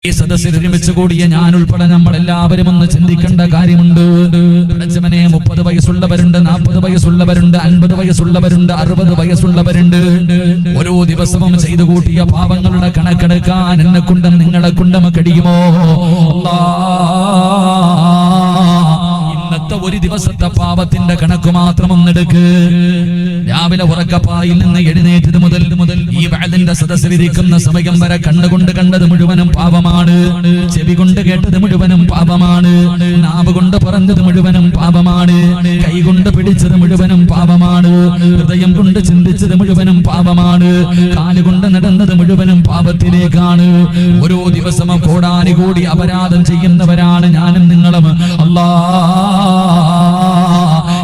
ഈ സദസ്സിൽ ഒരുമിച്ച് കൂടിയ ഞാൻ ഉൾപ്പെടെ നമ്മൾ എല്ലാവരും ഒന്ന് ചിന്തിക്കേണ്ട കാര്യമുണ്ട്. പടച്ചവനെ 30 വയസ്സുള്ളവരുണ്ട്, 40 വയസ്സുള്ളവരുണ്ട്, 50 വയസ്സുള്ളവരുണ്ട്, 60 വയസ്സുള്ളവരുണ്ട്. ഓരോ ദിവസവും ചെയ്തു കൂട്ടിയ പാപങ്ങളുടെ കണക്കെടുക്കാൻ എന്നെ കൊണ്ടും നിങ്ങളെ കൊണ്ടും കഴിയുമോ? ഇന്നത്തെ ഒരു ദിവസത്തെ പാപത്തിന്റെ കണക്ക് മാത്രം ഒന്നെടുക്ക്. രാവിലെ ഉറക്കപ്പായിൽ നിന്ന് എഴുന്നേറ്റത് മുതൽ ഈ വഅദിന്റെ സദസ്സിലിരിക്കുന്ന സമയം വരെ കണ്ണുകൊണ്ട് കണ്ടത് മുഴുവനും പാപമാണ്, ചെവി കൊണ്ട് കേട്ടത് മുഴുവനും പാപമാണ്, നാവ് കൊണ്ട് പറഞ്ഞത് മുഴുവനും പാപമാണ്, കൈ കൊണ്ട് പിടിച്ചത് മുഴുവനും പാപമാണ്, ഹൃദയം കൊണ്ട് ചിന്തിച്ചത് മുഴുവനും പാപമാണ്, കാലുകൊണ്ട് നടന്നത് മുഴുവനും പാപത്തിലേക്കാണ്. ഓരോ ദിവസവും കോടാനുകൂടി അപരാധം ചെയ്യുന്നവരാണ് ഞാനും നിങ്ങളും.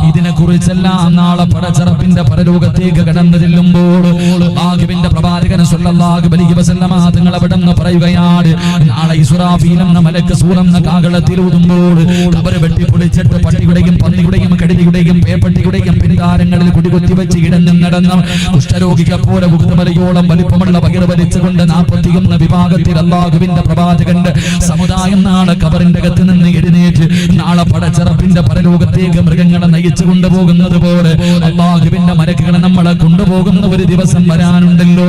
ഇതിനെ കുറിച്ചെല്ലാം നാളെ പടച്ചറപ്പിന്റെ പരലോകത്തേക്ക് കടന്നു ചെല്ലുമ്പോൾ അല്ലാഹുവിന്റെ പ്രവാചകൻ സ്വല്ലല്ലാഹു അലൈഹി വസല്ലമ തങ്ങൾ അവിടുന്ന് പറയുകയാണ്, നാളെ ഇസ്രാഫീൽ എന്ന മലക്ക് സൂറന്ന കാഹളത്തിൽ ഊതുമ്പോൾ ഖബർ വെട്ടിപ്പൊളിച്ചിട്ട് പട്ടിയുടെയും പന്നിയുടെയും കഴുതയുടെയും പേപ്പട്ടിയുടെയും പിൻകാരങ്ങളിൽ കുടികുത്തി വെച്ച് ഇടഞ്ഞും നടന്ന കുഷ്ഠരോഗിയെ പോലെ മുഖമലയോളം വലിപ്പമുള്ള വയറ് വലിച്ചുകൊണ്ട് 41 വിഭാഗത്തിൽ അല്ലാഹുവിന്റെ പ്രവാചകന്റെ സമുദായം നാളെ ഖബറിന്റെ അകത്ത് നിന്ന് എഴുന്നേറ്റ് നാളെ പടച്ചറപ്പിന്റെ പരലോകത്തേക്ക് മൃഗങ്ങളെ നയിച്ചു കൊണ്ടുപോകുന്നത് പോലെ അല്ലാഹുവിന്റെ മലക്കുകളെ നമ്മളെ കൊണ്ടുപോകുന്ന ഒരു ദിവസം വരാനുണ്ടല്ലോ.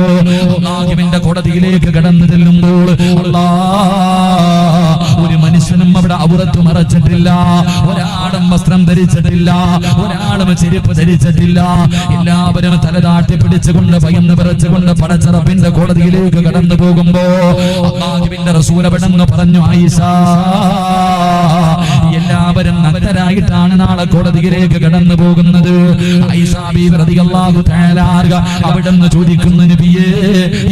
അല്ലാഹുവിന്റെ കോടതിയിലേക്ക് കടന്നു ചെല്ലുമ്പോൾ ഒരു മനുഷ്യനും അവിടെ ഔറത്ത് മറച്ചിട്ടില്ല, ഒരാളും വസ്ത്രം ധരിച്ചിട്ടില്ല, ഒരാളും ചെരുപ്പ് ധരിച്ചിട്ടില്ല. എല്ലാവരും തലതാട്ടി പിടിച്ചുകൊണ്ട് ഭയന്ന് വിറച്ചുകൊണ്ട് പടച്ചറപ്പിന്റെ കോടതിയിലേക്ക് കടന്നു പോകുമ്പോ അല്ലാഹുവിന്റെ റസൂൽ അവിടുന്ന് പറഞ്ഞു, ആയിഷ, എല്ലാവരും നഗ്നരായിട്ടാണ് നാളെ കോടതിയിലേക്ക് കടന്നു പോകുന്നത്. ആയിഷ ബീവി റളിയല്ലാഹു തആല അൻഹ അവിടുന്ന് ചോദിക്കുന്നു, നബിയേ,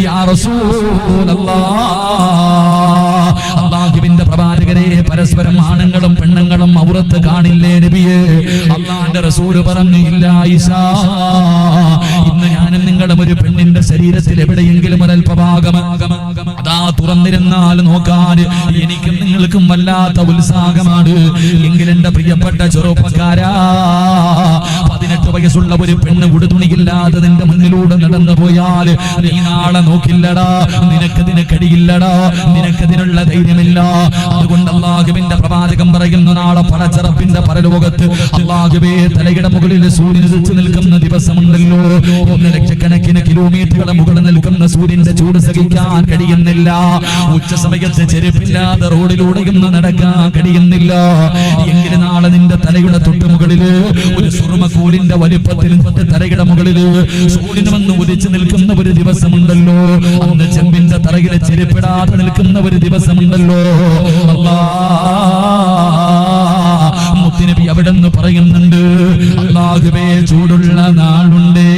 യാ റസൂലല്ലാഹ്, അല്ലാഹുവിന്റെ പ്രവാചകരെ, പരസ്പരം ആണുങ്ങളും പെണ്ണുങ്ങളും ഔറത്ത് കാണില്ലേ നബിയേ? അല്ലാഹുവിന്റെ റസൂൽ പറഞ്ഞു, ഇല്ല ആയിഷ, ഇന്ന് ഞാനും നിങ്ങളും ഒരു പെണ്ണിന്റെ ശരീരത്തിൽ എവിടെയെങ്കിലും ഒരൽപഭാഗം അതാ തുറന്നിരുന്നാൽ നോക്കാൻ എനിക്കും നിങ്ങൾക്കും വല്ലാത്ത ഉത്സാഹമാണ്. എങ്കിൽ എന്റെ പ്രിയപ്പെട്ട ചെറുപ്പക്കാരാ, 18 വയസ്സുള്ള ഒരു പെണ്ണ് ഉടുതുണിയില്ലാതെ നിന്റെ മുന്നിലൂടെ നടന്നു പോയാൽ നീ നാളെ നോക്കില്ലടാ, നിനക്കതിന് കഴിയില്ലടാ, നിനക്കതിനുള്ള ധൈര്യമില്ല. അതുകൊണ്ട് അല്ലാഹുവിന്റെ പ്രവാചകൻ പറയുന്നു, നാളെ പടച്ചറപ്പിന്റെ പരലോകത്ത് അല്ലാഹുവേ, തലയുടെ മുകളിൽ സൂര്യൻ ഉദിച്ചു നിൽക്കുന്ന ദിവസമുണ്ടല്ലോ, 1 ലക്ഷക്കണക്കിന് കിലോമീറ്ററുകൾ മുകളിൽ നിൽക്കുന്ന സൂര്യന്റെ ചൂട് സഹിക്കാൻ കഴിയുന്നില്ല. ഉച്ച സമയത്ത് ചെരുപ്പില്ലാതെ റോഡിലൂടെയൊന്നും നടക്കാൻ കഴിയുന്നില്ല. എങ്കിലും നാളെ നിന്റെ തലയുടെ തൊട്ടുമുകളില് ഒരു സുറുമക്കൂലിന്റെ വലിപ്പത്തിൽ തലയുടെ മുകളില് സൂര്യൻ വന്ന് ഉദിച്ചു നിൽക്കുന്ന ഒരു ദിവസമുണ്ടല്ലോ. അന്ന് ചെമ്പിന്റെ തറയിലെ ചെരുപ്പിടാതെ നിൽക്കുന്ന ഒരു ദിവസമുണ്ടല്ലോ. മുത്തുനബി അവിടെന്ന് പറയുന്നുണ്ട്, അല്ലാഹുവേ, ചൂടുള്ള നാളുണ്ടേ,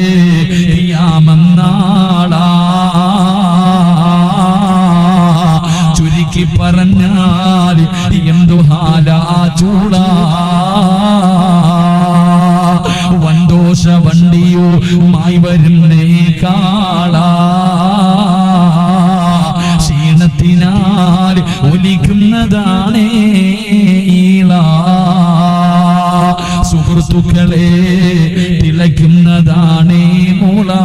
ഖിയാമന്നാളാ, ചുരുക്കി പറഞ്ഞാൽ എന്തു ഹാലാ ചൂടാ, വൻദോഷ വണ്ടിയോ മായി വരുന്നേ കാളാ, ക്ഷീണത്തിനാൽ ഒലിക്കുന്നതാണേ ഈളാ, സുഹൃത്തുക്കളെ തിളയ്ക്കുന്നതാണേ മൂളാ.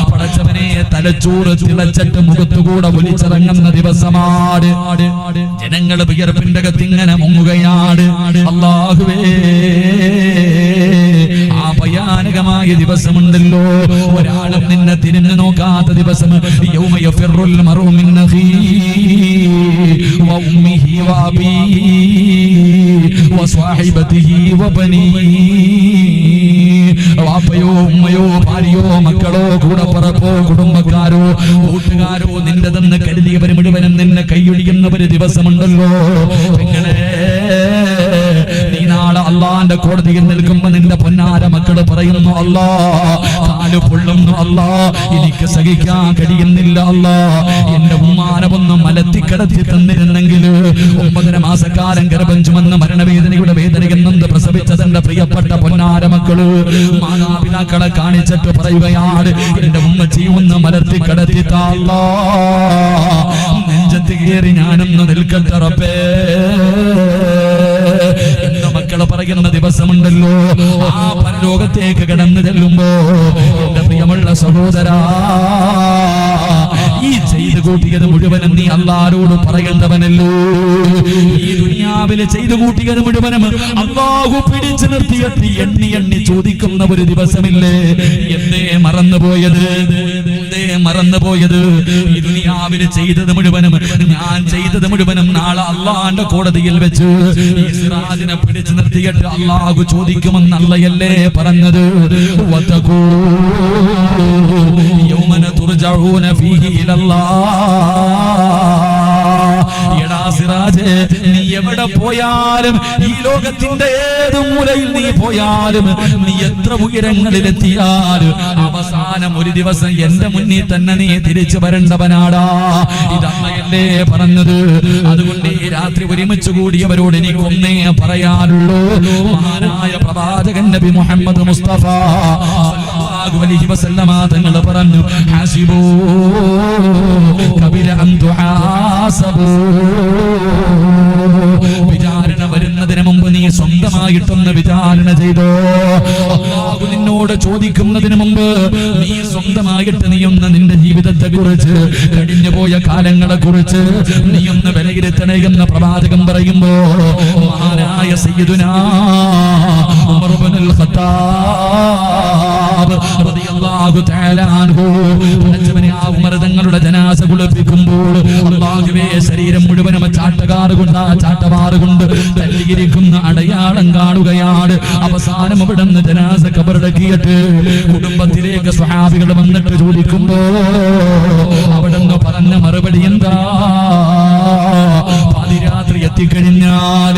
പടച്ചവനെ, തലച്ചോറ് തിളച്ചിട്ട് മുഖത്തുകൂടെ ഒലിച്ചിറങ്ങുന്ന ദിവസമാണ്. ജനങ്ങൾ വിയർപ്പിന്റെ അകത്ത് ഇങ്ങനെ മുങ്ങുകയാണ്. അല്ലാഹുവേ, ആ ഭയാനകമായ ദിവസമുണ്ടല്ലോ, ഒരാളും നിന്നെ തിരിഞ്ഞു നോക്കാത്ത ദിവസം. യൗമ യഫിറുൽ മർഉ മിൻ അഖീഹി വ ഉമ്മിഹി വ അബീഹി വ സ്വഹിബതിഹി വ ബനീഹി. വാപ്പയോ ഉമ്മയോ ഭാര്യയോ മക്കളോ കൂടപ്പറപ്പോ കുടുംബക്കാരോ കൂട്ടുകാരോ നിന്റെതെന്ന് കരുതിയവർ മുഴുവനും നിന്നെ കൈയൊഴിയുന്ന ഒരു ദിവസമുണ്ടല്ലോ. നിങ്ങളെ, നീ നാളെ അല്ലാഹുവിന്റെ കോടതിയിൽ നിൽക്കുമ്പോ നിന്റെ പൊന്നാര മക്കള് പറയുന്നു, അല്ലാ, കാല് പൊള്ളുന്നു, അല്ലാ, എനിക്ക് സഹിക്കാൻ കഴിയുന്നില്ല, അല്ലാ, എന്റെ ഉമ്മാനൊന്നും മലത്തിക്കടത്തി തന്നിരുന്നെങ്കിൽ 9 മാസക്കാലം ഗർഭം ചുമന്ന് മരണവേദനയുടെ വേദനയെന്നത് പ്രസവിച്ചതെന്റെ പ്രിയപ്പെട്ട പൊന്നാര മക്കള് മാതാപിതാക്കളെ കാണിച്ചിട്ട് പറയുകയാണ്, എന്റെ ഉമ്മച്ചി ഒന്ന് മലത്തിക്കടത്തി താ, നെഞ്ചത്ത് കയറി ഞാനൊന്ന് നിൽക്കട്ടെ റബ്ബേ എന്ന് മക്കള് പറയുന്ന ദിവസമുണ്ടല്ലോ. ആ പരലോകത്തേക്ക് കടന്നു ചെല്ലുമ്പോ എന്റെ പ്രിയമുള്ള സഹോദരാ, ഈ ചെയ്ത ചെയ്തു കൂട്ടിയത് മുഴുവനും നീ അല്ലാഹുവോട് പറയേണ്ടവനല്ലോ. ഈ ദുനിയാവിൽ ചെയ്തു കൂട്ടിയത് മുഴുവനും അല്ലാഹു പിടിച്ചു നിർത്തിയിട്ട് എണ്ണി എണ്ണി ചോദിക്കുന്ന ഒരു ദിവസമില്ലേ? എന്തേ മറന്നുപോയത്? ഈ ദുനിയാവിൽ ചെയ്തത് മുഴുവനും, ഞാൻ ചെയ്തത് മുഴുവനും നാളെ അല്ലാഹുവിന്റെ കോടതിയിൽ വെച്ച് ഈ സിറാജിനെ പിടിച്ചു നിർത്തിയിട്ട് അല്ലാഹു ചോദിക്കുമെന്ന് അല്ലയല്ലേ പറഞ്ഞത്? വതഖൂ യൗമന തുർജഊന ഫീഹി ഇലല്ലാഹ്. എടാ സിറാജേ, നീ എവിടെ പോയാലും, ഈ ലോകത്തിന്റെ ഏത് മൂലയിൽ നീ പോയാലും, നീ എത്ര ഉയരങ്ങളിലെത്തിയാലും അവസാനം ഒരു ദിവസം എന്റെ മുന്നിൽ തന്നെ നീ തിരിച്ചു വരേണ്ടവനാടാ. ഇതല്ലയല്ലേ പറഞ്ഞത്? അതുകൊണ്ട് ഈ രാത്രി ഒരുമിച്ച് കൂടിയവരോട് എനിക്കൊന്നേ പറയാനുള്ളൂ. മഹാനായ പ്രവാചകൻ നബി മുഹമ്മദ് മുസ്തഫ സല്ലല്ലാഹു അലൈഹി വസല്ലമ തങ്ങൾ പറഞ്ഞു, ഹസിബൂ ഖബല അൻ തുഹാസബൂ. വിചാരണ വരുന്നതിന് മുമ്പ് നീ സ്വന്തമായിട്ടൊന്ന് വിചാരണ ചെയ്തോ. അല്ലാഹു നിന്നോട് ചോദിക്കുന്നതിന് മുമ്പ് നീ സ്വന്തമായിട്ട് നീ ഒന്ന് നിന്റെ ജീവിതത്തെ കുറിച്ച്, കഴിഞ്ഞു പോയ കാലങ്ങളെ കുറിച്ച് നീ ഒന്ന് വിലയിരുത്തണേ എന്ന് പ്രവാചകൻ പറയുമ്പോ മഹാനായ സയ്യിദുനാ ഉമർ ഇബ്നുൽ ഖത്താബ് റളിയല്ലാഹു തആല അൻഹു ഉമർ തങ്ങളുടെ ജനാസ കുളിപ്പിക്കുമ്പോൾ അല്ലാഹുവേ, ശരീരം മുഴുവനും ചാട്ടവാറ് കൊണ്ട് തല്ലിയിരിക്കുന്ന അടയാളം കാണുകയാണ്. അവസാനം അവിടെ നിന്ന് ജനാസ ഖബറടക്കിയിട്ട് കുടുംബത്തിലേക്ക് സ്വഹാബികൾ വന്നിട്ട് ചോദിക്കുമ്പോ അവിടെ നിന്ന് പറഞ്ഞ മറുപടി എന്താ? പാതിരാത്രി എത്തിക്കഴിഞ്ഞാൽ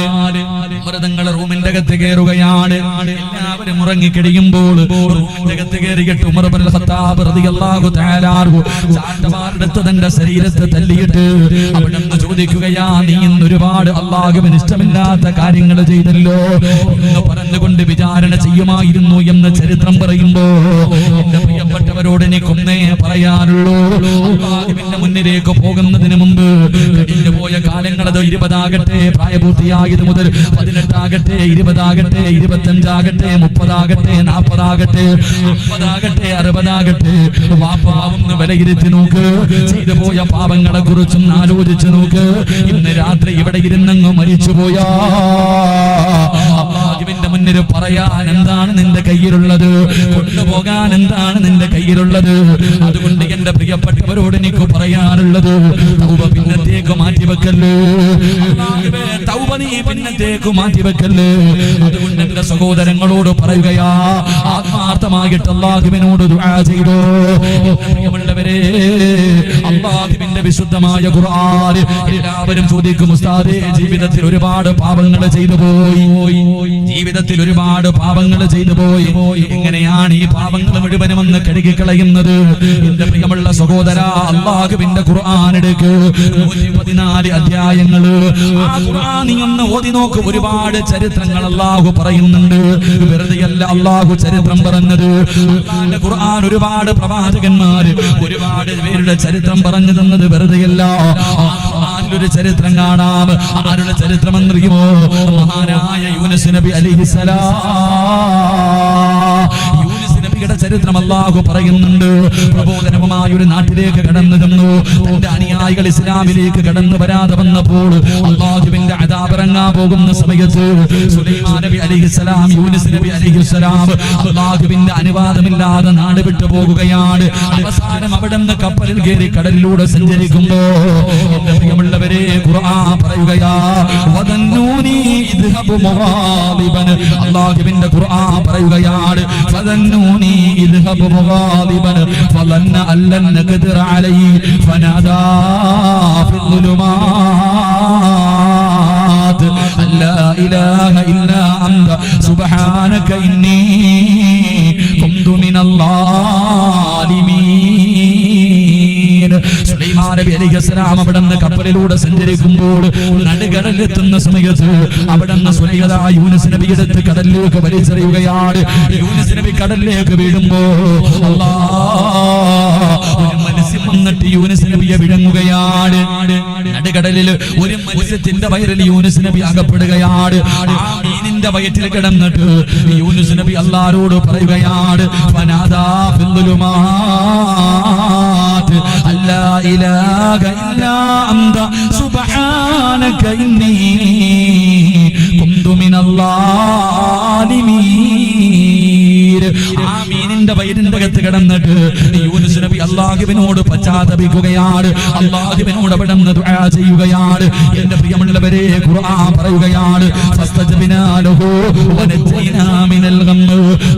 മൃതങ്ങളെ റൂമിന്റെ അകത്ത് കയറുകയാണ്. എല്ലാവരും ഉറങ്ങിക്കഴിയുമ്പോൾ റൂമിന്റെ അകത്ത് കയറിയിട്ട് ഉമർ ഇബ്നുൽ ഖത്താബ് റളിയല്ലാഹു തആല അൻഹു ചാട്ടവാറെടുത്ത് തന്റെ ശരീരത്തെ തല്ലിയിട്ട് അവിടെ നിന്ന് ചോദിക്കുകയാ, നീ ഇന്ന് ഒരുപാട് അല്ലാഹുവിന് ഇഷ്ടമില്ലാത്ത കാര്യങ്ങൾ ചെയ്തല്ലോ എന്ന് പറഞ്ഞുകൊണ്ട് വിചാരണ ചെയ്യുമായിരുന്നു എന്ന് ചരിത്രം പറയുമ്പോ എന്റെ പ്രിയപ്പെട്ടവരോട് എനിക്കൊന്നേ പറയാനുള്ളൂ. അല്ലാഹുവിന്റെ മുന്നിലേക്ക് പോകുന്നതിന് മുമ്പ് കഴിഞ്ഞു പോയ കാലങ്ങളത് 20 ആകട്ടെ, പ്രായപൂർത്തിയായത് മുതൽ 18 ആകട്ടെ, 20 ആകട്ടെ, 25 ആകട്ടെ, 30 ആകട്ടെ, 40 ആകട്ടെ, 50 ആകട്ടെ, 60 ആകട്ടെ, വാപ്പാവുന്ന വിലയിരുത്തി നോക്ക്. ചെയ്തു പോയ പാപങ്ങളെ കുറിച്ചും ആലോചിച്ച് നോക്ക്. ഇന്ന് രാത്രി ഇവിടെ ഇരുന്നങ്ങ് മരിച്ചുപോയാ അല്ലാഹുവിന്റെ മുന്നിൽ പറയാൻ എന്താണ് നിന്റെ കയ്യിലുള്ളത്? കൊണ്ടുപോകാൻ എന്താണ് നിന്റെ കയ്യിലുള്ളത്? അതുകൊണ്ട് എന്റെ പ്രിയപ്പെട്ടവരോട് എനിക്ക് പറയാനുള്ളത്, തൗബ പിന്നത്തേക്ക് മാറ്റിവെക്കല്ലേ. തൗബ നീ പിന്നത്തേക്ക് മാറ്റിവെക്കല്ലേ. അതുകൊണ്ട് എന്റെ സഹോദരങ്ങളോട് പറയുകയാ, ആത്മാർത്ഥമായിട്ട് അല്ലാഹുവിനോട് ദുആ ചെയ്തോ. പ്രിയമുള്ളവരെ, അല്ലാഹുവിന്റെ വിശുദ്ധമായ ഖുർആൻ എല്ലാവരും ചോദിക്കും, ഉസ്താദേ, ജീവിതത്തിൽ ഒരുപാട് പാപങ്ങൾ ചെയ്തു പോയി, ജീവിതത്തിൽ ഒരുപാട് പാപങ്ങൾ ചെയ്തു പോയി, എങ്ങനെയാണ് ഈ പാപങ്ങൾ മുഴുവനും ഒന്ന് കഴുകിക്കളയുന്നത്? എന്റെ പ്രിയമുള്ള സഹോദര, അല്ലാഹുവിന്റെ ഖുർആൻ എടുക്ക്, 114 അധ്യായങ്ങൾ. ആ ഖുർആൻ നീ ഒന്ന് ഓതി നോക്ക്. ഒരുപാട് ചരിത്രങ്ങൾ അല്ലാഹു പറയുന്നുണ്ട്. വെറുതെയല്ല അല്ലാഹു ചരിത്രം പറഞ്ഞത്. അല്ലാഹുവിന്റെ ഖുർആൻ ഒരുപാട് പ്രവാചകന്മാര്, ഒരുപാട് പേരുടെ ചരിത്രം പറഞ്ഞു തന്നത് വെറുതെയല്ല. ഒരു ചരിത്രം കാണാം. ആരുടെ ചരിത്രം എന്നറിയുമോ? മഹാനായ യൂനുസ് നബി അലൈഹിസ്സലാം. നബിയുടെ ചരിത്രം അല്ലാഹു പറയുന്നുണ്ട്. പ്രബോധനവുമായി ഒരു നാട്ടിലേക്ക് കടന്നു ചെന്നു. തന്റെ അനുയായികൾ ഇസ്ലാമിലേക്ക് കടന്നു വരാതെ വന്നപ്പോൾ അല്ലാഹുവിന്റെ അദാബ് ഇറങ്ങാൻ പോകുന്ന സമയത്ത് സുലൈമാൻ നബി അലൈഹിസ്സലാം, യൂനുസ് നബി അലൈഹിസ്സലാം അല്ലാഹുവിന്റെ അനുവാദമില്ലാതെ നാട് വിട്ടു പോകുകയാണ്. അവസാനം അവിടെ നിന്ന് കപ്പലിൽ കയറി കടലിലൂടെ സഞ്ചരിക്കുമ്പോ എന്റെ പ്രിയമുള്ളവരെ, ഖുർആൻ പറയുകയാ, വദന്നൂനി ഇദ്ഹബു മുഗാദിബൻ. അല്ലാഹുവിന്റെ ഖുർആൻ പറയുകയാണ്, ഫദന്നൂനി ഇദ്ഹബു മുഗാദിബൻ ഫളന്ന അല്ലൻ നഖ്ദിറ അലൈഹി ഫനാദാ ഫിൽ ളുലുമാത് അല്ലാ ഇലാഹ ഇല്ലാ അൻത സുബ്ഹാനക ഇന്നി കുന്തു മിനൽ ളാലിമീൻ. സുലൈമാൻ നബി അലൈഹിസ്സലാം അവിടുന്ന് കപ്പലിലൂടെ സഞ്ചരിക്കുമ്പോൾ നടുകടലിലെത്തുന്ന സമയത്ത് അവിടുന്ന് സുലൈമാൻ യൂനുസ് നബി എടുത്ത് കടലിലേക്ക് വലിച്ചെറിയുകയാണ്. യൂനുസ് നബി കടലിലേക്ക് വീഴുമ്പോ അല്ലാഹ് ഒരു മത്സ്യം വന്നിട്ട് യൂനുസ് നബിയെ വിഴുങ്ങുകയാണ്. നടുകടലിൽ ഒരു മത്സ്യത്തിന്റെ വയറിൽ യൂനുസ് നബി അകപ്പെടുകയാണ്. ആ മീനിന്റെ വയറ്റിൽ കിടന്നിട്ട് യൂനുസ് നബി അല്ലാഹുവോട് പറയുകയാണ്, ഫനാദാ ഫിദ്ദുലുമാത് അല്ലാ ഇലാഹ ഇല്ലാ അന്ത സുബ്ഹാനക ഇന്നി കുന്തു മിനല്ലാലിമീൻ. ആ മീനിന്റെ വയറിന്റെ അകത്ത് കിടന്നിട്ട് യൂനുസ് നബി അല്ലാഹുവിനോട് പശ്ചാത്തപിക്കുകയാണ്, അല്ലാഹുവിനോട് അവിടുന്ന് ദുആ ചെയ്യുകയാണ്. എന്റെ പ്രിയമുള്ളവരെ, ഖുർആൻ പറയുകയാണ്, ഫസ്തജബ്നാ ലഹു വനജയ്നാ മിനൽ ഗം.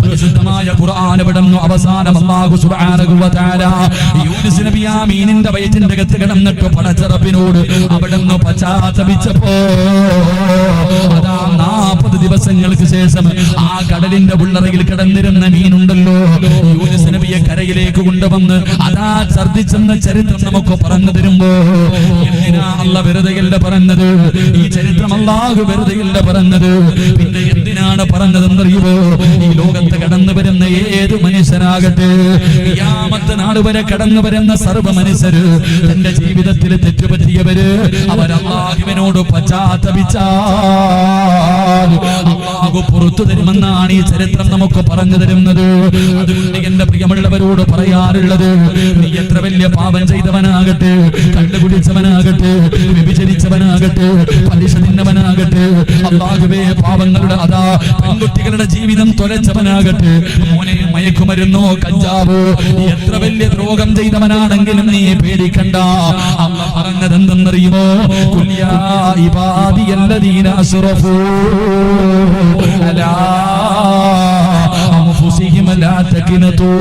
പരിശുദ്ധമായ ഖുർആൻ അവിടുന്ന് അവസാനം അല്ലാഹു സുബ്ഹാനഹു വ തആല യൂനുസ് നബി ആ മീനിന്റെ വയറ്റിന്റെ അകത്ത് കിടന്നിട്ട് പടച്ച റബ്ബിനോട് അവിടുന്ന് പശ്ചാത്തപിച്ചപ്പോ അതാ 40 ദിവസങ്ങൾക്ക് ശേഷം ആ കടലിന്റെ ഉള്ളറയിൽ കിടന്നിരുന്ന മീനുണ്ടല്ലോ, യൂനുസ് നബിയെ കരയിലേക്ക് കൊണ്ടുവന്ന് അതാ ഛർദ്ദിച്ചെന്ന ചരിത്രം നമുക്ക് പറഞ്ഞു തരുമ്പോ എന്തിനാ അല്ലാഹു വെറുതെയല്ല പറഞ്ഞത്? ഈ ചരിത്രം അല്ലാഹു വെറുതെയല്ല പറഞ്ഞത്. പിന്നെ എന്തിനാണ് പറഞ്ഞതെന്നറിയുമോ? ഈ ലോകത്ത് കടന്നു വരുന്ന ഏത് മനുഷ്യനാകട്ടെ, ഖിയാമത്ത് നാൾ വരെ കടന്നു വരുന്ന സർവ്വ മനുഷ്യര് തന്റെ ജീവിതത്തിൽ തെറ്റുപറ്റിയവര് അവർ അല്ലാഹുവിനോട് പശ്ചാത്തപിച്ചാൽ അല്ലാഹു പുറത്തു തരുമെന്നാണ് ഈ ചരിത്രം നമുക്ക് പറഞ്ഞു തരുന്നത്. അതുകൊണ്ട് എന്റെ പ്രിയമുള്ളവരോട് പറയാറുള്ളത്, നീ എത്ര വലിയ പാപം ചെയ്തവനാകട്ടെ, കണ്ടുപിടിച്ചവനാകട്ടെ, വ്യഭിചരിച്ചവനാകട്ടെ, പലിശ തിന്നവനാകട്ടെ, അല്ലാഹുവേ പാപങ്ങളുടെ അതാ പെൺകുട്ടികളുടെ ജീവിതം തൊലച്ചവനാകട്ടെ, മോനെ മയക്കുമരുന്നോ കഞ്ചാവോ എത്ര വലിയ ദ്രോഹം ചെയ്തവനാണെങ്കിലും നീ പേടിക്കണ്ട. അല്ലാഹു പറഞ്ഞത് എന്തെന്നറിയുമോ? ഖുൽ യാ ഇബാദിയല്ലദീന അസ്റഫൂ അലാ അൻഫുസിഹിം ലാ തഖ്നതൂ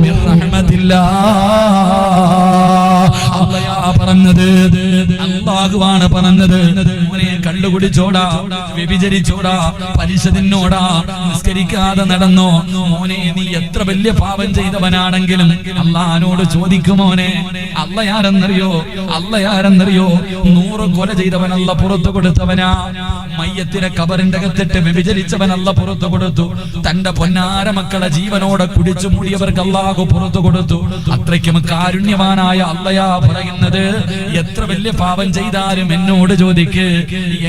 മിർ റഹ്മത്തില്ലാഹ്. അല്ലാഹു പറഞ്ഞത്, അല്ലാഹുവാണ് പറഞ്ഞത്, മോനെ കള്ളുകുടിച്ചോടാ, വ്യഭിചരിച്ചോടാ, പലിശ തിന്നോടാ, നിസ്കരിക്കാതെ നടന്നോ, മോനെ നീ എത്ര വലിയ പാപം ചെയ്തവനാണെങ്കിലും അല്ലാഹുവോട് ചോദിക്കുമോനെ. അല്ലാഹ് ആരെന്നറിയോ? 100 കൊല ചെയ്തവൻ അല്ലാഹ് പുറത്തു കൊടുത്തവനാ. മയ്യത്തിനെ കബറിന്റെ അകത്തിട്ട് വ്യഭിചരിച്ചവൻ അല്ലാഹ് പുറത്തു കൊടുത്തു. തന്റെ പൊന്നാര മക്കളെ ജീവനോടെ കുടിച്ചു മൂടിയവർക്ക് അല്ലാഹു പുറത്തു കൊടുത്തു. അത്രയ്ക്കും കാരുണ്യവാനായ അല്ലാഹ് പറയുന്നത്, എത്ര വലിയ പാപം ചെയ്താലും എന്നോട് ചോദിക്ക്.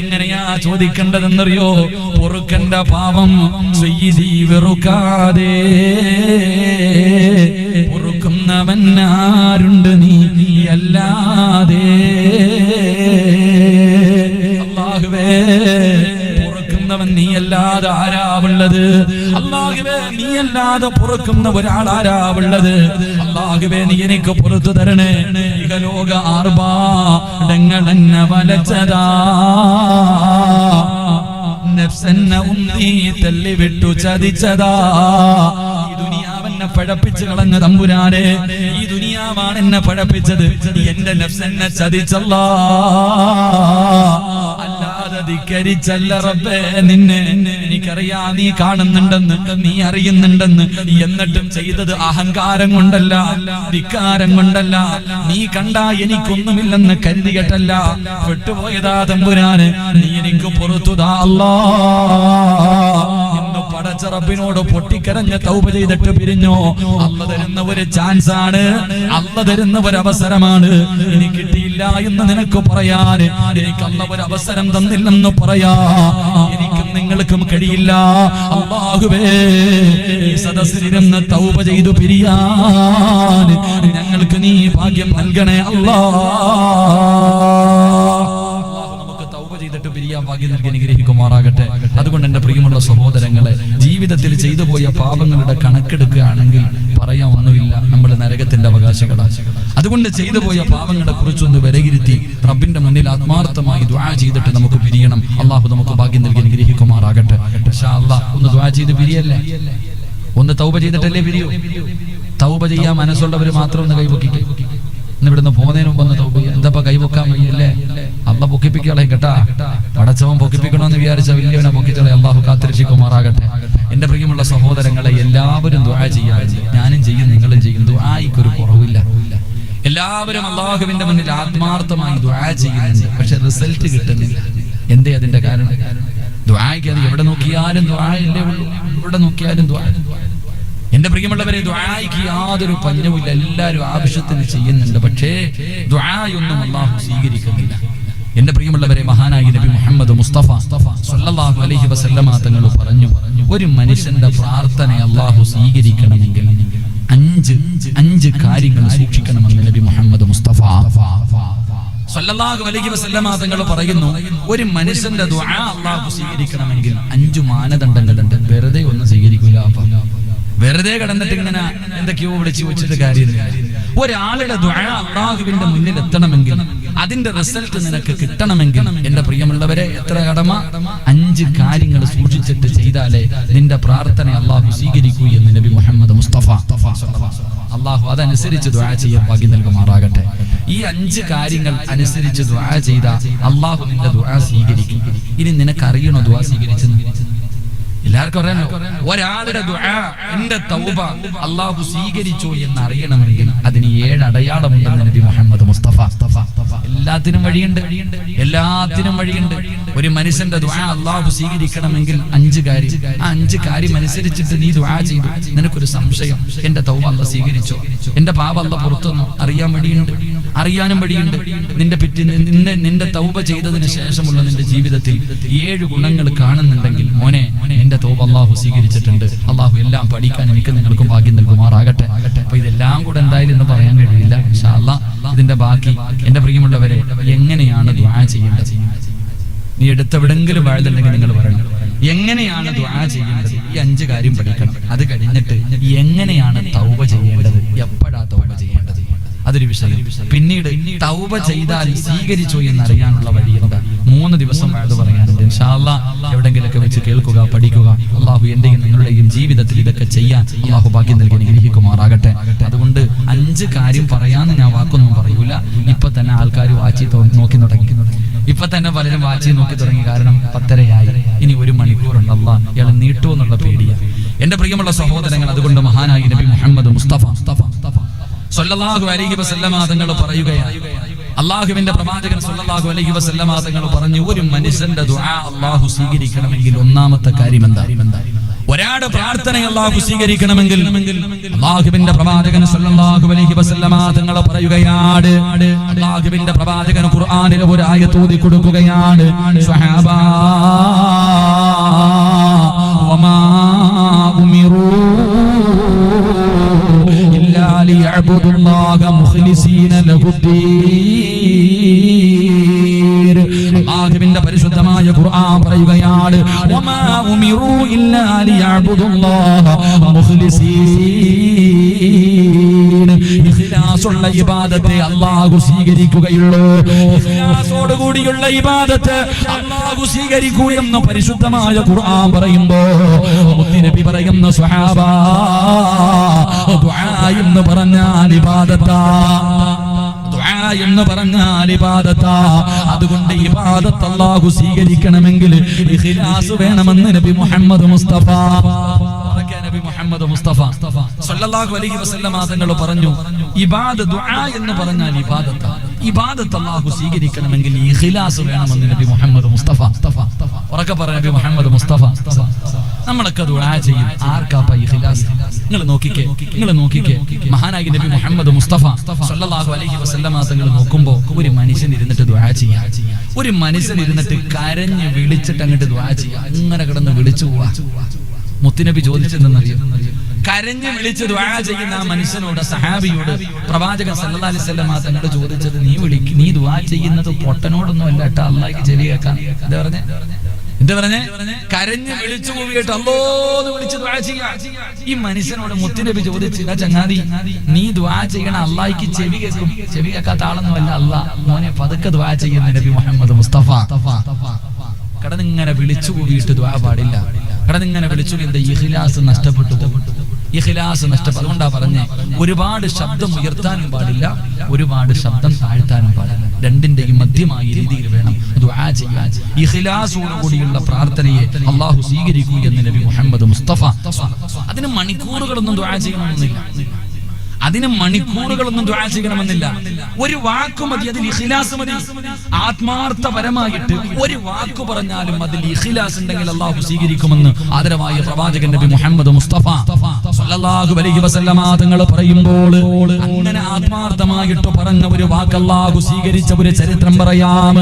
എങ്ങനെയാ ചോദിക്കേണ്ടതെന്നറിയോ? പൊറുക്കണ്ട പാപം സയ്യിദി വെറുക്കാതെ പൊറുക്കുന്നവൻ ആരുണ്ട് നീ അല്ലാതെ. അല്ലാഹുവേ പൊറുക്കുന്നവൻ നീ അല്ലാതെ ആരാവുള്ളത്? അല്ലാഹുവേ നീ അല്ലാതെ പൊറുക്കുന്ന ഒരാളാരാവുള്ളത്? അല്ലാഹുവേ നീ എനിക്ക് പുറത്തു തരണേ. ഇഹലോക ആർഭാടങ്ങളെന്നെ വലച്ചതാ, നഫ്സെന്നെ ഉന്തി തള്ളിവിട്ടു ചതിച്ചതാ. ഈ ദുനിയാവെന്നെ പഴപ്പിച്ച് കളഞ്ഞ തമ്പുരാനെ, ഈ ദുനിയാവാണ് എന്നെ പഴപ്പിച്ചത്. എന്റെ നഫ്സെന്നെ ചതിച്ചല്ലാ, അല്ലാതെ ധിക്കരിച്ചല്ല റബ്ബേ നിന്നെ. എനിക്കറിയാം നീ കാണുന്നുണ്ടെന്ന്, നീ അറിയുന്നുണ്ടെന്ന്. എന്നിട്ടും ചെയ്തത് അഹങ്കാരം കൊണ്ടല്ല, ധിക്കാരം കൊണ്ടല്ല, നീ കണ്ടാ എനിക്കൊന്നുമില്ലെന്ന് കരുതിയിട്ടല്ല. പെട്ടുപോയതാ തമ്പുരാന്, നീ എനിക്ക് പുറത്തുതാ അല്ലാ. പടച്ച റബ്ബിനോട് പൊട്ടിക്കരഞ്ഞ് തൗബ ചെയ്തിട്ട് പിരിഞ്ഞോ. അല്ലാഹ് തരുന്ന ഒരു ചാൻസ് ആണ്, അല്ലാഹ് തരുന്ന ഒരു അവസരമാണ്. എനിക്ക് കിട്ടിയില്ല എന്ന് നിനക്ക് പറയാൻ, എനിക്ക് അല്ലാഹ് ഒരു അവസരം തന്നില്ലെന്ന് പറയാ എനിക്കും നിങ്ങൾക്കും കഴിയില്ല. അല്ലാഹുവേ ഈ സദസ്സിലിരുന്ന് തൗബ ചെയ്തു പിരിയാൻ ഞങ്ങൾക്ക് നീ ഭാഗ്യം നൽകണേ അല്ലാഹ്. ചെയ്തിട്ട് പിരിയാൻ ഭാഗ്യം നൽകി അനുഗ്രഹിക്കുമാറാകട്ടെ. അതുകൊണ്ട് എന്റെ പ്രിയമുള്ള സഹോദരങ്ങളെ, ജീവിതത്തിൽ ചെയ്തു പോയ പാപങ്ങളുടെ കണക്കെടുക്കുകയാണെങ്കിൽ പറയാൻ ഒന്നുമില്ല, നമ്മൾ നരകത്തിന്റെ അവകാശികളാണ്. അതുകൊണ്ട് ചെയ്തു പോയ പാപങ്ങളെ കുറിച്ചൊന്ന് വിലയിരുത്തി റബ്ബിന്റെ മുന്നിൽ ആത്മാർത്ഥമായി ദുആ ചെയ്തിട്ട് നമുക്ക് പിരിയണം. അള്ളാഹു നമുക്ക് ഭാഗ്യം നൽകി അനുഗ്രഹിക്കുമാറാകട്ടെ. ഇൻഷാ അല്ലാഹ് ഒന്ന് ദുആ ചെയ്ത് പിരിയല്ലേ, ഒന്ന് തൗബ ചെയ്തിട്ടല്ലേ പിരിയൂ. തൗബ ചെയ്യാൻ മനസ്സുള്ളവർ മാത്രം ഒന്ന് കൈപൊക്കിക്കേ. ഇവിടുന്ന് പോകുന്നതിന് മുമ്പ് ഒന്ന് തൗബ ചെയ്യാം. എന്താ കൈപൊക്കാൻ വയ്യല്ലേ? അള്ളാഹ് പൊക്കിപ്പിക്കളെ കേട്ടാ. പടച്ചവൻ പൊക്കിപ്പിക്കണമെന്ന് വിചാരിച്ച വലിയവനെ പൊക്കിച്ചളെ. അള്ളാഹു കാത്തിരക്ഷിക്കുമാറാകട്ടെ. എന്റെ പ്രിയമുള്ള സഹോദരങ്ങളെ, എല്ലാവരും ദുആ ചെയ്യാറുണ്ട്. ഞാനും ചെയ്യും, നിങ്ങളും ചെയ്യും. ദുആയ്ക്കൊരു കുറവില്ല. എല്ലാവരും അള്ളാഹുവിന്റെ മുന്നിൽ ആത്മാർത്ഥമായി ദുആ ചെയ്യുന്നുണ്ട്. പക്ഷെ റിസൾട്ട് കിട്ടുന്നില്ല. എന്തേ അതിന്റെ കാരണം? ദുആയ്ക്ക് അത് എവിടെ നോക്കിയാലും ദുആയല്ലേ ഉള്ളൂ, എവിടെ നോക്കിയാലും ദുആ. എന്റെ പ്രിയമുള്ളവരെ, ദുആയ്ക്ക് യാതൊരു പഞ്ഞവുമില്ല. എല്ലാവരും ആവശ്യത്തിന് ചെയ്യുന്നുണ്ട്. പക്ഷേ ദുആയൊന്നും അല്ലാഹു സ്വീകരിക്കുന്നില്ല. എന്റെ പ്രിയമുള്ളവരെ, മഹാനായ നബി മുഹമ്മദ് മുസ്തഫ സ്വല്ലല്ലാഹു അലൈഹി വസല്ലമ തങ്ങൾ പറഞ്ഞു, ഒരു മനുഷ്യന്റെ പ്രാർത്ഥന അല്ലാഹു സ്വീകരിക്കണമെങ്കിൽ അഞ്ച് കാര്യങ്ങൾ സൂക്ഷിക്കണമെന്ന് നബി മുഹമ്മദ് മുസ്തഫ സ്വല്ലല്ലാഹു അലൈഹി വസല്ലമ തങ്ങൾ പറയുന്നു, ഒരു മനുഷ്യന്റെ ദുആ അല്ലാഹു സ്വീകരിക്കണമെങ്കിൽ 5 മാനദണ്ഡങ്ങളുണ്ട്. വെറുതെ ഒന്നും സ്വീകരിക്കില്ല. വെറുതെ കിടന്നിട്ട് ഇങ്ങനെ എന്തൊക്കെയോ വിളിച്ചു വെച്ചിട്ട് കാര്യമില്ല. ഒരാളുടെ ദുആ അല്ലാഹുവിന്റെ മുന്നിൽ എത്തണമെങ്കിൽ, അതിന്റെ റിസൾട്ട് നിനക്ക് കിട്ടണമെങ്കിൽ, എന്റെ പ്രിയമുള്ളവരെ, എത്ര കടമ? 5 കാര്യങ്ങൾ സൂക്ഷിച്ചിട്ട് ചെയ്താലേ നിന്റെ പ്രാർത്ഥന അല്ലാഹു സ്വീകരിക്കൂ എന്ന് നബി മുഹമ്മദ് മുസ്തഫ. അല്ലാഹു അതനുസരിച്ച് ദുആ ചെയ്യാൻ ഭാഗ്യം നൽകുമാറാകട്ടെ. ഈ 5 കാര്യങ്ങൾ അനുസരിച്ച് ദുആ ചെയ്താൽ അല്ലാഹു നിന്റെ ദുആ സ്വീകരിക്കും. ഇനി നിനക്കറിയണോ ദുആ സ്വീകരിച്ചെന്ന്? എല്ലാവർക്കും അറിയാലോ. ഒരാളുടെ ദുആ, എന്റെ തൗബ അല്ലാഹു സ്വീകരിച്ചോ എന്ന് അറിയണമെങ്കിൽ അതിന് 7 അടയാളമുണ്ടെന്ന് നബി മുഹമ്മദ് മുസ്തഫ. എല്ലാത്തിനും വഴിയുണ്ട്. ഒരു മനുഷ്യന്റെ ദുആ അല്ലാഹു സ്വീകരിക്കണമെങ്കിൽ 5 കാര്യം. ആ 5 കാര്യം അനുസരിച്ചിട്ട് നീ ദുആ ചെയ്തു, നിനക്കൊരു സംശയം, എന്റെ തൗബ അല്ലാഹു സ്വീകരിച്ചോ, എന്റെ പാപം അല്ലാഹു പുറത്തുനിന്നോ അറിയാനും വഴിയുണ്ട്. നിന്റെ തൗബ ചെയ്തതിന് ശേഷമുള്ള നിന്റെ ജീവിതത്തിൽ 7 ഗുണങ്ങൾ കാണുന്നുണ്ടെങ്കിൽ, മോനെ, എന്റെ തൗബ അല്ലാഹു സ്വീകരിച്ചിട്ടുണ്ട്. അല്ലാഹു എല്ലാം പഠിക്കാൻ എനിക്ക് നിങ്ങൾക്കും ഭാഗ്യം നൽകുമാറാകട്ടെ. അപ്പൊ ഇതെല്ലാം കൂടെ എന്തായാലും ഇന്ന് പറയാൻ കഴിയില്ല. ഇൻഷാ അല്ലാഹ് ഇതിന്റെ ബാക്കി, എന്റെ പ്രിയമുള്ളവരെ, എങ്ങനെയാണ് ദുആ ചെയ്യേണ്ടത്? നീ എടുത്തെവിടെങ്കിലും വാഴുന്നുണ്ടെങ്കിൽ നിങ്ങൾ പറയണം, എങ്ങനെയാണ് ദുആ ചെയ്യേണ്ടത്? ഈ 5 കാര്യം പഠിക്കണം. അത് കഴിഞ്ഞിട്ട് എങ്ങനെയാണ് തൗബ ചെയ്യേണ്ടത്, എപ്പോഴാ തൗബ ചെയ്യേണ്ടത്, അതൊരു വിഷയം. പിന്നീട് തൗബ ചെയ്താൽ സ്വീകരിച്ചോ എന്നറിയാനുള്ള വഴി എന്താ? 3 ദിവസം വാഴ്ന്നു പറയാനുണ്ട്. ഇൻഷാ അല്ലാഹ് എവിടെങ്കിലൊക്കെ വെച്ച് കേൾക്കുക, പഠിക്കുക. അല്ലാഹു എന്റെയും നിങ്ങളുടെയും ജീവിതത്തിൽ ഇതൊക്കെ ചെയ്യാൻ അല്ലാഹു ഭാഗ്യം നൽകി അനുഗ്രഹിക്കുമാറാകട്ടെ. അതുകൊണ്ട് 5 കാര്യം പറയാന്ന് ഞാൻ വാക്കൊന്നും പറയൂല. ഇപ്പൊ തന്നെ ആൾക്കാർ വാച്ചി നോക്കി തുടങ്ങി. ഇപ്പൊ തന്നെ പലരും വാച്ചി നോക്കി തുടങ്ങി. കാരണം 10:30 ഇനി 1 മണിക്കൂറുണ്ട്. അല്ലാഹ് ഇയാൾ നീട്ടുമോ എന്നുള്ള പേടിയാ. എന്റെ പ്രിയമുള്ള സഹോദരങ്ങൾ, അതുകൊണ്ട് മഹാനായ നബി മുഹമ്മദ് മുസ്തഫ സ്വല്ലല്ലാഹു അലൈഹി വസല്ലമ തങ്ങൾ പറയുകയാണ്, അല്ലാഹുവിന്റെ പ്രവാചകൻ സ്വല്ലല്ലാഹു അലൈഹി വസല്ലമ തങ്ങൾ പറഞ്ഞു, ഒരു മനുഷ്യന്റെ ദുആ അല്ലാഹു സ്വീകരിക്കണമെങ്കിൽ ഒന്നാമത്തെ കാര്യം എന്താ? ഒരാളുടെ പ്രാർത്ഥന അല്ലാഹു സ്വീകരിക്കണമെങ്കിൽ അല്ലാഹുവിന്റെ പ്രവാചകൻ സ്വല്ലല്ലാഹു അലൈഹി വസല്ലമ തങ്ങൾ പറയുകയാണ്, അല്ലാഹുവിന്റെ പ്രവാചകൻ ഖുർആനിൽ ഒരു ആയത്ത് ഓതി കൊടുക്കുകയാണ്, സ്വഹാബാ വമാ ഉമിറൂ ലിയഅബ്ദുല്ലാഹ മുഖ്ലിസീന ലഹുദ്ദീൻ. അല്ലാഹുവിന്റെ പരിശുദ്ധമായ ഖുർആൻ പറയുകയാണ്, വമാ ഉമിറൂ ഇല്ലാ ലിയഅബ്ദുല്ലാഹ മുഖ്ലിസീൻ. ഇഖ്ലാസുള്ള ഇബാദത്തെ അല്ലാഹു സ്വീകരിക്കുകയുള്ളൂ. ഇഖ്ലാസോട് കൂടിയുള്ള ഇബാദത്ത് അല്ലാഹു സ്വീകരിക്കൂ എന്ന് പരിശുദ്ധമായ ഖുർആൻ പറയുമ്പോൾ മുത്തുനബി പറയുന്ന സ്വഹാബാ, ദുആ എന്ന് പറഞ്ഞാൽ ഇബാദത്താ. ദുആ എന്ന് പറഞ്ഞാൽ ഇബാദത്താ. അതുകൊണ്ട് ഇബാദത്ത് അല്ലാഹു സ്വീകരിക്കണമെങ്കിൽ ഇഖ്ലാസ് വേണമെന്ന് നബി മുഹമ്മദ് മുസ്തഫ നബി മുഹമ്മദ് മുസ്തഫ സ്വല്ലല്ലാഹു അലൈഹി വസല്ലമ തങ്ങൾ പറഞ്ഞു, ദുആ എന്ന് പറഞ്ഞാൽ ഇബാദത്താ. ഇബാദത്ത് അല്ലാഹു സ്വീകരിക്കണമെങ്കിൽ ഇഖ്ലാസ് വേണമെന്ന് നബി മുഹമ്മദ് മുസ്തഫ. ഉറക്കെ പറ, നബി മുഹമ്മദ് മുസ്തഫ. നമ്മളൊക്കെ ദുആ ചെയ്യും, ആർക്കാ ഇഖ്ലാസ്? നിങ്ങൾ നോക്കിക്കേ, മഹാനായ നബി മുഹമ്മദ് മുസ്തഫ സ്വല്ലല്ലാഹു അലൈഹി വസല്ലമ തങ്ങൾ നോക്കുമ്പോൾ ഒരു മനുഷ്യൻ ഇരുന്നിട്ട് ദുആ ചെയ്യാ. ഒരു മനുഷ്യൻ ഇരുന്നിട്ട് കരഞ്ഞ് വിളിച്ചിട്ട് അങ്ങോട്ട് ദുആ ചെയ്യാ. അങ്ങനെ കിടന്ന് വിളിച്ചു പോവാ. മുത്തുനബി ചോദിച്ചെന്നറിയോ? കരഞ്ഞ് വിളിച്ച് ദുആ ചെയ്യുന്ന ആ മനുഷ്യനോട്, സഹാബിയോട് പ്രവാചകൻ സല്ലല്ലാഹു അലൈഹി വസല്ലം തങ്ങൾ ചോദിച്ചത്, നീ ദുആ ചെയ്യുന്നത് പൊട്ടനോടൊന്നും അല്ല കേട്ടോ, അല്ലാഹുവിലേക്ക് ചെവി കേൾക്കാൻ. എന്താ പറഞ്ഞേ? കരഞ്ഞ് വിളിച്ചു പോയിട്ട് അല്ലാഹുവെന്ന് വിളിച്ച് ദുആ ചെയ്യാ. ഈ മനുഷ്യനോട് മുത്തുനബി ചോദിച്ചില്ല, ചങ്ങാതി നീ ദുആ ചെയ്യണ അല്ലാഹുവിലേക്ക് ചെവി കേൾക്കും, ചെവി കേൾക്കാത്ത ആളൊന്നും അല്ല അല്ലാഹ്, മോനെ പതുക്കെ ദുആ ചെയ്യുന്ന നബി മുഹമ്മദ് മുസ്തഫ. കടന്നിങ്ങനെ വിളിച്ചു പോയിട്ട് ദുആ പാടില്ല. കടന്നിങ്ങനെ വിളിച്ചു ഇഖ്ലാസ് നഷ്ടപ്പെട്ടു. ഇഖ്ലാസ് നഷ്ടപ്പെട്ടു. അതുകൊണ്ടാ പറഞ്ഞേ, ഒരുപാട് ശബ്ദം ഉയർത്താനും പാടില്ല, ഒരുപാട് ശബ്ദം താഴ്ത്താനും പാടില്ല. രണ്ടിന്റെയും മധ്യമായ രീതിയിൽ വേണം ദുആ ചെയ്യാൻ. ഇഖ്ലാസോടുകൂടിയുള്ള പ്രാർത്ഥനയെ അല്ലാഹു സ്വീകരിക്കൂ എന്ന് നബി മുഹമ്മദ് മുസ്തഫ. അതിന് മണിക്കൂറുകളൊന്നും ദുആ ചെയ്യണമെന്നില്ല. അതിന് മണിക്കൂറുകളൊന്നും ദുആ ചെയ്യണമെന്നില്ല. ഒരു വാക്ക് മതി, അതിൽ ഇഖ്ലാസ് മതി. ആത്മാർത്ഥപരമായിട്ട് ഒരു വാക്ക് പറഞ്ഞാലും അതിൽ ഇഖ്ലാസ് ഉണ്ടെങ്കിൽ അല്ലാഹു സ്വീകരിക്കുമെന്ന് ആദരവായ പ്രവാചകൻ നബി മുഹമ്മദ് മുസ്തഫ സല്ലല്ലാഹു അലൈഹി വസല്ലമ തങ്ങൾ പറയുമ്പോൾ അങ്ങനെ ആത്മാർത്ഥമായിട്ട് പറഞ്ഞ ഒരു വാക്ക് അല്ലാഹു സ്വീകരിച്ച ഒരു ചരിത്രം പറയാം.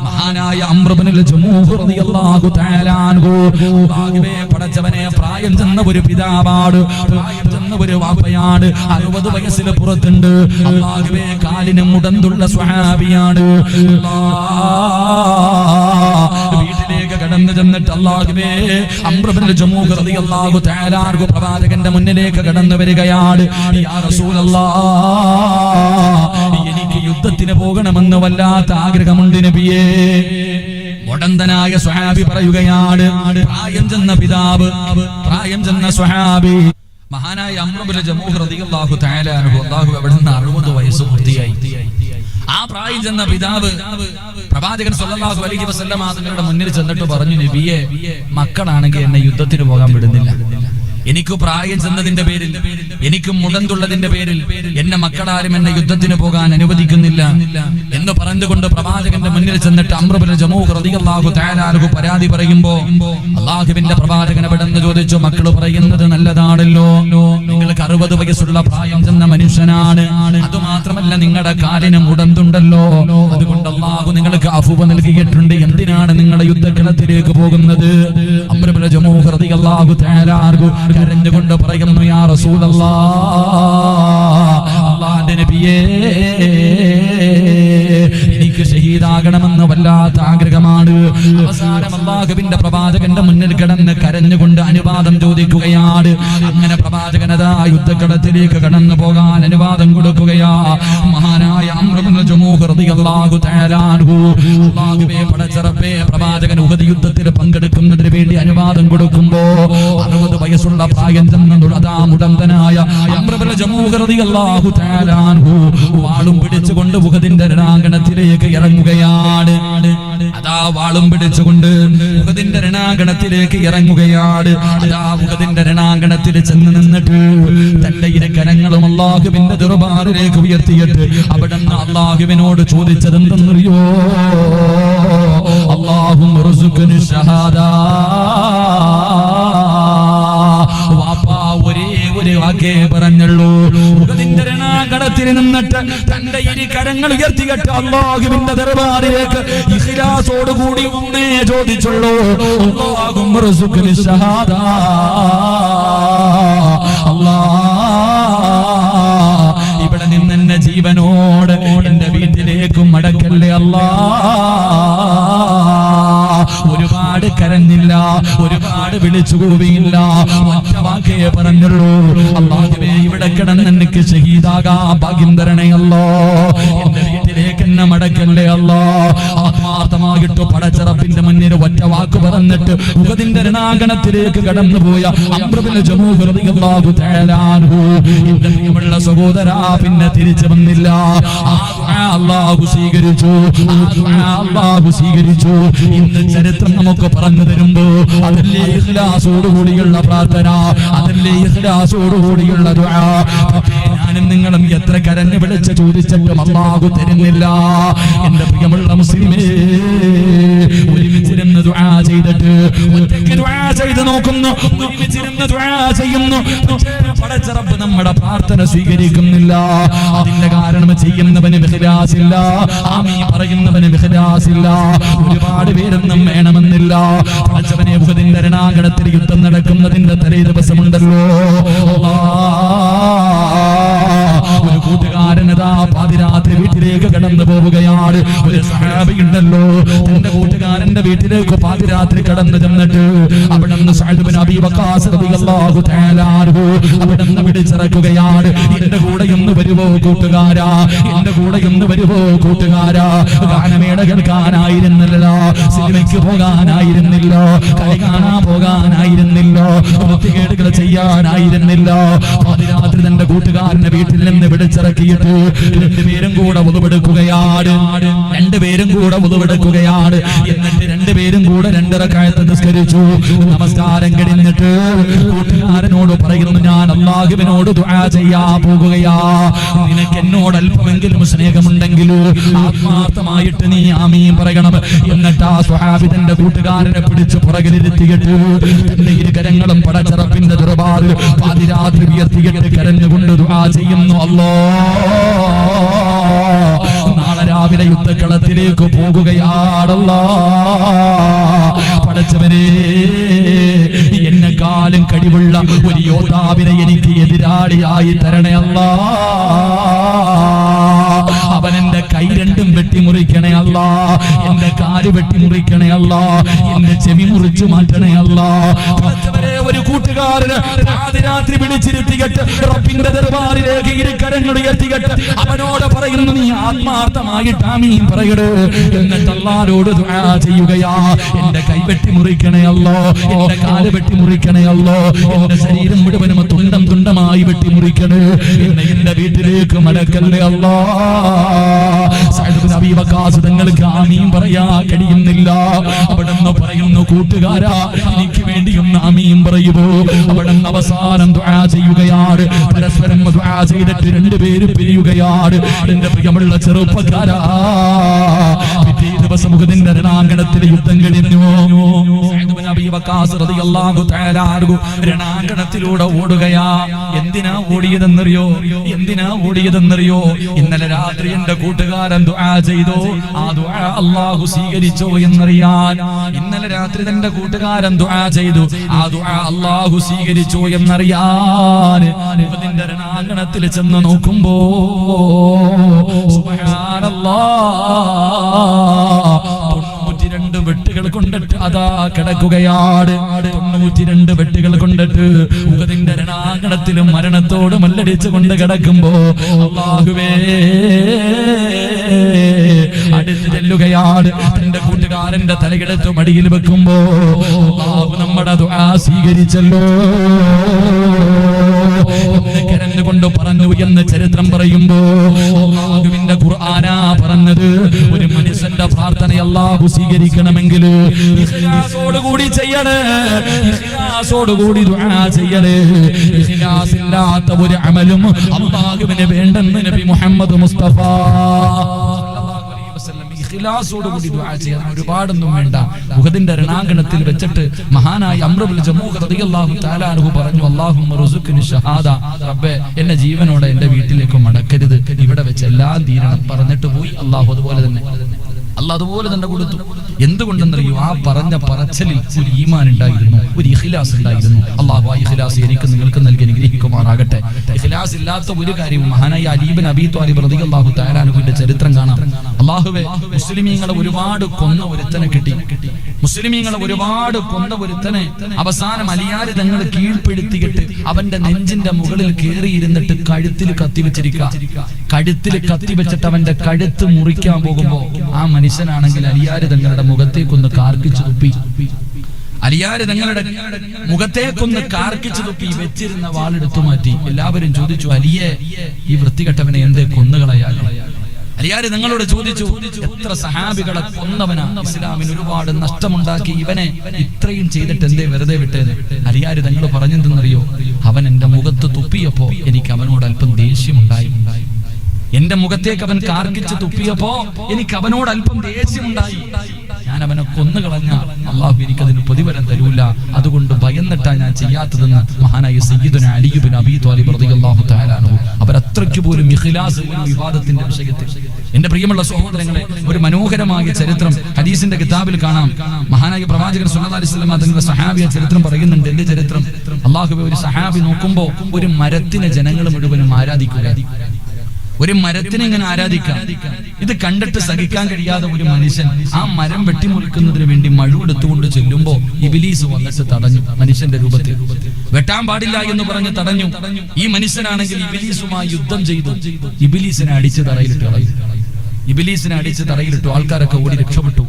മഹാനായ അംർ ഇബ്നുൽ ജമൂഹ് റളിയല്ലാഹു തആല അൻഹു, അല്ലാഹുവേ പടച്ചവനെ, പ്രായം ചെന്ന ഒരു പിതാവാണ്, പ്രായം ചെന്ന ഒരു വാപ്പയാണ്, 60 വയസ്സിൽ പുറത്തുണ്ട്. അല്ലാഹുവേ കാലിന് മുടന്തുള്ള സ്വഹാബിയാണ്. വീട്ടിലേക്ക് കടന്നു ചെന്നിട്ട് അല്ലാഹുവേ അംർ ഇബ്നുൽ ജമൂഹ് റളിയല്ലാഹു തആല അൻഹു പ്രവാചകന്റെ മുന്നിലേക്ക് കടന്നു വരികയാണ്. യാ റസൂലല്ലാഹ്, എനിക്ക് യുദ്ധത്തിന് പോകണമെന്ന് വല്ലാത്ത ആഗ്രഹമുണ്ട് നബിയേ. മുടന്തനായ സ്വഹാബി പറയുകയാണ്, പ്രായം ചെന്ന പിതാവ്, പ്രായം ചെന്ന സ്വഹാബി, മഹാനായ അംർ ഇബ്നുൽ ജമൂഹ് റളിയല്ലാഹു തആല അൻഹു, അല്ലാഹു അവിടുന്ന് 60 വയസ്സ് പൂർത്തിയായി. ആ പ്രായം ചെന്ന പിതാവ് പ്രവാചകൻ സല്ലല്ലാഹു അലൈഹി വസല്ലം തങ്ങളുടെ മുന്നിൽ ചെന്നിട്ട് പറഞ്ഞു, നബിയെ, മക്കളാണെങ്കിൽ എന്നെ യുദ്ധത്തിന് പോകാൻ വിടുന്നില്ല. എനിക്ക് പ്രായം ചെന്നതിന്റെ പേരിൽ, എനിക്ക് മുടന്തുള്ളതിന്റെ പേരിൽ എന്നെ മക്കളാരും എന്നെ യുദ്ധത്തിന് പോകാൻ അനുവദിക്കുന്നില്ല എന്ന് പറഞ്ഞുകൊണ്ട് പ്രവാചകന്റെ മുന്നിൽ ചെന്നിട്ട് അംർ ഇബ്നുൽ ജമൂഹ് റളിയല്ലാഹു തആല അൻഹു പരാതി പറയുമ്പോ അല്ലാഹുവിന്റെ പ്രവാചകൻ അവിടുന്ന് ചോദിച്ചു, മക്കള് പറയുന്നത് നല്ലതാണല്ലോ, നിങ്ങൾക്ക് 60 വയസ്സുള്ള പ്രായം ചെന്ന മനുഷ്യനാണ്, അതുമാത്രമല്ല നിങ്ങളുടെ കാലിന് മുടന്തുണ്ടല്ലോ, അതുകൊണ്ട് അല്ലാഹു നിങ്ങൾക്ക് അഫ്വ നൽകിയിട്ടുണ്ട്, എന്തിനാണ് നിങ്ങളുടെ യുദ്ധക്കളത്തിലേക്ക് പോകുന്നത്? അംർ ഇബ്നുൽ ജമൂഹ് റളിയല്ലാഹു തആല അൻഹു കരഞ്ഞുകൊണ്ട് പറയുന്നു, യാ റസൂലല്ലാഹ്, അല്ലാഹുവിന്റെ നബിയേ, എനിക്ക് ഷഹീദാകണമെന്ന് വല്ലാത്ത ആഗ്രഹമാണ്. അവസാനം അല്ലാഹുവിന്റെ പ്രവാചകന്റെ മുന്നിൽ കിടന്ന് കരഞ്ഞുകൊണ്ട് അനുവാദം ചോദിക്കുകയാണ്. അങ്ങനെ പ്രവാചകനതാ യുദ്ധക്കളത്തിലേക്ക് കടന്നു പോകാൻ അനുവാദം കൊടുക്കുകയാ. മഹാനായ അംർ ഇബ്നുൽ ജമൂഹ് റളിയല്ലാഹു തആല അൻഹു, അല്ലാഹുവേ പടച്ചറപ്പേ, പ്രവാചകൻ ഉഹദ് യുദ്ധത്തിൽ പങ്കെടുക്കുന്നതിന് വേണ്ടി അനുവാദം കൊടുക്കുമ്പോ 60 വയസ്സുള്ള പ്രായം ചെന്നതാ മുടന്തനായ അംർ ഇബ്നുൽ ജമൂഹ് റളിയല്ലാഹു തആല അൻഹു വാളും പിടിച്ചുകൊണ്ട് ഉഹദിന്റെ രണാങ്കണത്തിലേക്ക് ഇറങ്ങുകയാണ്. അതാ വാളും പിടിച്ചുകൊണ്ട് ഉഹദിന്റെ രണാങ്കണത്തിലേക്ക് ഇറങ്ങുകയാണ്. അതാ ഉഹദിന്റെ രണാങ്കണത്തിൽ ചെന്ന് നിന്നിട്ട് തന്റെ ഇരു കരങ്ങളും അല്ലാഹുവിന്റെ ദർബാറിലേക്ക് ഉയർത്തിയിട്ട് അവിടുന്ന് അല്ലാഹുവിനോട് ചോദിച്ചത് എന്തെന്നറിയോ? അല്ലാഹുമ്മ റുസുഖ്നി ഷഹാദാ. വാപ്പാ ഒരേ ഒരു വാക്കേ പറഞ്ഞുള്ളൂ. ഉഹദിന്റെ രണാങ്കണത്തിൽ നിന്നിട്ട് തന്റെ ഇരു കരങ്ങൾ ഉയർത്തിയിട്ട് അല്ലാഹുവിന്റെ ദർബാറിലേക്ക് ഇഖ്ലാസോടുകൂടി ഒന്നേ ചോദിച്ചുള്ളൂ, അല്ലാഹുമ്മ റുസുഖ്നി ഷഹാദാ. അല്ലാഹ്, ഇവിടെ നിന്ന് എന്നെ ജീവനോട് എന്റെ വീട്ടിലേക്കും മടക്കല്ലേ അല്ലാഹ്. ഒരുപാട് കരഞ്ഞില്ല, ഒരുപാട് വിളിച്ചു കൂവിയില്ല, ഒറ്റ വാക്കേ പറഞ്ഞുള്ളൂ, അല്ലാഹുവേ ഇവിടെ കിടന്ന് എനിക്ക് ഷഹീദാകാൻ ഭാഗ്യം തരണേ അല്ലാ, എന്റെ വീട്ടിലേക്ക് എന്നെ മടക്കല്ലേ അല്ലാ. ആത്മാർത്ഥമായിട്ട് പടച്ചറപ്പിന്റെ മുന്നിൽ ഒറ്റ വാക്ക് പറഞ്ഞിട്ട് ഉഹദിന്റെ രണാങ്കണത്തിലേക്ക് കടന്നുപോയ അംർ ഇബ്നുൽ ജമൂഹ് റളിയല്ലാഹു തആല അൻഹു, എന്റെ പ്രിയമുള്ള സഹോദരാ, പിന്നെ തിരിച്ചു വന്നില്ല. അല്ലാഹു സ്വീകരിച്ചു, അല്ലാഹു സ്വീകരിച്ചു. ഇന്ന് ചരിത്രം നമുക്ക് പറഞ്ഞു തരുമ്പോ അതല്ലേ ഇഖ്ലാസോടുകൂടിയുള്ള പ്രാർത്ഥന, അതല്ലേ ഇഖ്ലാസോടുകൂടിയുള്ള ദുആ. ഞാനും നിങ്ങളും എത്ര കരഞ്ഞു വിളിച്ച് ചോദിച്ചിട്ടും അല്ലാഹു തരുന്നില്ല. എന്റെ പ്രിയമുള്ള മുസ്ലിമേ, ഒരുമിച്ചിരുന്ന് ദുആ ചെയ്തിട്ട് ഒറ്റയ്ക്ക് ദുആ ചെയ്ത് നോക്കുന്നു, ഒരുമിച്ചിരുന്ന് ദുആ ചെയ്യുന്നു, പടച്ച റബ്ബ് നമ്മുടെ പ്രാർത്ഥന സ്വീകരിക്കുന്നില്ല. അതിന്റെ കാരണം ചെയ്യുന്നവന് ഇഖ്ലാസില്ല, ആമീൻ പറയുന്നവന് ഇഖ്ലാസില്ല. ഒരുപാട് പേരൊന്നും വേണമെന്നില്ല. പടച്ചവനെ, ഉഹദിന്റെ രണാങ്കണത്തിൽ യുദ്ധം നടക്കുന്നതിന്റെ തലേ ദിവസമുണ്ടല്ലോ, ഒരു കൂട്ടുകാരനതാ പാതിരാത്രി വീട്ടിലേക്ക് കടന്നു പോവുകയാണ്. ഒരു സഹാബി ഉണ്ടല്ലോ, തന്റെ കൂട്ടുകാരന്റെ വീട്ടിലേക്ക് പാതിരാത്രി കടന്നു ചെന്നിട്ട് അവിടുന്ന് സഅദ് ഇബ്നു അബീ വഖാസ് റളിയല്ലാഹു തആല അൻഹു അവിടുന്ന് വിളിച്ചിറക്കുകയാണ്, എന്റെ കൂടെ ഒന്ന് വരുവോ കൂട്ടുകാരാ, എന്റെ കൂടെ ഒന്ന് വരുവോ കൂട്ടുകാരാ. ഗാനമേള കേൾക്കാനായിരുന്നില്ല, സിനിമയ്ക്ക് പോകാനായിരുന്നില്ല, കളി കാണാൻ പോകാനായിരുന്നില്ല, വൃത്തികേടുകൾ ചെയ്യാനായിരുന്നില്ല. പാതിരാത്രി തന്റെ കൂട്ടുകാരന്റെ വീട്ടിൽ നിന്ന് വിളിച്ചിറക്കിയിട്ട് രണ്ടുപേരും കൂടെ ഒതുവെടുക്കുകയാണ്. രണ്ടുപേരും കൂടെ കൂടെ വുളുവെടുക്കുകയാണ്. എന്നിട്ട് രണ്ടുപേരും കൂടെ 2 റക്അത്ത് നിസ്കരിച്ചു. നമസ്കാരം കഴിഞ്ഞിട്ട് കൂട്ടുകാരനോട് പറയുന്നു, ഞാൻ അല്ലാഹുവിനോട് ദുആ ചെയ്യാൻ പോകുകയാ. നിനക്ക് എന്നോട് അല്പമെങ്കിലും സ്നേഹമുണ്ടെങ്കിൽ ആത്മാർത്ഥമായിട്ട് നീ ആമീൻ പറയണം. എന്നിട്ട് ആ സ്വഹാബി തന്റെ കൂട്ടുകാരനെ പിടിച്ച് പുറകിലിരുത്തിയിട്ട് തന്റെ ഇരുകരങ്ങളും പടച്ചറപ്പിന്റെ ദർബാറിൽ പാതിരാത്രി ഉയർത്തിയിട്ട് കരഞ്ഞുകൊണ്ട് ദുആ ചെയ്യുന്നു. അല്ലാഹ്, നാളെ രാവിലെ യുദ്ധക്കളത്തിലേക്ക് പോകുകയാണല്ലോ. പടച്ചവനെ, എന്നെക്കാളും കഴിവുള്ള ഒരു യോദ്ധാവിനെ എനിക്ക് എതിരാളിയായി തരണേ അല്ലാഹ്. അവൻ എന്റെ കൈ രണ്ടും വെട്ടിമുറിക്കണേ അല്ലാഹ്, എന്റെ കാല് വെട്ടിമുറിക്കണേ അല്ലാഹ്, എന്റെ ചെവി മുറിച്ചു മാറ്റണേ അല്ലാഹ്. ഒരു കൂട്ടുകാരന് പാതിരാത്രി വിളിച്ചിരുത്തിയിട്ട് റബ്ബിന്റെ ദർബാറിലേക്ക് ഇരുകരങ്ങൾ ഉയർത്തിയിട്ട് അവനോട് പറയുന്നു, നീ ആത്മാർത്ഥമായിട്ട് ആമീൻ പറയടേ. എന്നിട്ട് അല്ലാഹുവോട് ദുആ ചെയ്യുകയാ, എന്റെ കൈ വെട്ടിമുറിക്കണേ അല്ലാഹ്, എന്റെ കാല് വെട്ടിമുറിക്കണേ അല്ലാഹ്, എന്റെ ശരീരം മുഴുവനും തുണ്ടം തുണ്ടമായി വെട്ടിമുറിക്കണേ. എന്റെ വീട്ടിലേക്ക് മടക്കല്ലേ അല്ലാഹ്. സഅദ് ഇബ്നു അബീ വഖാസ് തങ്ങൾക്ക് ആമീൻ പറയാ കഴിയുന്നില്ല. അവിടുന്ന് പറയുന്നു, കൂട്ടുകാരാ, എനിക്ക് വേണ്ടി ഒന്ന് ആമീൻ പറയുമോ? അവിടുന്ന് അവസാനം ദുആ ചെയ്യുകയാണ്. പരസ്പരം ദുആ ചെയ്തിട്ട് 2 പേരും പിരിയുകയാണ്. എന്റെ പ്രിയമുള്ള ചെറുപ്പക്കാരാ, പിറ്റേ ദിവസം ഉഹദിന്റെ രണാങ്കണത്തിൽ യുദ്ധം കഴിഞ്ഞു. സഅദ് ഇബ്നു അബീ വഖാസ് റളിയല്ലാഹു തആല അൻഹു രണാങ്കണത്തിലൂടെ ഓടുകയാ. എന്തിനാ ഓടിയതെന്നറിയോ? ഇന്നലെ രാത്രി എന്റെ കൂട്ടുകാരൻ ദുആ ചെയ്തു. ആ ദുആ അല്ലാഹു സ്വീകരിച്ചോ എന്നറിയാൻ. ഇന്നലെ രാത്രി തന്റെ കൂട്ടുകാരൻ ദുആ ചെയ്തു. ആ ദുആ അല്ലാഹു സ്വീകരിച്ചോ എന്നറിയാൻ ഉഹദിന്റെ രണാങ്കണത്തിൽ ചെന്ന് നോക്കുമ്പോ സുബ്ഹാനല്ലാഹ്, 92 വെട്ടുകൾ കൊണ്ടിട്ട് അതാ കിടക്കുകയാണ്. 92 വെട്ടുകൾ കൊണ്ടിട്ട് ഉഹദിന്റെ രണാങ്കണത്തിൽ മരണത്തോട് മല്ലടിച്ചു കൊണ്ട് കിടക്കുമ്പോ അല്ലാഹുവേ അടുത്ത് ചെല്ലുകയാണ്. തന്റെ കൂട്ടുകാരന്റെ തലയെടുത്ത് മടിയിൽ വെക്കുമ്പോ അല്ലാഹു നമ്മുടെ ദുആ സ്വീകരിച്ചല്ലോ എന്ന് കരഞ്ഞുകൊണ്ട് പറഞ്ഞു എന്ന് ചരിത്രം പറയുമ്പോ അല്ലാഹുവിന്റെ ഖുർആനാ പറഞ്ഞത്, ഒരു മനുഷ്യന്റെ പ്രാർത്ഥന അല്ലാഹു സ്വീകരിക്കണമെങ്കിൽ ഇഖ്ലാസോടുകൂടി ചെയ്യണേ, ഇഖ്ലാസോടുകൂടി ദുആ ചെയ്യണേ. ഇഖ്ലാസ് ഇല്ലാത്ത ഒരു അമലും അല്ലാഹുവിന് വേണ്ടെന്ന് നബി മുഹമ്മദ് മുസ്തഫ ഇഖ്ലാസോടുകൂടി ദുആ ചെയ്യാൻ ഒരുപാടൊന്നും വേണ്ട. ഉഹദിന്റെ രണാങ്കണത്തിൽ വെച്ചിട്ട് മഹാനായ അംർ ഇബ്നു ജമൂഹ് റളിയല്ലാഹു തആല അൻഹു പറഞ്ഞു, അല്ലാഹുമ്മ റുസുഖ്നി ഷഹാദ, റബ്ബേ എന്നെ ജീവനോടെ എന്റെ വീട്ടിലേക്ക് മടക്കരുത്, ഇവിടെ വെച്ച് എല്ലാം തീരണം പറഞ്ഞിട്ട് പോയി. അല്ലാഹു അതുപോലെ തന്നെ കൊടുത്തു. എന്തുകൊണ്ടെന്നറിയോ? ആ പറഞ്ഞ പറച്ചലിൽ ഒരു ഈമാൻ ഉണ്ടായിരുന്നു, ഒരു ഇഖ്ലാസ് ഉണ്ടായിരുന്നു. അല്ലാഹു ആ ഇഖ്ലാസ് എനിക്ക് നിങ്ങൾക്ക് നൽകി അനുഗ്രഹിക്കുമാറാകട്ടെ. ഇഖ്ലാസ് ഇല്ലാത്ത ഒരു കാര്യവും മഹാനായ അലി ഇബ്നു അബീ ത്വാലിബ് റളിയല്ലാഹു തആല അൻഹുവിന്റെ ചരിത്രം കാണാം. അല്ലാഹുവേ, മുസ്ലിമീങ്ങളെ ഒരുപാട് കൊന്ന ഒരുത്തനെ കിട്ടി. മുസ്ലിമീങ്ങളെ ഒരുപാട് കൊന്ന ഒരുത്തനെ അവസാനം അലിയാര് തങ്ങൾ കീഴ്പ്പെടുത്തിയിട്ട് അവന്റെ നെഞ്ചിന്റെ മുകളിൽ കയറിയിരുന്നിട്ട് കഴുത്തിൽ കത്തിവെച്ചിരിക്കുക. കഴുത്തിൽ കത്തിവെച്ചിട്ട് അവന്റെ കഴുത്ത് മുറിക്കാൻ പോകുമ്പോ ആ മനുഷ്യനാണെങ്കിൽ അലിയാര് തങ്ങളുടെ മുഖത്തേക്കൊന്ന് കാർക്കിച്ചു തുപ്പി. അലിയാര് തങ്ങളുടെ മുഖത്തേക്കൊന്ന് കാർക്കിച്ചു തുപ്പി വെച്ചിരുന്ന വാളെടുത്തു മാറ്റി. എല്ലാവരും ചോദിച്ചു, അലിയെ, ഈ വൃത്തികെട്ടവനെ എന്തേ കൊന്നുകളയാലോ? അലിയാര് നിങ്ങളോട് ചോദിച്ചു, എത്ര സഹാബികളെ കൊന്നവനാ, ഇസ്ലാമിന് ഒരുപാട് നഷ്ടമുണ്ടാക്കി, ഇവനെ ഇത്രയും ചെയ്തിട്ട് എന്തേ വെറുതെ വിട്ടേന്ന്? അലിയാര് തങ്ങൾ പറഞ്ഞെന്തെന്നറിയോ? അവൻ എന്റെ മുഖത്ത് തുപ്പിയപ്പോ എനിക്ക് അവനോട് അല്പം ദേഷ്യമുണ്ടായി. എന്റെ മുഖത്തേക്ക് അവൻ കാർക്കിച്ച് തുപ്പിയപ്പോ എനിക്ക് അവനോട് അല്പം ദേഷ്യമുണ്ടായി. ഞാൻ അവനെ കൊന്നുകളഞ്ഞ അല്ലാഹു എനിക്കതിന് പ്രതിഫലം തരൂല, അതുകൊണ്ട് ഭയന്നിട്ടാ ഞാൻ ചെയ്യാത്തതെന്ന് മഹാനായ സയ്യിദുന അലി ഇബ്നു അബീ ത്വാലിബ് റളിയല്ലാഹു തആല അൻഹു അവർ അത്രയ്ക്ക് പോലും ഇഖ്ലാസ് ഒരു വിവാദത്തിന്റെ വിഷയത്തിൽ. എന്റെ പ്രിയമുള്ള സഹോദരങ്ങളെ, ഒരു മനോഹരമായ ചരിത്രം ഹദീസിന്റെ കിതാബിൽ കാണാം. മഹാനായ പ്രവാചകൻ സ്വല്ലല്ലാഹു അലൈഹി വസല്ലം തങ്ങളുടെ സഹാബിയെ ചരിത്രം പറയുന്നുണ്ട്. എന്റെ ചരിത്രം, അല്ലാഹുവേ, ഒരു സഹാബി നോക്കുമ്പോ ഒരു മരത്തിനെ ജനങ്ങൾ മുഴുവനും ആരാധിക്കുക. ഒരു മരത്തിനെ ഇങ്ങനെ ആരാധിക്കാം. ഇത് കണ്ടിട്ട് സഹിക്കാൻ കഴിയാതെ ഒരു മനുഷ്യൻ ആ മരം വെട്ടിമുറിക്കുന്നതിന് വേണ്ടി മഴുവെടുത്തുകൊണ്ട് ചെല്ലുമ്പോ ഇബ്ലീസ് വന്നിട്ട് തടഞ്ഞു. മനുഷ്യന്റെ രൂപത്തിൽ വെട്ടാൻ പാടില്ല എന്ന് പറഞ്ഞ് തടഞ്ഞു. ഈ മനുഷ്യനാണെങ്കിൽ ഇബ്ലീസുമായി യുദ്ധം ചെയ്തു. ഇബ്ലീസിനെ അടിച്ച് തറയിലിട്ടു. ആൾക്കാരൊക്കെ ഓടി രക്ഷപ്പെട്ടു.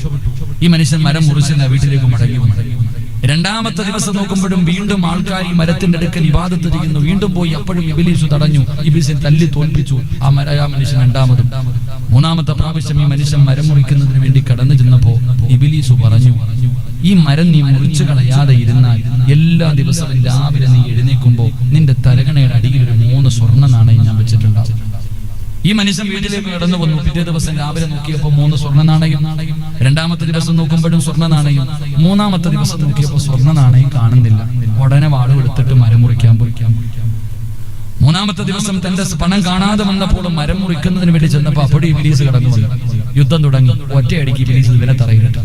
ഈ മനുഷ്യൻ മരം മുറിച്ചില്ല, വീട്ടിലേക്ക് മടങ്ങി വന്നു. രണ്ടാമത്തെ ദിവസം നോക്കുമ്പോഴും വീണ്ടും ആൾക്കാർ ഈ മരത്തിന്റെ അടുക്കൽ ഇബാദത്ത് ചെയ്യുന്നു. വീണ്ടും പോയി, അപ്പോഴും ഇബ്ലീസ് തടഞ്ഞു. ഇബ്ലീസിനെ തല്ലി തോൽപ്പിച്ചു. ആ മനുഷ്യൻ രണ്ടാമതും മൂന്നാമത്തെ പ്രാവശ്യം ഈ മനുഷ്യൻ മരം മുറിക്കുന്നതിന് വേണ്ടി കടന്നു ചെന്നപ്പോ ഇബ്ലീസ് പറഞ്ഞു, ഈ മരം നീ മുറിച്ചു കളയാതെ ഇരുന്നാൽ എല്ലാ ദിവസവും രാവിലെ നീ എഴുന്നേൽക്കുമ്പോ നിന്റെ തലകണയുടെ അടിയിൽ ഒരു 3 സ്വർണ്ണ നാണയം ഞാൻ വെച്ചിട്ടുണ്ടാവും. ഈ മനുഷ്യൻ വീട്ടിലേക്ക് കടന്നു വന്നു. പിറ്റേ ദിവസം രാവിലെ നോക്കിയപ്പോ 3 സ്വർണ്ണ നാണയം. രണ്ടാമത്തെ ദിവസം നോക്കുമ്പോഴും സ്വർണ്ണ നാണയം. മൂന്നാമത്തെ ദിവസം നോക്കിയപ്പോ സ്വർണ്ണ നാണയം കാണുന്നില്ല. ഉടനെ വാളും എടുത്തിട്ട് മരം മുറിക്കാൻ പോയി. മൂന്നാമത്തെ ദിവസം തന്റെ പണം കാണാതെ വന്നപ്പോൾ മരം മുറിക്കുന്നതിന് വേണ്ടി ചെന്നപ്പോ അപ്പോൾ ഇബ്ലീസ് കടന്നു വന്നു. യുദ്ധം തുടങ്ങി. ഒറ്റയടിക്ക് ഇബ്ലീസ് ഇവനെ തറയിലിട്ടു.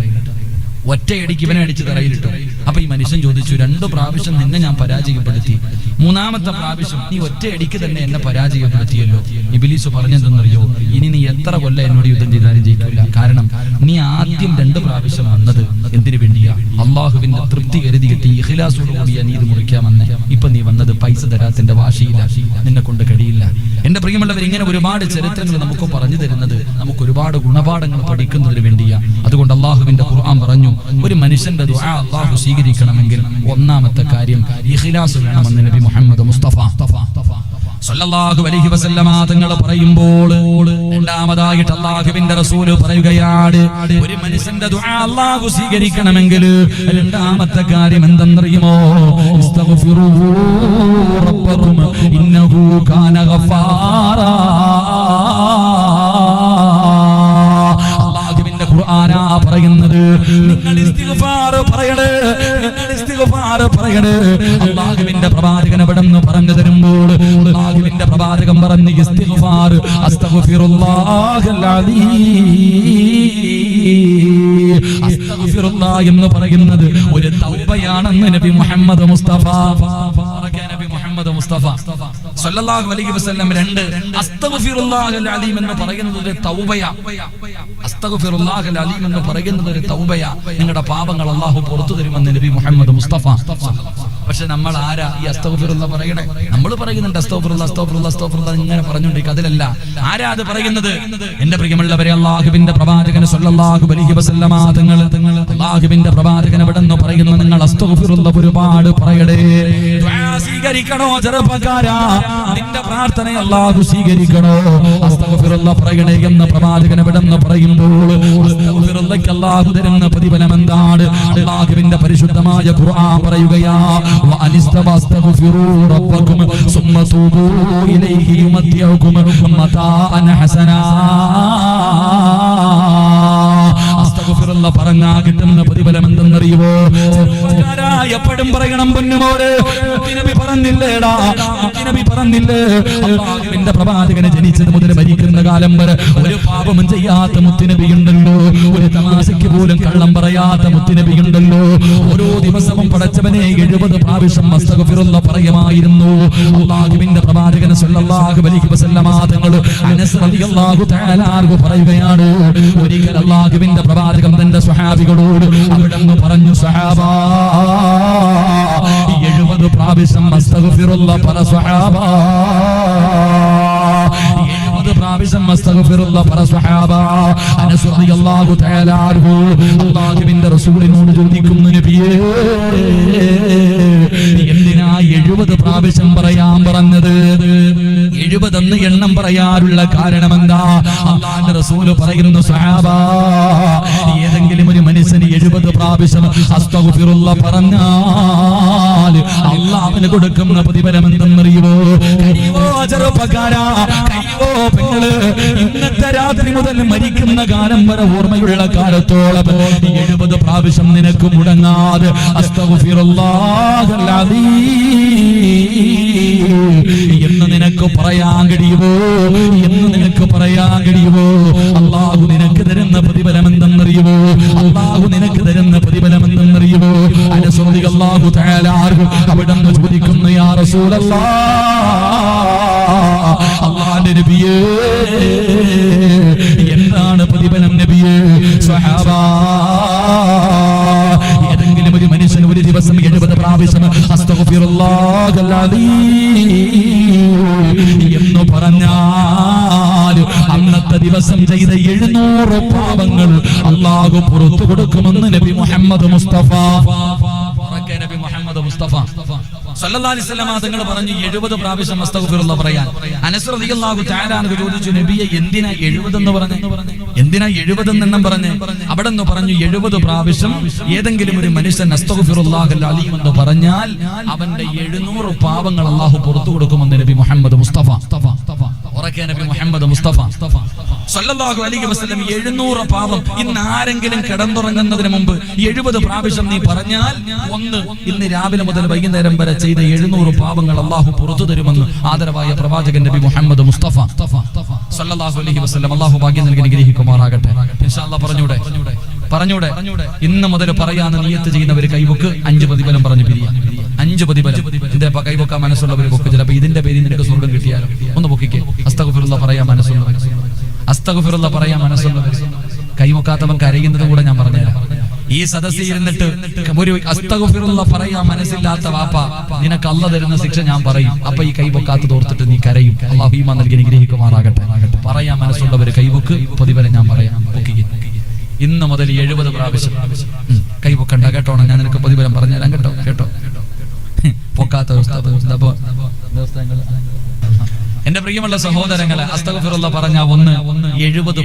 ഒറ്റയടിക്ക് ഇവനെ അടിച്ച് തറയിലിട്ടു. അപ്പൊ ഈ മനുഷ്യൻ ചോദിച്ചു, 2 പ്രാവശ്യം നിന്നെ ഞാൻ പരാജയപ്പെടുത്തി, മൂന്നാമത്തെ പ്രാവശ്യം നീ ഒറ്റയടിക്ക് തന്നെ എന്നെ പരാജയപ്പെടുത്തിയല്ലോ. ഇബ്ലീസ് പറഞ്ഞെന്തെന്നറിയോ, ഇനി നീ എത്ര കൊല്ലം എന്നോട് യുദ്ധം ചെയ്താലും ജയിക്കില്ല. കാരണം നീ ആദ്യം 2 പ്രാവശ്യം വന്നത് എന്തിനു വേണ്ടിയാ? അള്ളാഹുവിന്റെ തൃപ്തി കരുതിയിട്ട് ഇഖ്ലാസോടുകൂടിയാ നീ ഇത് മുറിക്കാമെന്ന്. ഇപ്പൊ നീ വന്നത് പൈസ തരാത്തിന്റെ വാശിയില്ല. നിന്നെ കൊണ്ട് കഴിയില്ല. എന്റെ പ്രിയമുള്ളവർ, ഇങ്ങനെ ഒരുപാട് ചരിത്രങ്ങൾ നമുക്ക് പറഞ്ഞു തരുന്നത് നമുക്ക് ഒരുപാട് ഗുണപാഠങ്ങൾ പഠിക്കുന്നതിന് വേണ്ടിയാ. അതുകൊണ്ട് അള്ളാഹുവിന്റെ ഖുർആൻ പറഞ്ഞു, ഒരു മനുഷ്യന്റെ ദുആ അല്ലാഹു സ്വീകരിക്കണമെങ്കിൽ ഒന്നാമത്തെ കാര്യം ഇഖ്ലാസ് വേണമെന്ന് നബി മുഹമ്മദ് മുസ്തഫ സല്ലല്ലാഹു അലൈഹി വസല്ലമ തങ്ങൾ പറയുമ്പോൾ, രണ്ടാമതായിട്ട് അല്ലാഹുവിന്റെ റസൂൽ പറയുകയാണ്, ഒരു മനുഷ്യന്റെ ദുആ അല്ലാഹു സ്വീകരിക്കണമെങ്കിൽ രണ്ടാമത്തെ കാര്യം എന്തെന്നറിയുമോ? ഇസ്തഗ്ഫിറൂ റബ്ബക്കും ഇന്നഹു കാന ഗഫാറാ. ഖുർആനാ പറയുന്നത്, നിങ്ങൾ ഇസ്തിഗ്ഫാർ പറയണേ, നിങ്ങൾ ഇസ്തിഗ്ഫാർ പറയണേ. അല്ലാഹുവിന്റെ പ്രവാചകൻ അവിടെന്ന് പറഞ്ഞു തരുമ്പോൾ അല്ലാഹുവിന്റെ പ്രവാചകൻ പറഞ്ഞു, ഇസ്തിഗ്ഫാർ അസ്തഗ്ഫിറുല്ലാഹൽ അലീം. അസ്തഗ്ഫിറുല്ലാഹ് എന്ന് പറയുന്നത് ഒരു തൗബയാണെന്ന് നബി മുഹമ്മദ് മുസ്തഫ സല്ലല്ലാഹു അലൈഹി വസല്ലം 2 അസ്തഗ്ഫിറുല്ലാഹൽ അലീം എന്ന് പറയുന്നത് ഒരു തൗബയാ. അസ്തഗ്ഫിറുല്ലാഹൽ അലീം എന്ന് പറയുന്നത് ഒരു തൗബയാ. നിങ്ങളുടെ പാപങ്ങൾ അല്ലാഹു പുറത്തു തരുമെന്ന് നബി മുഹമ്മദ് മുസ്തഫ. പക്ഷെ നമ്മൾ ആരാ ഈ അസ്തഗ്ഫിറുല്ലാഹ് പറയണേ? നമ്മൾ പറയുന്നുണ്ട് അസ്തഗ്ഫിറുല്ലാഹ് അസ്തഗ്ഫിറുല്ലാഹ് അസ്തഗ്ഫിറുല്ലാഹ് ഇങ്ങനെ പറഞ്ഞുകൊണ്ടിരിക്കുക. അതിലല്ല. ആരാ അത് പറയുന്നത്? എന്റെ പ്രിയമുള്ളവരെ, അല്ലാഹുവിന്റെ പ്രവാചകൻ സല്ലല്ലാഹു അലൈഹി വസല്ലമ തങ്ങൾ അല്ലാഹുവിന്റെ പ്രവാചകൻ എവിടെന്ന് പറയുന്നു, നിങ്ങൾ അസ്തഗ്ഫിറുല്ലാഹ് ഒരുപാട് പറയണേ. ദുആ സ്വീകരിക്കണോ ചെറുപ്പക്കാരാ? നിന്റെ പ്രാർത്ഥന അല്ലാഹു സ്വീകരിക്കണോ? അസ്തഗ്ഫിറുല്ലാഹ് പറയണേ എന്ന് പ്രവാചകൻ എവിടെന്ന് പറയുമ്പോൾ അസ്തഗ്ഫിറുല്ലാഹ് അല്ലാഹു തരുന്ന പ്രതിഫലം എന്താണ്? അല്ലാഹുവിന്റെ പരിശുദ്ധമായ ഖുർആൻ പറയുകയാ, وَأَنِسْتَغْفِرُوا رَبَّكُمْ ثُمَّ تُوبُوا إِلَيْهِ يُمَتِّعْكُمْ مَتَاعًا حَسَنًا. അസ്തഗ്ഫിറുല്ലാഹ് പറഞ്ഞാ കിട്ടുന്ന പ്രതിഫലം എന്തെന്നറിയുമോ? എപ്പോഴും പറയണം പൊന്നുമോരെ, നബി പറഞ്ഞില്ലേടാ, നബി പറഞ്ഞില്ലേ, അല്ലാഹുവിന്റെ പ്രവാചകനെ ജനിച്ചത് മുതൽ മരിക്കുന്ന കാലം വരെ ഒരു പാപവും ചെയ്യാത്ത മുത്തുനബിയുണ്ടല്ലോ, ഒരു തമാശയ്ക്ക് പോലും കള്ളം പറയാത്ത മുത്തുനബിയുണ്ടല്ലോ. ഓരോ ദിവസവും പടച്ചവനെ 70 പ്രാവശ്യം അസ്തഗ്ഫിറുല്ലാഹ് പറയുമായിരുന്നു അല്ലാഹുവിന്റെ പ്രവാചകൻ സല്ലല്ലാഹു അലൈഹി വസല്ലമ തങ്ങൾ. അനസ് റളിയല്ലാഹു തആല അൻഹു പറയുകയാണ്, ഒരിക്കൽ അല്ലാഹുവിന്റെ പ്രവാചകൻ തന്റെ സ്വഹാബികളോട് അവിടെന്ന് പറഞ്ഞു, സഹാബാ 70 പ്രാവശ്യം അസ്തഗ്ഫിറുല്ലാഹ് പറ സ്വഹാബാ, 70 പ്രാവശ്യം അസ്തഗ്ഫിറുല്ലാഹ് പറ സ്വഹാബാ. അനസ് റളിയല്ലാഹു തആല അൻഹു അല്ലാഹുവിന്റെ റസൂലിനോട് ചോദിക്കുന്നു, നബിയേ എന്തിനാ 70 പ്രാവശ്യം പറയാൻ പറഞ്ഞത്? 70 എന്ന് എണ്ണം പറയാനുള്ള കാരണം എന്താ? അല്ലാഹുവിന്റെ റസൂൽ പറയുന്നു, സഹാബാ ഏതെങ്കിലും ഒരു മനുഷ്യന് 70 പ്രാവശ്യം അസ്തഗ്ഫിറുല്ലാഹ് പറഞ്ഞാൽ അല്ലാഹുവിന് കൊടുക്കുന്ന പ്രതിഫലം എന്തെന്നറിയുമോ? കഴിവോ ചെറുപ്പക്കാരാ, കഴിവോ പെങ്ങള്, ഇന്നത്തെ രാത്രി മുതൽ മരിക്കുന്ന കാലം വരെ ഓർമ്മയുള്ള കാലത്തോളം 70 പ്രാവശ്യം നിനക്ക് മുടങ്ങാതെ അസ്തഗ്ഫിറുല്ലാഹൽ അലീം എന്ന് നിനക്ക് പറയാൻ കഴിയുമോ? എന്ന് നിനക്ക് പറയാൻ കഴിയുമോ? അല്ലാഹു നിനക്ക് തരുന്ന പ്രതിഫലം എന്തെന്നറിയുമോ? അല്ലാഹു നിനക്ക് തരുന്ന പ്രതിഫലം എന്തെന്നറിയുമോ? അനസ് റളിയല്ലാഹു തആല അൻഹു അവിടെന്ന് ചോദിക്കുന്നു, യാ റസൂലല്ലാഹ്, അല്ലാഹുവിന്റെ നബിയേ എന്താണ് പ്രതിഫലം നബിയേ? സ്വഹാബാ ഏതെങ്കിലും ഒരു മനുഷ്യൻ ഒരു ദിവസം 70 പ്രാവശ്യം അസ്തഗ്ഫിറുല്ലാഹൽ അലീം എന്ന് പറഞ്ഞാൽ അന്നത്തെ ദിവസം ചെയ്ത 700 പാപങ്ങൾ അല്ലാഹു പുറത്തു കൊടുക്കുമെന്ന് നബി മുഹമ്മദ് മുസ്തഫ. നബി മുഹമ്മദ് മുസ്തഫ സല്ലല്ലാഹു അലൈഹി വസല്ലം തങ്ങൾ പറഞ്ഞു 70 പ്രാവശ്യം അസ്തഗ്ഫിറുല്ലാഹ് പറയാൻ. അനസ് റളിയല്ലാഹു തആല അൻഹു ചോദിച്ചു, നബിയെ എന്തിനാ 70 എന്ന് പറഞ്ഞു? എന്തിനാ 70 എണ്ണം പറഞ്ഞു? അവിടെ നിന്ന് പറഞ്ഞു 70 പ്രാവശ്യം ഏതെങ്കിലും ഒരു മനുഷ്യൻ അസ്തഗ്ഫിറുല്ലാഹൽ അലീം എന്ന് പറഞ്ഞാൽ അവന്റെ 700 പാപങ്ങൾ അല്ലാഹു പുറത്തു കൊടുക്കുമെന്ന് നബി മുഹമ്മദ് മുസ്തഫ. ഉറക്കെ നബി മുഹമ്മദ് മുസ്തഫ സല്ലല്ലാഹു അലൈഹി വസല്ലം 700 പാപം. ഇന്ന് ആരെങ്കിലും കിടന്നുറങ്ങുന്നതിന് മുമ്പ് 70 പ്രാവശ്യം നീ പറഞ്ഞാൽ ഇന്ന് രാവിലെ മുതൽ വൈകുന്നേരം വരെ ചെയ്ത 700 പാപങ്ങൾ അല്ലാഹു പുറത്തു തരുമെന്ന് ആദരവായ പ്രവാചകൻ നബി മുഹമ്മദ് മുസ്തഫ സല്ലല്ലാഹു അലൈഹി വസല്ലം. അല്ലാഹു ഭാഗ്യം നൽകി അനുഗ്രഹിക്കുമാറാകട്ടെ. ഇൻഷാ അല്ലാഹ് പറഞ്ഞൂടെ ഇന്ന് മുതൽ പറയാന്ന് നിയത്ത് ചെയ്യുന്നവർ കൈവക്ക് 5 പ്രതിഫലം പറഞ്ഞു പിരിയാം. 5 പ്രതിഫലം. എന്റെ കൈവക്കാൻ മനസ്സുള്ളവർ പൊക്ക്. ചിലപ്പോ ഇതിന്റെ പേരിൽ നിനക്ക് സ്വർഗം കിട്ടിയാലോ. ഒന്ന് പൊക്കിക്കേ. അസ്തഗ്ഫിറുല്ലാഹ് പറയാൻ മനസ്സുള്ളവർ, അസ്തഗ്ഫിറുല്ലാഹ് പറയാൻ മനസ്സുള്ളവർ. കൈവക്കാത്തവൻ കരയുന്നതും കൂടെ ഞാൻ പറഞ്ഞുതരാം. ഈ സദസ്സിൽ ഇരുന്നിട്ട് ഒരു അസ്തഗ്ഫിറുല്ലാഹ് പറയാൻ മനസ്സില്ലാത്ത വാപ്പ, നിനക്ക് അല്ലാഹ് തരുന്ന ശിക്ഷ ഞാൻ പറയും. അപ്പൊ ഈ കൈവക്കാത്തത് ഓർത്തിട്ട് നീ കരയും. അല്ലാഹു ഈമാൻ നൽകി അനുഗ്രഹിക്കുമാറാകട്ടെ. പറയാൻ മനസ്സുള്ളവർ കൈവക്ക്. പ്രതിഫലം ഞാൻ പറയാം. ഇന്ന് മുതൽ 70 പ്രാവശ്യം കൈവക്കണ്ട കേട്ടോ. ഞാൻ നിനക്ക് പ്രതിഫലം പറഞ്ഞുതരാം കേട്ടോ. പൊക്കാത്ത എന്റെ പ്രിയമുള്ള സഹോദരങ്ങളെ, അസ്തഗ്ഫിറുല്ലാഹ് പറഞ്ഞ 700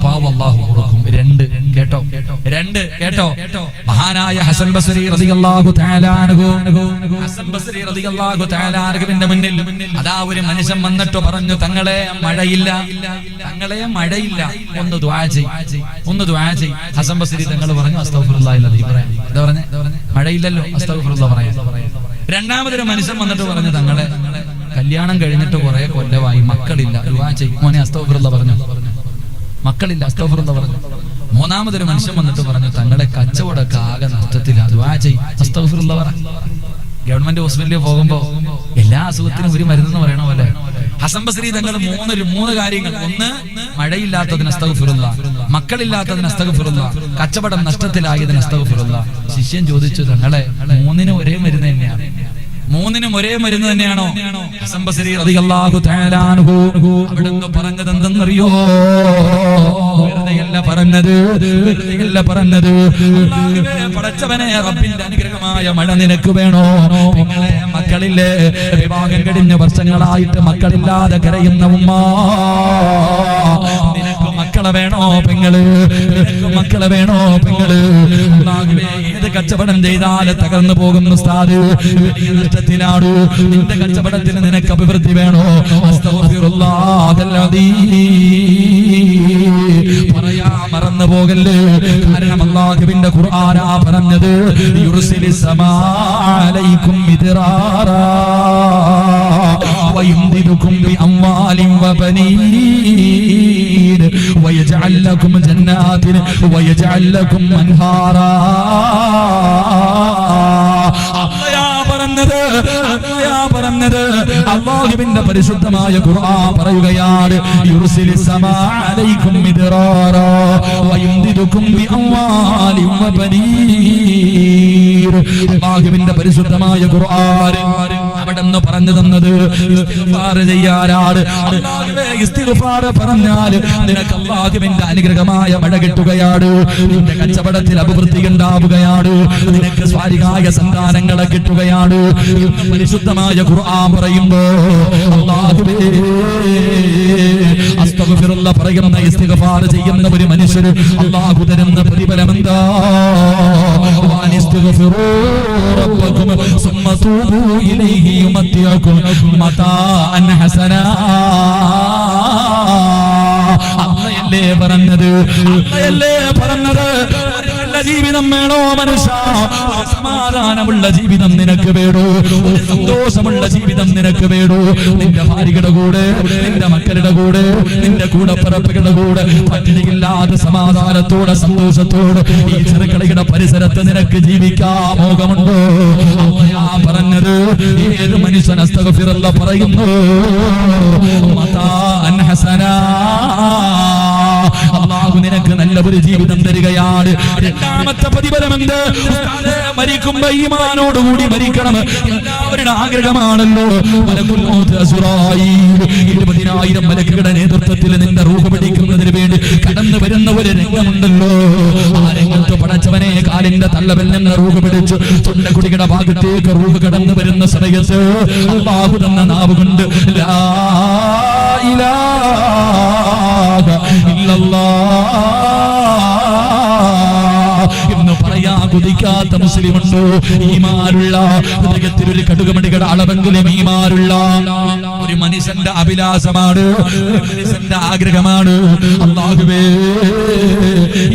പാവം അല്ലാഹു കൊടുക്കും. 2 കേട്ടോ. മഹാനായ ഹസൻ ബസ്രി റളിയല്ലാഹു തആല അൻഹുവിന്റെ മുന്നിൽ അതാ ഒരു മനുഷ്യൻ വന്നിട്ട് പറഞ്ഞു, തങ്ങളെ മഴയില്ല. ഒന്ന് ദുആ ചെയ്. ഹസൻ ബസ്രി തങ്ങൾ പറഞ്ഞു, അസ്തഗ്ഫിറുല്ലാഹി അലീം പറയാം. എന്താ പറഞ്ഞേ? മഴയില്ലല്ലോ, അസ്തഗ്ഫിറുല്ലാഹ് പറയാം. രണ്ടാമതൊരു മനുഷ്യൻ വന്നിട്ട് പറഞ്ഞു, തങ്ങളെ കല്യാണം കഴിഞ്ഞിട്ട് കുറെ കൊല്ലമായി, മക്കളില്ല, ദുആ ചെയ്യ്. മോനെ അസ്തഗ്ഫിറുല്ലാഹ് പറഞ്ഞു. മക്കളില്ല, അസ്തഗ്ഫിറുല്ലാഹ് പറഞ്ഞു. മൂന്നാമതൊരു മനുഷ്യൻ വന്നിട്ട് പറഞ്ഞു, തങ്ങളെ കച്ചവടമൊക്കെ ആകെ നഷ്ടത്തില്ല, ദുആ ചെയ്യ്, അസ്തഗ്ഫിറുല്ലാഹ് പറ. ഗവൺമെന്റ് ഹോസ്പിറ്റലിൽ പോകുമ്പോ എല്ലാ അസുഖത്തിനും ഒരു മരുന്നെന്ന് പറയണ പോലെ ഹസൻ ബസ്രി തങ്ങൾ 3 കാര്യങ്ങൾ. 1 മഴയില്ലാത്തതിന് അസ്തഗ്ഫിറുല്ലാഹ്, മക്കളില്ലാത്തതിന് അസ്തഗ്ഫിറുല്ലാഹ്, കച്ചവടം നഷ്ടത്തിലായതിന് അസ്തഗ്ഫിറുല്ലാഹ്. ശിഷ്യൻ ചോദിച്ചു, തങ്ങളെ 3നും ഒരേ മരുന്ന് തന്നെയാണ്? 3നും ഒരേ മരുന്ന് തന്നെയാണോ? ഹസൻ ബസ്രി റളിയല്ലാഹു തആല അൻഹു അവിടുന്ന് പറഞ്ഞത് എന്തെന്നറിയോ? വെറുതെയല്ല പറഞ്ഞത്. അല്ലാഹുവേ, പടച്ചവനെ, റബ്ബിന്റെ അനുഗ്രഹമായ മഴ നിനക്ക് വേണോ? നിങ്ങളെ മക്കളില്ലേ? വിവാഹം കഴിഞ്ഞ വർഷങ്ങളായിട്ട് മക്കളില്ലാതെ കരയുന്ന ഉമ്മ, നിനക്ക് മക്കളെ വേണോ പെങ്ങള്? അല്ലാഹുവേ, ഏത് കച്ചവടം ചെയ്താൽ തകർന്നു പോകുന്ന ഉസ്താദ്, നഷ്ടത്തിനാണ്. നിന്റെ കച്ചവടത്തിന് നിനക്ക് അഭിവൃദ്ധി വേണോ? അസ്തഗ്ഫിറുല്ലാഹൽ അദീം പറയാ മറന്നു പോകല്ലേ. കാരണം അല്ലാഹുവിന്റെ ഖുർആനാ പറഞ്ഞത്, യുർസിലിസ് സമാ അലൈക്കും മിദ്റാറാ വയുംദിദുകും ബിഅംവാലിൻ വബനീൻ വയജഅൽ ലക്കും ജന്നാതിൻ വയജഅൽ ലക്കും അൻഹാറാ. പറഞ്ഞത് അല്ലാഹുവിന്റെ പരിശുദ്ധമായ ഖുർആൻ പറയുകയാണ്, യുർസിലിസ് സമാ അലൈക്കും മിദ്റാറാ വയുംദിദുകും ബിഅംവാലിൻ വബനീൻ. അല്ലാഹുവിന്റെ പരിശുദ്ധമായ ഖുർആൻ അവിടെന്ന് പറഞ്ഞു തന്നത് ഇസ്തിഗ്ഫാർ ചെയ്യാനാണ്. അല്ലാഹുവേ, ഇസ്തിഗ്ഫാർ പറഞ്ഞാൽ നിനക്ക് അല്ലാഹുവിന്റെ അനുഗ്രഹമായ മഴ കിട്ടുകയാണ്. നിന്റെ കച്ചവടത്തിൽ അഭിവൃദ്ധി ഉണ്ടാവുകയാണ്. നിനക്ക് സ്വാരികായ സന്താനങ്ങളെ കിട്ടുകയാണ്. പരിശുദ്ധമായ ഖുർആൻ പറയുമ്പോ അല്ലാഹുവേ, അസ്തഗ്ഫിറുല്ലാഹ് പറയുന്ന ഇസ്തിഗ്ഫാർ ചെയ്യുന്ന ഒരു മനുഷ്യന് അല്ലാഹു തരുന്ന പ്രതിഫലം എന്താ? വഅനിസ്തഗ്ഫിറൂ റബ്ബക്കും സുമ്മ തൂബൂ ഇലൈഹി യുമത്തിഅകും മതാഅൻ ഹസനാ. അല്ലാഹുവേ പറഞ്ഞത് ജീവിതം വേണോ മനുഷ്യ? സമാധാനമുള്ള ജീവിതം നിനക്ക് വേണോ? സന്തോഷമുള്ള ജീവിതം നിനക്ക് വേണോ? നിന്റെ ഭാര്യയുടെ കൂടെ, നിന്റെ മക്കളുടെ കൂടെ, നിന്റെ കൂടപ്പിറപ്പുകളുടെ കൂടെ പട്ടിണിയില്ലാതെ സമാധാനത്തോടെ സന്തോഷത്തോടെ ഈ ചെറുകളിയുടെ പരിസരത്ത് നിനക്ക് ജീവിക്കാൻ മോഹമുണ്ടോ? പറഞ്ഞത് ഏത് മനുഷ്യൻ അസ്തഗ്ഫിറുല്ലാഹ് പറയുന്നു, മതാഅൻ ഹസനാ, അല്ലാഹു നിനക്ക് നല്ല ഒരു ജീവിതം തരികയാണ്. രണ്ടാമത്തെ പ്രതിഫലം എന്ത്? മരിക്കുമ്പോ ഈമാനോടുകൂടി മരിക്കണം. എല്ലാവരുടെ ആഗ്രഹമാണല്ലോ. മലക്കുൽ മൗത്ത് അസ്റായീൽ 20,000 മലക്കുകളുടെ നേതൃത്വത്തിൽ നിന്റെ റൂഹ് പിടിക്കുന്നതിന് വേണ്ടി കടന്നു വരുന്ന ഒരു രംഗമുണ്ടല്ലോ. ആ രംഗത്ത് പടച്ചവനെ കാലിന്റെ തള്ളവിൽ റൂഹ് പിടിച്ചു തൊണ്ടക്കുടിയുടെ ഭാഗത്തേക്ക് റൂഹ് കടന്നു വരുന്ന സമയത്ത് അല്ലാഹു തന്ന നാവ് കൊണ്ട് ലാ ഇലാഹ ഇല്ലല്ലാഹ് എന്ന് പറയാ കുതിക്കാത്ത മുസ്ലിമുണ്ടോ? ഈമാനുള്ള ഹൃദയത്തിൽ ഒരു കടുകുമണികളുടെ അളവെങ്കിലും ഈമാനുള്ള ഒരു മനുഷ്യന്റെ അഭിലാഷമാണ്, മനുഷ്യന്റെ ആഗ്രഹമാണ്. അല്ലാഹുവേ,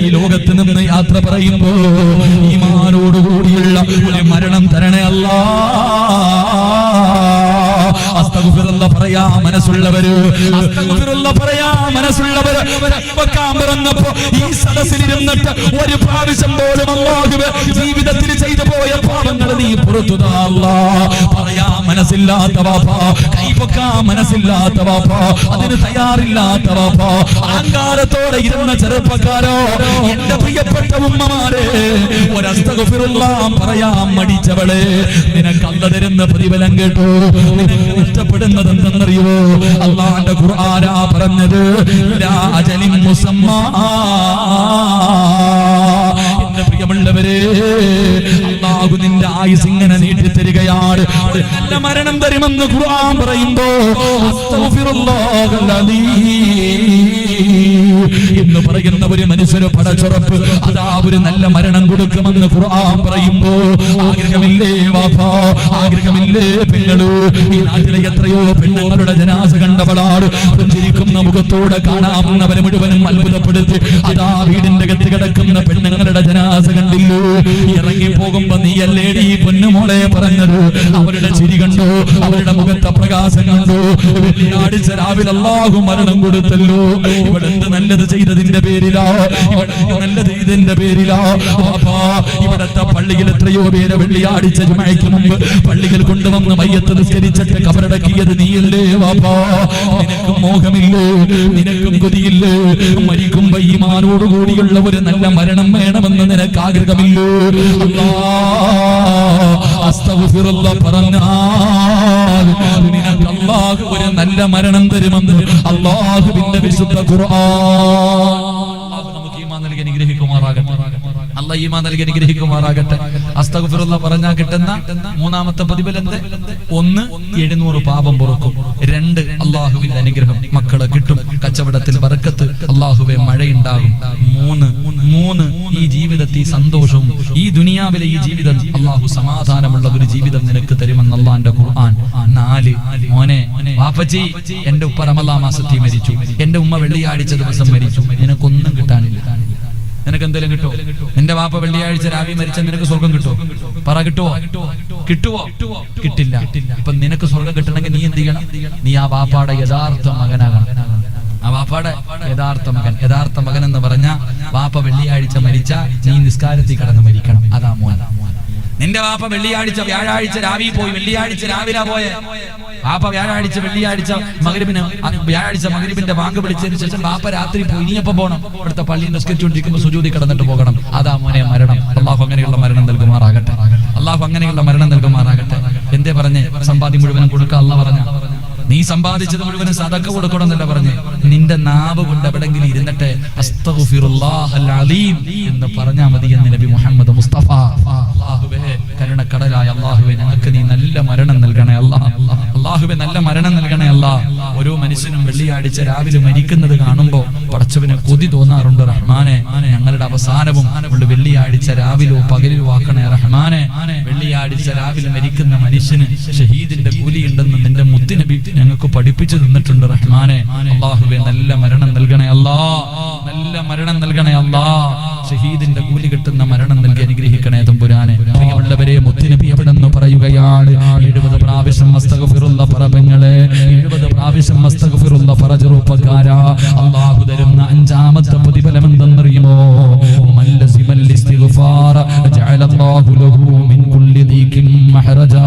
ഈ ലോകത്ത് നിന്ന് യാത്ര പറയുമ്പോ ഈമാനോടുകൂടിയുള്ള ഒരു മരണം തരണേ അല്ലാ. അസ്തഗ്ഫിറുല്ലാഹ് പറയാ മനസ്സുള്ളവര്, അസ്തഗ്ഫിറുല്ലാഹ് പറയാ മനസ്സുള്ളവര് വെക്കാൻ പറഞ്ഞപ്പോ ഈ സദസ്സിലിരുന്നിട്ട് ഒരു പ്രാവശ്യം പോലും അല്ലാഹുവേ ജീവിതത്തിൽ ചെയ്തു പോയ പാപങ്ങൾ നീ പുറത്തു താ അല്ലാഹ് പറയാ മനസ്സില്ലാത്ത വാപ്പാ, കൈപൊക്കാൻ മനസ്സില്ലാത്ത വാപ്പാ, അതിന് തയ്യാറില്ലാത്ത വാപ്പാ, അഹങ്കാരത്തോടെ ഇരുന്ന ചെറുപ്പക്കാരോ, എന്റെ പ്രിയപ്പെട്ട ഉമ്മമാരെ, ഒരു അസ്തഗ്ഫിറുല്ലാഹ് പറയാൻ മടിച്ചവളെ, നിനക്ക് അല്ലാഹ് തരുന്ന പ്രതിഫലം കേട്ടോ. നിനക്ക് ഇഷ്ടപ്പെടുന്നത് എന്തെന്നറിയോ? അല്ലാഹുവിന്റെ ഖുർആനാ പറഞ്ഞത്, ലാ അജലിൻ മുസമ്മാ. എന്റെ പ്രിയമുള്ളവരെ, അല്ലാഹു നിന്റെ ആയുസ് ഇങ്ങനെ നീട്ടിത്തരികയാണ്. നല്ല മരണം തരുമെന്ന് ഖുർആൻ പറയുമ്പോ അസ്തഗ്ഫിറുല്ലാഹൽ അലീം എന്ന് പറയുന്ന ഒരു മനുഷ്യന് പടച്ചുറപ്പ്, അതാ ഒരു നല്ല മരണം കൊടുക്കുമെന്ന് ഖുർആൻ പറയുമ്പോ ആഗ്രഹമില്ലേ വാപ്പാ, ആഗ്രഹമില്ലേ പെങ്ങള്? ഈ നാട്ടിലെ എത്രയോ പെണ്ണുങ്ങളുടെ ജനാസ കണ്ടവളാണ്. പുഞ്ചിരിക്കുന്ന മുഖത്തോടെ കാണാവുന്നവരെ മുഴുവനും അത്ഭുതപ്പെടുത്തി അതാ വീടിന്റെ അകത്ത് കിടക്കുന്ന പെണ്ണുങ്ങളുടെ ജനാസ കണ്ടില്ലോ. ഇറങ്ങി പോകുമ്പോ നീയല്ലേടി ഈ പൊന്നുമോളെ പറഞ്ഞത്? അവരുടെ ചിരി കണ്ടോ, അവരുടെ മുഖത്തെ പ്രകാശം കണ്ടോ? വെള്ളിയാഴ്ച രാവിലെ അല്ലാഹു മരണം കൊടുത്തല്ലോ. ഇവിടെ എന്ത് നല്ലത് ചെയ്തതിന്റെ പേരിലാ, ഇവിടെ നല്ലത് ചെയ്തതിന്റെ പേരിലാ വാപ്പാ. ഇവിടത്തെ പള്ളിയിൽ എത്രയോ പേരെ വെള്ളിയാഴ്ച ജുമഅയ്ക്ക് മുമ്പ് പള്ളിയിൽ കൊണ്ടുവന്ന് മയ്യത്ത് നിസ്കരിച്ചിട്ട് കബറടക്കിയത് നീയല്ലേ വാപ്പാ? നിനക്കും മോഹമില്ലേ? നിനക്കും കൊതിയില്ലേ? മരിക്കുമ്പോ ഈമാനോടുകൂടിയുള്ള ഒരു നല്ല മരണം വേണമെന്ന് നിനക്ക് ആഗ്രഹമില്ലോ? അസ്തഗ്ഫിറുല്ലാഹ് പറഞ്ഞാൽ നിനക്ക് അല്ലാഹു ഒരു നല്ല മരണം തരുമെന്ന് അല്ലാഹുവിന്റെ വിശുദ്ധ ഖുർആൻ. നമുക്ക് ഈമാൻ നൽകി അനുഗ്രഹിക്കുമാറാകട്ടെ. അല്ലാഹ് ഈമാൻ നൽകി അനുഗ്രഹിക്കുമാറാകട്ടെ. അസ്തഗ്ഫിറുല്ലാഹ് പറഞ്ഞാൽ കിട്ടുന്ന മൂന്നാമത്തെ പ്രതിഫലം എന്ത്? 1, 700 പാപം പൊറുക്കും. 2, അല്ലാഹുവിന്റെ അനുഗ്രഹം, മക്കളെ കിട്ടും, കച്ചവടത്തിൽ ബർക്കത്ത്, അല്ലാഹുവേ മഴയുണ്ടാകും. 3 ഈ ജീവിതത്തിൽ സന്തോഷവും, ഈ ദുനിയാവിലെ ഈ ജീവിതം അല്ലാഹു സമാധാനമുള്ള ഒരു ജീവിതം നിനക്ക് തരുമെന്ന് അല്ലാഹുവിന്റെ ഖുർആൻ. 4 മോനെ, വാപ്പച്ചി, എന്റെ ഉപ്പ റമളാൻ മാസത്തിൽ മരിച്ചു, എന്റെ ഉമ്മ വെള്ളിയാഴ്ച ദിവസം മരിച്ചു, നിനക്കൊന്നും കിട്ടാനില്ല. നിനക്ക് എന്തെങ്കിലും കിട്ടോ? നിന്റെ വാപ്പ വെള്ളിയാഴ്ച രാവിലെ മരിച്ചാൽ നിനക്ക് സ്വർഗം കിട്ടോ? പറ, കിട്ടുവോ? കിട്ടില്ല. ഇപ്പൊ നിനക്ക് സ്വർഗം കിട്ടണമെങ്കിൽ നീ എന്ത് ചെയ്യണം? നീ ആ വാപ്പാടെ യഥാർത്ഥ മകനാകണം. ആ വാപ്പാടെ യഥാർത്ഥ മകൻ എന്ന് പറഞ്ഞ വാപ്പ വെള്ളിയാഴ്ച മരിച്ച നീ നിസ്കാരത്തിൽ കടന്ന് മരിക്കണം. അതാ മോൻ. നിന്റെ വാപ്പ വ്യാഴാഴ്ച രാവിലെ പോയി, വെള്ളിയാഴ്ച രാവിലെ പോയെ വാപ്പ വ്യാഴാഴ്ച മഗ്രിബിന്റെ ബാങ്ക് വിളിച്ചതിന് ശേഷം വാപ്പ രാത്രി പോയി. നീ എപ്പോ പോകണം? ഇവിടുത്തെ പള്ളിയിൽ നിസ്കരിച്ചുകൊണ്ടിരിക്കുമ്പോൾ സുജൂദി കടന്നിട്ട് പോകണം. അതാ മോനെ മരണം. അല്ലാഹു അങ്ങനെയുള്ള മരണം നൽകുമാറാകട്ടെ. അല്ലാഹു അങ്ങനെയുള്ള മരണം നൽകുമാറാകട്ടെ. എന്തേ പറഞ്ഞേ? സമ്പാദ്യം മുഴുവനും കൊടുക്കുക അല്ലാഹ് പറഞ്ഞ. നീ സമ്പാദിച്ചത് മുഴുവനും സദഖ കൊടുക്കണം എന്നല്ല പറഞ്ഞേ. നിന്റെ നാവ് കൊണ്ട് എവിടെങ്കിലും ഇരുന്നിട്ട് അസ്തഗ്ഫിറുല്ലാഹൽ അലീം എന്ന് പറഞ്ഞാൽ മതി എന്ന് നബി മുഹമ്മദ് മുസ്തഫ. അല്ലാഹുവേ, കരുണക്കടലായ അല്ലാഹുവേ, ഞങ്ങൾക്ക് നീ നല്ല മരണം നൽകണേ അല്ലാഹ്. അല്ലാഹുവേ, നല്ല മരണം നൽകണേ അല്ലാഹ്. ഓരോ മനുഷ്യനും വെള്ളിയാഴ്ച രാവിലെ മരിക്കുന്നത് കാണുമ്പോൾ പടച്ചവന് കൊതി തോന്നാറുണ്ട്. റഹ്മാനെ, ഞങ്ങളുടെ അവസാനവും വെള്ളിയാഴ്ച രാവിലോ പകലിലോ ആക്കണേ റഹ്മാനെ. വെള്ളിയാഴ്ച രാവിലെ മരിക്കുന്ന മനുഷ്യന് ഷഹീദിന്റെ കൂലിയുണ്ടെന്ന് നിന്റെ മുത്തുനബി ഞങ്ങൾക്ക് പഠിപ്പിച്ചു തന്നിട്ടുണ്ട് റഹ്മാനെ. അല്ലാഹുവേ, നല്ല മരണം നൽകണേ അല്ലാഹ്. നല്ല മരണം നൽകണേ അല്ലാഹ്. ഷഹീദിന്റെ കൂലി കിട്ടുന്ന മരണം നൽകി അനുഗ്രഹിക്കണേ തമ്പുരാനെ. പ്രിയമുള്ളവരെ, മുത്തുനബി എവിടെന്ന് പറയുകയാണ്, 70 പ്രാവശ്യം അസ്തഗ്ഫിറുല്ലാഹ് പറബങ്ങളെ, 70 പ്രാവശ്യം അസ്തഗ്ഫിറുല്ലാഹ് പറ ചെറുപ്പക്കാരാ. അല്ലാഹു തരുന്ന 5ാമത്തെ പ്രതിഫലം എന്തെന്നറിയുമോ? മല്ലസിമൽ ഇസ്തിഗ്ഫാർ ജഅലല്ലാഹു ലഹു മിൻ കുല്ലി ദീകിൻ മഹ്റജാ.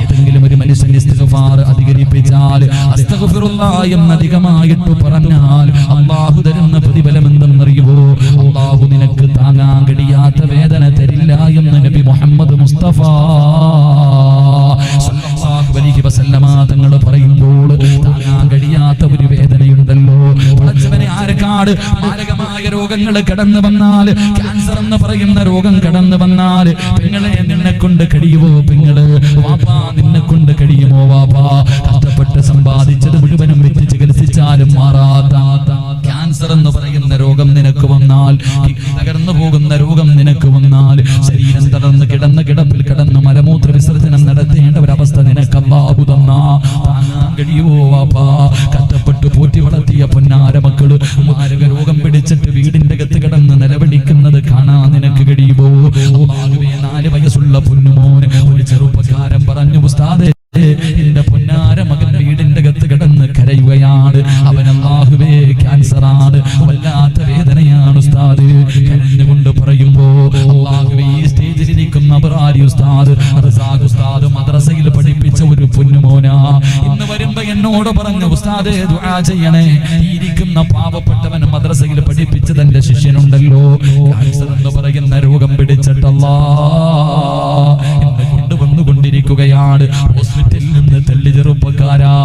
ഏതെങ്കിലും ഒരു മനുഷ്യൻ ഇസ്തിഗ്ഫാർ അധികരിപ്പിച്ചാൽ, അസ്തഗ്ഫിറുല്ലാഹ് എന്ന് അധികമായിട്ട് അല്ലാഹു തരുന്ന പ്രതിഫലം എന്തെന്നറിയുമോ? അല്ലാഹു നിനക്ക് താങ്ങാൻ കഴിയാത്ത വേദന തരില്ല എന്ന് നബി മുഹമ്മദ് മുസ്തഫ സല്ലല്ലാഹു അലൈഹി വസല്ലമ തങ്ങൾ പറയുമ്പോൾ താങ്ങാൻ കഴിയാത്ത ഒരു വേദനയുണ്ടല്ലോ. പടച്ചവനെ, ആർക്കാട് മാരകമായ രോഗങ്ങൾ കടന്നു വന്നാൽ, ക്യാൻസർ എന്ന് പറയുന്ന രോഗം കടന്നു വന്നാൽ, പെങ്ങളെ നിന്നെ കൊണ്ട് കഴിയുമോ? പെങ്ങള് വാപ്പാ നിന്നെ കൊണ്ട് കഴിയുമോ? വാപ്പാ കഷ്ടപ്പെട്ട് സമ്പാദിച്ചത് മുഴുവനും വെച്ച് ചികിത്സിച്ചാലും മാറാത്ത ക്യാൻസർ എന്ന് പറയുന്ന രോഗം നിനക്ക് വന്നാൽ, തകർന്നു പോകുന്ന രോഗം നിനക്ക് വന്നാൽ, ശരീരം തളർന്ന് കിടന്ന കിടപ്പിൽ കിടന്ന് മലമൂത്ര വിസർജനം നടത്തേണ്ട ഒരവസ്ഥ നിനക്ക് അല്ലാഹു തന്നാ താങ്ങാൻ കഴിയുമോ? വാപ്പാ കഷ്ടപ്പെട്ട് പോറ്റി വളർത്തിയ പൊന്നാര മക്കള് മാരക രോഗം പിടിച്ചിട്ട് വീടിന്റെ അകത്ത് കിടന്ന് നിലവിളിക്കുന്നത് കാണാൻ നിനക്ക് കഴിയുമോ? 4 വയസ്സുള്ള പൊന്നുമോന് ഒരു ചെറുപ്പക്കാരൻ പറഞ്ഞു, ഉസ്താദേ എന്റെ പൊന്നാര മകൻ വീടിന്റെ അകത്ത് കിടന്ന് കരയുകയാണ്, അവൻ അല്ലാഹുവേ ക്യാൻസറാണ്, വല്ലാത്ത വേദനയാണ് ഉസ്താദ്. കരഞ്ഞുകൊണ്ട് പറയുമ്പോ അല്ലാഹുവേ ഈ സ്റ്റേജിലിരിക്കുന്ന അബ്റാരി ഉസ്താദ്, റസാഖ് ഉസ്താദ് മദ്രസയിൽ പഠിപ്പിച്ച ഒരു പൊന്നുമോനാ. ഇന്ന് വരുമ്പോ എന്നോട് പറഞ്ഞു, ഉസ്താദേ ദുആ ചെയ്യണേ, ഇരിക്കുന്ന പാവപ്പെട്ടവൻ മദ്രസയിൽ പഠിപ്പിച്ചത് എന്റെ ശിഷ്യനുണ്ടല്ലോ, ക്യാൻസർ എന്ന് പറയുന്ന രോഗം പിടിച്ചിട്ടല്ലാ എന്നെ കൊണ്ടുവന്നുകൊണ്ടിരിക്കുകയാണ്. ഹോസ്പിറ്റലിൽ നിന്ന് തള്ളി ചെറുപ്പക്കാരാ,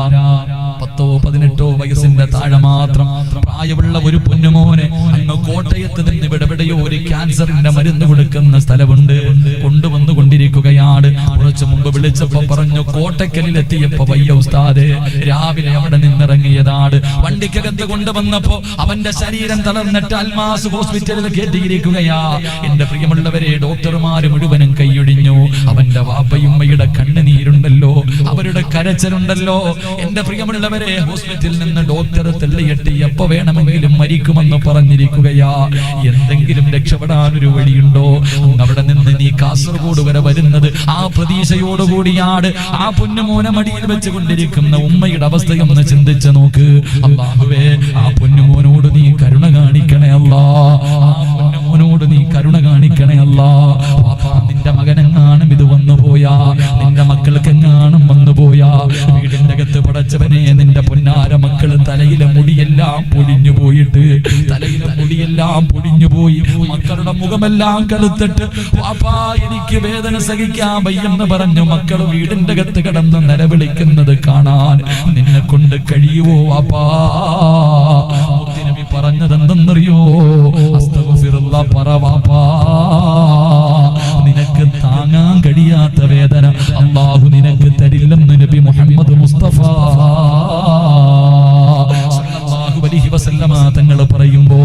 10-18 വയസ്സിന്റെ താഴെ മാത്രം പ്രായമുള്ള ഒരു പൊന്നുമോനെ അങ്ങ് കോട്ടയത്ത് നിന്ന് ഇവിടെയോ ഒരു ക്യാൻസറിന്റെ മരുന്ന് കൊടുക്കുന്ന സ്ഥലമുണ്ട്, കൊണ്ടുവന്നുകൊണ്ടിരിക്കുകയാണ്. കുറച്ചു മുമ്പ് വിളിച്ചപ്പോ പറഞ്ഞു, കോട്ടക്കലിലെത്തിയപ്പോ വയ്യ ഉസ്താദേ, രാവിലെ അവിടെ നിന്നിറങ്ങിയതാണ്, വണ്ടിക്കകത്ത് കൊണ്ടുവന്നപ്പോ അവന്റെ ശരീരം തളർന്നിട്ട് അൽമാസ് ഹോസ്പിറ്റലിൽ കയറ്റിയിരിക്കുകയാ. എന്റെ പ്രിയമുള്ളവരെ, ഡോക്ടർമാര് മുഴുവനും കൈയൊടിഞ്ഞു. അവന്റെ വാപ്പയുമ്മയുടെ കണ്ണുനീരുണ്ടല്ലോ, അവരുടെ കരച്ചിലുണ്ടല്ലോ. എന്റെ പ്രിയമുള്ളവരെ, ഹോസ്പിറ്റലിൽ നിന്ന് ഡോക്ടർ തെള്ളിയെട്ടി എപ്പോ വേണമെങ്കിലും മരിക്കുമെന്ന് പറഞ്ഞിരിക്കുകയാ. എന്തെങ്കിലും രക്ഷപ്പെടാൻ ഒരു വഴിയുണ്ടോ? അവിടെ നിന്ന് നീ കാസർഗോഡ് വരെ വരുന്നത് ആ പ്രതീക്ഷയോടുകൂടിയാണ്. ആ പൊന്നുമോനെ മടിയിൽ വെച്ചുകൊണ്ടിരിക്കുന്ന ഉമ്മയുടെ അവസ്ഥയൊന്ന് ചിന്തിച്ചു നോക്ക്. അല്ലാഹുവേ, ആ പൊന്നുമോനോട് നീ കരുണ കാണിക്കണേ അല്ലാ, ആ പൊന്നുമോനോട് നീ കരുണ കാണിക്കണേ അല്ലാ. പാപ്പാ, നിന്റെ മകനെങ്ങാനും ഇത് വന്നു പോയാ, നിന്റെ മക്കൾക്ക് എങ്ങാനും വന്നു പോയാ, വീടിന്റെ അകത്ത് പടച്ചവനെ നിന്റെ പൊന്നാര മക്കള് തലയിലെ മുടിയെല്ലാം പൊടിഞ്ഞു പോയിട്ട്, തലയിലെ മുടിയെല്ലാം പൊടിഞ്ഞു പോയി, മക്കളുടെ മുഖമെല്ലാം കറുത്തിട്ട്, വാപ്പാ എനിക്ക് വേദന സഹിക്കാൻ വയ്യെന്ന് പറഞ്ഞു മക്കൾ വീടിന്റെ അകത്ത് കിടന്ന് നിലവിളിക്കുന്നത് കാണാൻ നിന്നെ കൊണ്ട് കഴിയുവോ? വാപ്പാ മുത്തുനബി പറഞ്ഞതെന്തെന്നറിയോ? അസ്തഗ്ഫിറുല്ലാഹ് പറ വാപ്പാ, നിനക്ക് താങ്ങാൻ കഴിയാത്ത വേദന അല്ലാഹു നിനക്ക് തരില്ലെന്ന് നബി മുഹമ്മദ് മുസ്തഫ സല്ലല്ലാഹു അലൈഹി വസല്ലമ തങ്ങൾ പറയുമ്പോ,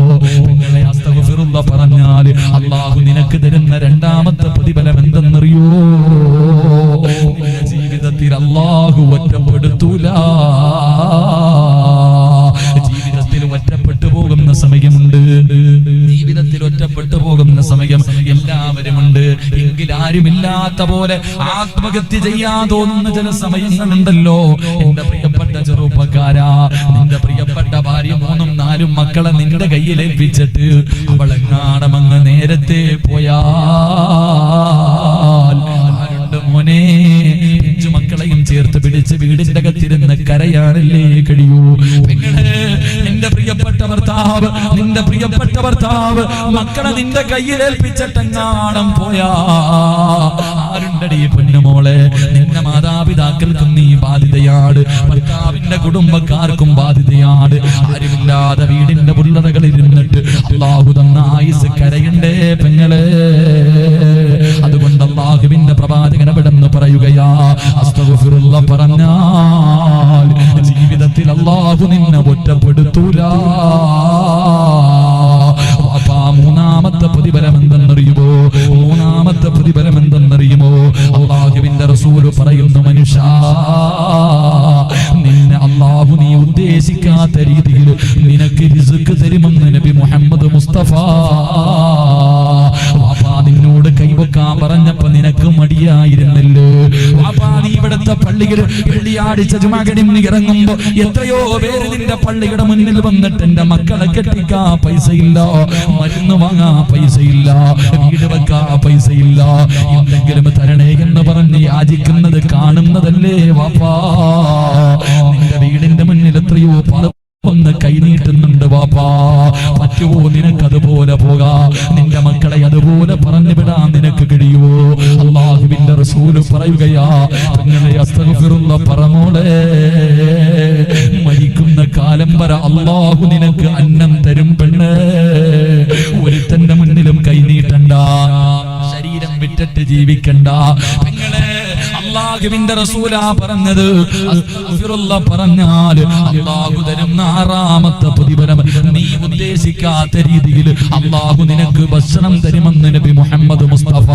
നിങ്ങളെ അസ്തഗ്ഫിറുല്ലാഹ് പറഞ്ഞാൽ അല്ലാഹു നിനക്ക് തരുന്ന രണ്ടാമത്തെ പ്രതിഫലം എന്തെന്നറിയോ? നിന്റെ ജീവിതത്തിൽ അല്ലാഹു ഒറ്റപ്പെടുത്തൂല. ജീവിതത്തിൽ ഒറ്റപ്പെട്ടു പോകുന്ന സമയമുണ്ട്, ജീവിതത്തിൽ ഒറ്റപ്പെട്ടു പോകുന്ന സമയം എല്ലാവരുമുണ്ട്. എങ്കിൽ ആരുമില്ലാത്ത പോലെ ആത്മഹത്യ ചെയ്യാൻ തോന്നുന്ന ചില സമയങ്ങളുണ്ടല്ലോ. എന്റെ പ്രിയപ്പെട്ട ചെറുപ്പക്കാരാ, നിന്റെ പ്രിയപ്പെട്ട ഭാര്യ 3-4 മക്കളെ നിന്റെ കയ്യിൽ ഏൽപ്പിച്ചിട്ട് അവളെങ്ങാണമങ്ങ് നേരത്തെ പോയാൽ ആരുണ്ട് മോനെ? മക്കളെയും ചേർത്ത് പിടിച്ച് വീടിന്റെ അകത്തിരുന്ന് കരയാനല്ലേ കഴിയൂ? നിന്റെ പ്രിയപ്പെട്ട ഭർത്താവ് മക്കളെ നിന്റെ കയ്യിൽ ഏൽപ്പിച്ചിട്ടെങ്ങാണം പോയാ ആരുണ്ടടി പൊന്നുമോളെ? നിന്റെ മാതാപിതാക്കൾക്കും നീ ബാധ്യതയാണ്, ഭർത്താവിന്റെ കുടുംബക്കാർക്കും ബാധ്യതയാണ്. ആരുമില്ലാതെ വീടിന്റെ പുള്ളറകളിൽ ഇരുന്നിട്ട് അല്ലാഹു തന്ന ആയുസ് കരയണ്ടേ പെങ്ങളെ? അതുകൊണ്ട് അല്ലാഹുവിന്റെ പ്രവാചകൻ അവിടെന്ന് പറയുകയാ, അസ്തഗ്ഫിറുല്ലാഹ് പറഞ്ഞാൽ ജീവിതത്തിൽ അല്ലാഹു നിന്നെ ഒറ്റപ്പെടുത്തൂല. അപ്പാ മൂന്നാമത്തെ പ്രതിഫലം എന്തെന്നറിയുമോ? അല്ലാഹുവിന്റെ റസൂൽ പറയുന്നു, മനുഷ്യ നിന്നെ അല്ലാഹു നീ ഉദ്ദേശിക്കാത്ത രീതിയിൽ നിനക്ക് റിസ്ക് തരുമെന്ന് നബി മുഹമ്മദ് മുസ്തഫ. വാപ്പാ നിന്നോട് കൈവക്കാൻ പറഞ്ഞപ്പോ നിനക്ക് മടിയായിരുന്നല്ലോ. വാപ്പാ നീ ഇവിടുത്തെ പള്ളിയിൽ വെള്ളിയാഴ്ച ജുമാകനും നീ ഇറങ്ങുമ്പോ എത്രയോ പേര് നിന്റെ പള്ളിയുടെ മുന്നിൽ വന്നിട്ട് എന്റെ മക്കളെ കെട്ടിക്കാൻ പൈസയില്ല, മരുന്ന് വാങ്ങാൻ പൈസയില്ല, വീട് വെക്കാൻ പൈസയില്ല, എന്തെങ്കിലും തരണേ എന്ന് പറഞ്ഞ് യാചിക്കുന്നത് കാണുന്നതല്ലേ വാപ്പാ? നിന്റെ വീടിന്റെ മുന്നിൽ എത്രയോ ഒന്ന് കൈനീട്ടുന്നുണ്ട് വാപ്പാ. പറ്റുമോ നിനക്കതുപോലെ പോകാ? നിന്റെ മക്കളെ അതുപോലെ പറഞ്ഞു വിടാൻ നിനക്ക് കഴിയുമോ? അല്ലാഹുവിന്റെ റസൂൽ പറയുകയാ, നിങ്ങളെ അസ്തഗ്ഫിറുല്ലാഹ് പറമോളെ, മരിക്കുന്ന കാലം വരെ അല്ലാഹു നിനക്ക് അന്നം തരും പെണ്ണ്. ഒരുത്തന്റെ മുന്നിലും കൈനീട്ടണ്ട, ശരീരം വിറ്റിട്ട് ജീവിക്കണ്ട പെങ്ങളെ. അല്ലാഹുവിന്റെ റസൂലാ പറഞ്ഞത്, അസ്തഗ്ഫിറുല്ലാഹ് പറഞ്ഞാൽ അല്ലാഹു തരുന്ന 6ാമത്തെ പ്രതിഫലം നീ ഉദ്ദേശിക്കാത്ത രീതിയിൽ അല്ലാഹു നിനക്ക് ഭക്ഷണം തരുമെന്ന് നബി മുഹമ്മദ് മുസ്തഫ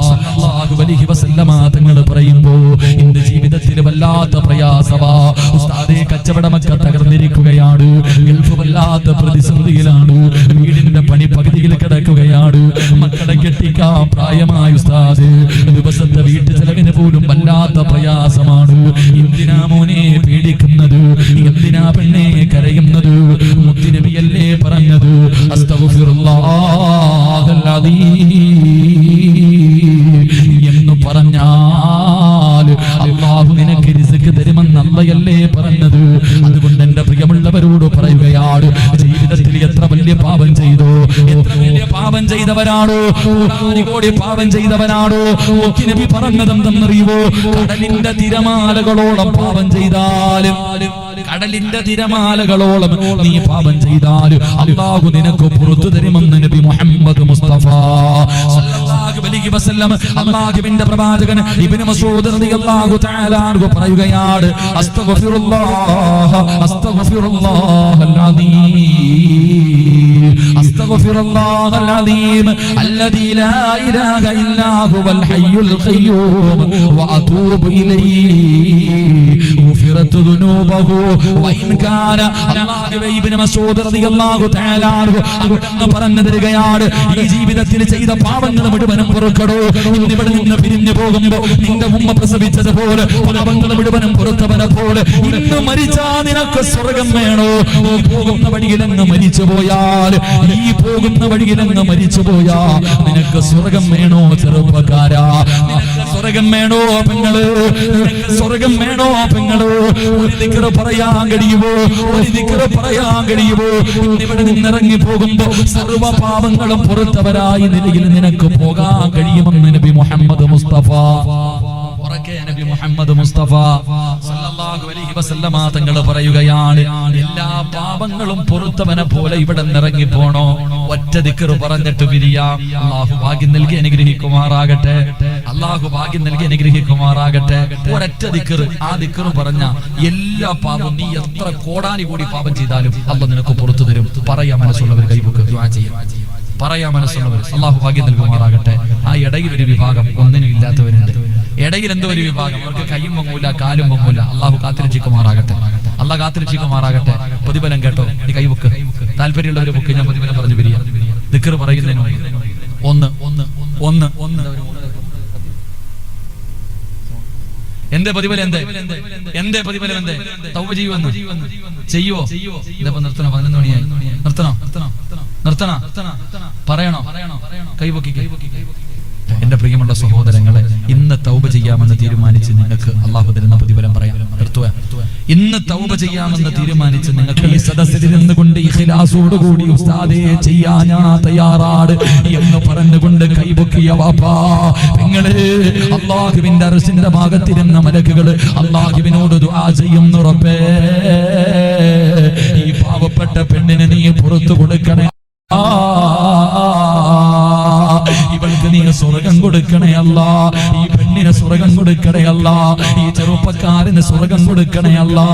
സല്ലല്ലാഹു അലൈഹി വസല്ലമ തങ്ങൾ പറയുമ്പോൾ ഇന്ന് ജീവിതത്തിൽ വല്ലാത്ത പ്രയാസമാ ഉസ്താദേ. കച്ചവടമൊക്കെ തകർന്നിരിക്കുകയാണ്, ഗൾഫ് വല്ലാത്ത പ്രതിസന്ധിയിലാണ്, വീടിന്റെ പണി പകുതിയിൽ കിടക്കുകയാണ്, മക്കളെ കെട്ടിക്കാൻ പ്രായമായ ഉസ്താദ്, ദിവസത്തെ വീട്ടു ചെലവിന് പോലും വല്ലാത്ത പ്രയാസമാണ്. എന്തിനാ മോനെ പേടിക്കുന്നത്? എന്തിനാ പെണ്ണെ കരയുന്നത്? മുത്തുനബിയല്ലേ പറഞ്ഞത്, അസ്തഗ്ഫിറുല്ലാഹൽ അദീം എന്ന് പറഞ്ഞാൽ അല്ലാഹു നിനക്ക് റിസ്ക് തരുമെന്ന് അല്ലാഹയല്ലേ പറഞ്ഞത്. അതുകൊണ്ട് എന്റെ പ്രിയമുള്ളവരോട് പറയുകയാണ്, ജീവിതത്തിൽ എത്ര വലിയ പാപം ചെയ്തോ, എത്ര വലിയ പാപം ചെയ്തവരാണോ, കോടി പാപം ചെയ്തവനാണോ, നബി പറഞ്ഞതെന്തെന്നറിയുമോ? കടലിന്റെ തിരമാലകളോളം പാപം ചെയ്താലും, കടലിന്റെ തിരമാലകളോളം നീ പാപം ചെയ്താലും അല്ലാഹു നിനക്ക് പുറത്തു തരുമെന്ന് നബി മുഹമ്മദ് മുസ്തഫ സല്ലല്ലാഹു അലൈഹി വസല്ലം. അല്ലാഹുവിന്റെ പ്രവാചകൻ ഇബ്നു മസ്ഊദ് റളിയല്ലാഹു തആല അൻഹു പറയുകയാണ്, അസ്തഗ്ഫിറുല്ലാഹ് അസ്തഗ്ഫിറുല്ലാഹൽ അദീം അസ്തഗ്ഫിറുല്ലാഹൽ അദീം അല്ലദീ ലാ ഇലാഹ ഇല്ലാ ഹുവൽ ഹയ്യുൽ ഖയ്യൂം വഅതൂബു ഇലൈഹി ഗുഫിറത് ദുനൂബഹു വഇൻ കാന. അല്ലാഹുവേ, ഇബ്നു മസ്ഊദ് റളിയല്ലാഹു തആല അൻഹു അവിടുന്ന് പറഞ്ഞു തരികയാണ്, ഈ ജീവിതത്തിൽ ചെയ്ത പാപങ്ങൾ മുഴുവനും പൊറുക്കടോ. ഇവിടെ നിന്ന് പിരിഞ്ഞു പോകുമ്പോ നിന്റെ ഉമ്മ പ്രസവിച്ചതുപോലെ പാപങ്ങൾ മുഴുവനും പുറത്തവനെ പോലെ ഇന്ന് മരിച്ചാ നിനക്ക് സ്വർഗം വേണോ? ഈ പോകുന്ന വഴിയിലങ്ങ് മരിച്ചു പോയാൽ, ഈ പോകുന്ന വഴിയിലങ്ങ് മരിച്ചു പോയാ നിനക്ക് സ്വർഗം വേണോ? ചെറുപ്പക്കാരാ, നിനക്ക് സ്വർഗം വേണോ പെങ്ങള്? നിനക്ക് സ്വർഗം വേണോ പെങ്ങള്? ഒരു ദിക്ർ പറയാൻ കഴിയുമോ? ഒരു ദിക്ർ പറയാൻ കഴിയുമോ? ഇവിടെ നിന്നിറങ്ങി പോകുമ്പോ സർവ്വ പാപങ്ങളും പുറത്തവരായി നിലയിൽ നിനക്ക് പോകാൻ കഴിയുമെന്ന് നബി മുഹമ്മദ് മുസ്തഫ നബി മുഹമ്മദ് മുസ്തഫ സല്ലല്ലാഹു അലൈഹി വസല്ലമ തങ്ങൾ പറയുകയാണ്, എല്ലാ പാപങ്ങളും പുറത്തവനെ പോലെ ഇവിടെ നിറങ്ങി പോണോ? ഒറ്റ ദിക്ർ പറഞ്ഞിട്ട് പിരിയാം. അല്ലാഹു ഭാഗ്യം നൽകി അനുഗ്രഹിക്കുമാറാകട്ടെ. അല്ലാഹു ഭാഗ്യം നൽകി അനുഗ്രഹിക്കുമാറാകട്ടെ. ഒരൊറ്റ ദിക്ർ, ആ ദിക്ർ പറഞ്ഞ എല്ലാ പാപവും നീ എത്ര കോടാനി കൂടി പാപം ചെയ്താലും അല്ലാഹു നിനക്ക് പുറത്തു തരും. പറയാ മനസ്സുള്ളവർ കൈവക്ക് ദുആ ചെയ്യാം. പറയാ മനസ്സുള്ളവർ. അല്ലാഹു ഭാഗ്യം നൽകുമാറാകട്ടെ. ആ ഇടയിൽ ഒരു വിഭാഗം ഒന്നിനും ഇല്ലാത്തവരുണ്ട്. ഇടയിൽ എന്തോ ഒരു വിഭാഗം, അവർക്ക് കൈയും പൊങ്ങൂല കാലും പൊങ്ങൂല. അല്ലാഹു കാത്തിരക്ഷിക്കുമാറാകട്ടെ. അല്ലാഹു കാത്തിരക്ഷിക്കുമാറാകട്ടെ. പ്രതിഫലം കേട്ടോ, ഈ കൈവക്ക്. താല്പര്യമുള്ളവർ ബുക്ക് ഞാൻ പ്രതിഫലം പറഞ്ഞു പിരിയാം. ദിക്ർ പറയുന്നതിന് ഒന്ന് ഒന്ന് ഒന്ന് ഒന്ന് എന്തേ പ്രതിഫലം? എന്തേ പ്രതിഫലം? എന്തേ തൗബ ചെയ്യുമെന്ന് ചെയ്യുവോ? ഇതപ്പോ നിർത്തണോ? 11 മണിയായി. നിർത്തണോ? പറയണോ? കൈവക്കി. എന്റെ പ്രിയമുള്ള സഹോദരങ്ങളെ, ഇന്ന് തൗബ ചെയ്യാമെന്ന് തീരുമാനിച്ച് നിങ്ങൾക്ക് അല്ലാഹു തരുന്ന പ്രതിഫലം പറയാം. നിർത്തുക. ഇന്ന് തൗബ ചെയ്യാമെന്ന് തീരുമാനിച്ച് നിങ്ങൾക്ക് ഈ സദസ്സിൽ നിന്നുകൊണ്ട് ഇഖ്ലാസോടുകൂടി ഉസ്താദേ ചെയ്യാൻ ഞാൻ തയ്യാറാണ് എന്ന് പറഞ്ഞുകൊണ്ട് കൈപൊക്കിയ വാപ്പാ നിങ്ങളെ, അല്ലാഹുവിന്റെ അർശിന്റെ ഭാഗത്തിരുന്ന മലക്കുകൾ അല്ലാഹുവിനോട് ദുആ ചെയ്യുന്നു, റബ്ബേ ഈ പാവപ്പെട്ട പെണ്ണിനെ നീ പുറത്തു കൊടുക്കണേ, ഇവൾക്ക് നീ സ്വർഗം കൊടുക്കണേ അല്ലാ, ഈ പെണ്ണിന് സ്വർഗം കൊടുക്കണേ അല്ലാ, ഈ ചെറുപ്പക്കാരന് സ്വർഗം കൊടുക്കണേ അല്ലാ.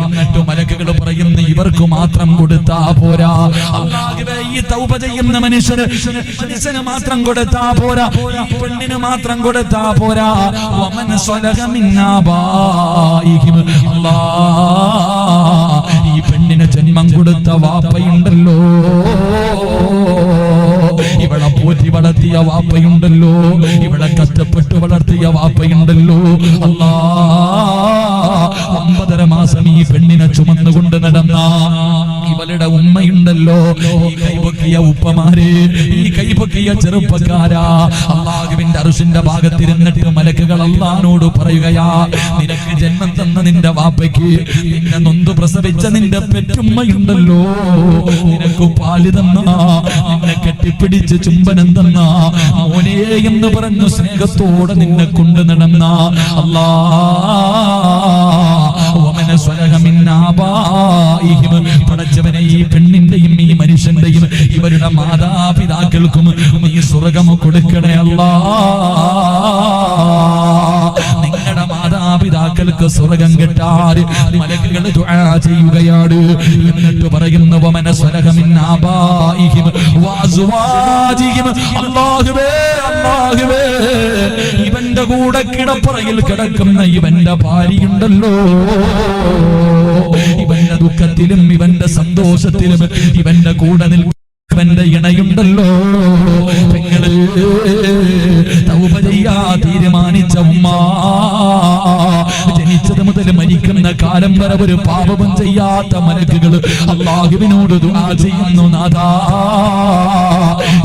എന്നിട്ട് മലക്കുകൾ പറയുന്നു, ഇവർക്ക് മാത്രം കൊടുത്താ പോരാ അല്ലാഹുവേ, ഈ തൗബ ചെയ്യുന്ന മനുഷ്യന് മാത്രം കൊടുത്താ പോരാ, ഈ പെണ്ണിന് മാത്രം കൊടുത്താ പോരാ. വമൻ സ്വലഹ മിൻ ആബായിഹിം, അല്ലാ ഈ പെണ്ണിന് ജന്മം കൊടുത്ത വാപ്പയുണ്ടല്ലോ, ഇവളെ പോറ്റി വളർത്തിയ വാപ്പയുണ്ടല്ലോ, ഇവളെ കഷ്ടപ്പെട്ട് വളർത്തിയ വാപ്പയുണ്ടല്ലോ, അല്ലാ 9.5 മാസം ഈ പെണ്ണിനെ ചുമന്നുകൊണ്ട് നടന്ന ഇവളുടെ ഉമ്മയുണ്ടല്ലോ, ഈ കൈപൊക്കിയ ഉപ്പമാര്, ഈ കൈപൊക്കിയ ചെറുപ്പക്കാരാ, അല്ലാഹുവിന്റെ അർശിന്റെ ഭാഗത്തിരുന്നിട്ട് മലക്കുകൾ അല്ലാഹുവോട് പറയുകയാ, നിനക്ക് ജന്മം തന്ന നിന്റെ വാപ്പയ്ക്ക്, നിന്നെ നൊന്തു പ്രസവിച്ച നിന്റെ പെറ്റുമ്മയുണ്ടല്ലോ, നിനക്ക് പാല് തന്ന, നിന്നെ കെട്ടിപ്പിടിച്ച് ചുംബനം തന്ന, മോനെ എന്ന് പറഞ്ഞു സ്നേഹത്തോടെ നിന്നെ കൊണ്ടു നടന്ന പടച്ചവനെ, ഈ പെണ്ണിന്റെയും ഈ മനുഷ്യന്റെയും ഇവരുടെ മാതാപിതാക്കൾക്കും നീ സ്വർഗ്ഗം കൊടുക്കണേ അല്ലാ. നിങ്ങളുടെ മാതാപിതാക്കൾക്ക് സ്വർഗ്ഗം കിട്ടാൻ മലക്കുകൾ ദുആ ചെയ്യുകയാണ്. എന്നിട്ട് പറയുന്നു, വമന സ്വലഹ മിൻ ആബാഇഹിം വഅസ്വാജിഹിം. അല്ലാഹുവേ, അല്ലാഹുവേ, ഇവന്റെ കൂടെ കിടപ്പറയിൽ കിടക്കുന്ന ഇവന്റെ ഭാര്യയുണ്ടല്ലോ, ഇവന്റെ ദുഃഖത്തിലും ഇവന്റെ സന്തോഷത്തിലും ഇവന്റെ കൂടെ നിൽവന്റെ ഇണയുണ്ടല്ലോ, പെങ്ങള് തൗബ ചെയ്യാ തീരുമാനിച്ച ഉമ്മ, ജനിച്ചത് മുതൽ മരിക്കുന്ന കാലം വരെ ഒരു പാപവും ചെയ്യാത്ത മലക്കുകൾ അല്ലാഹുവിനോട് ദുആ ചെയ്യുന്നു, നാഥാ,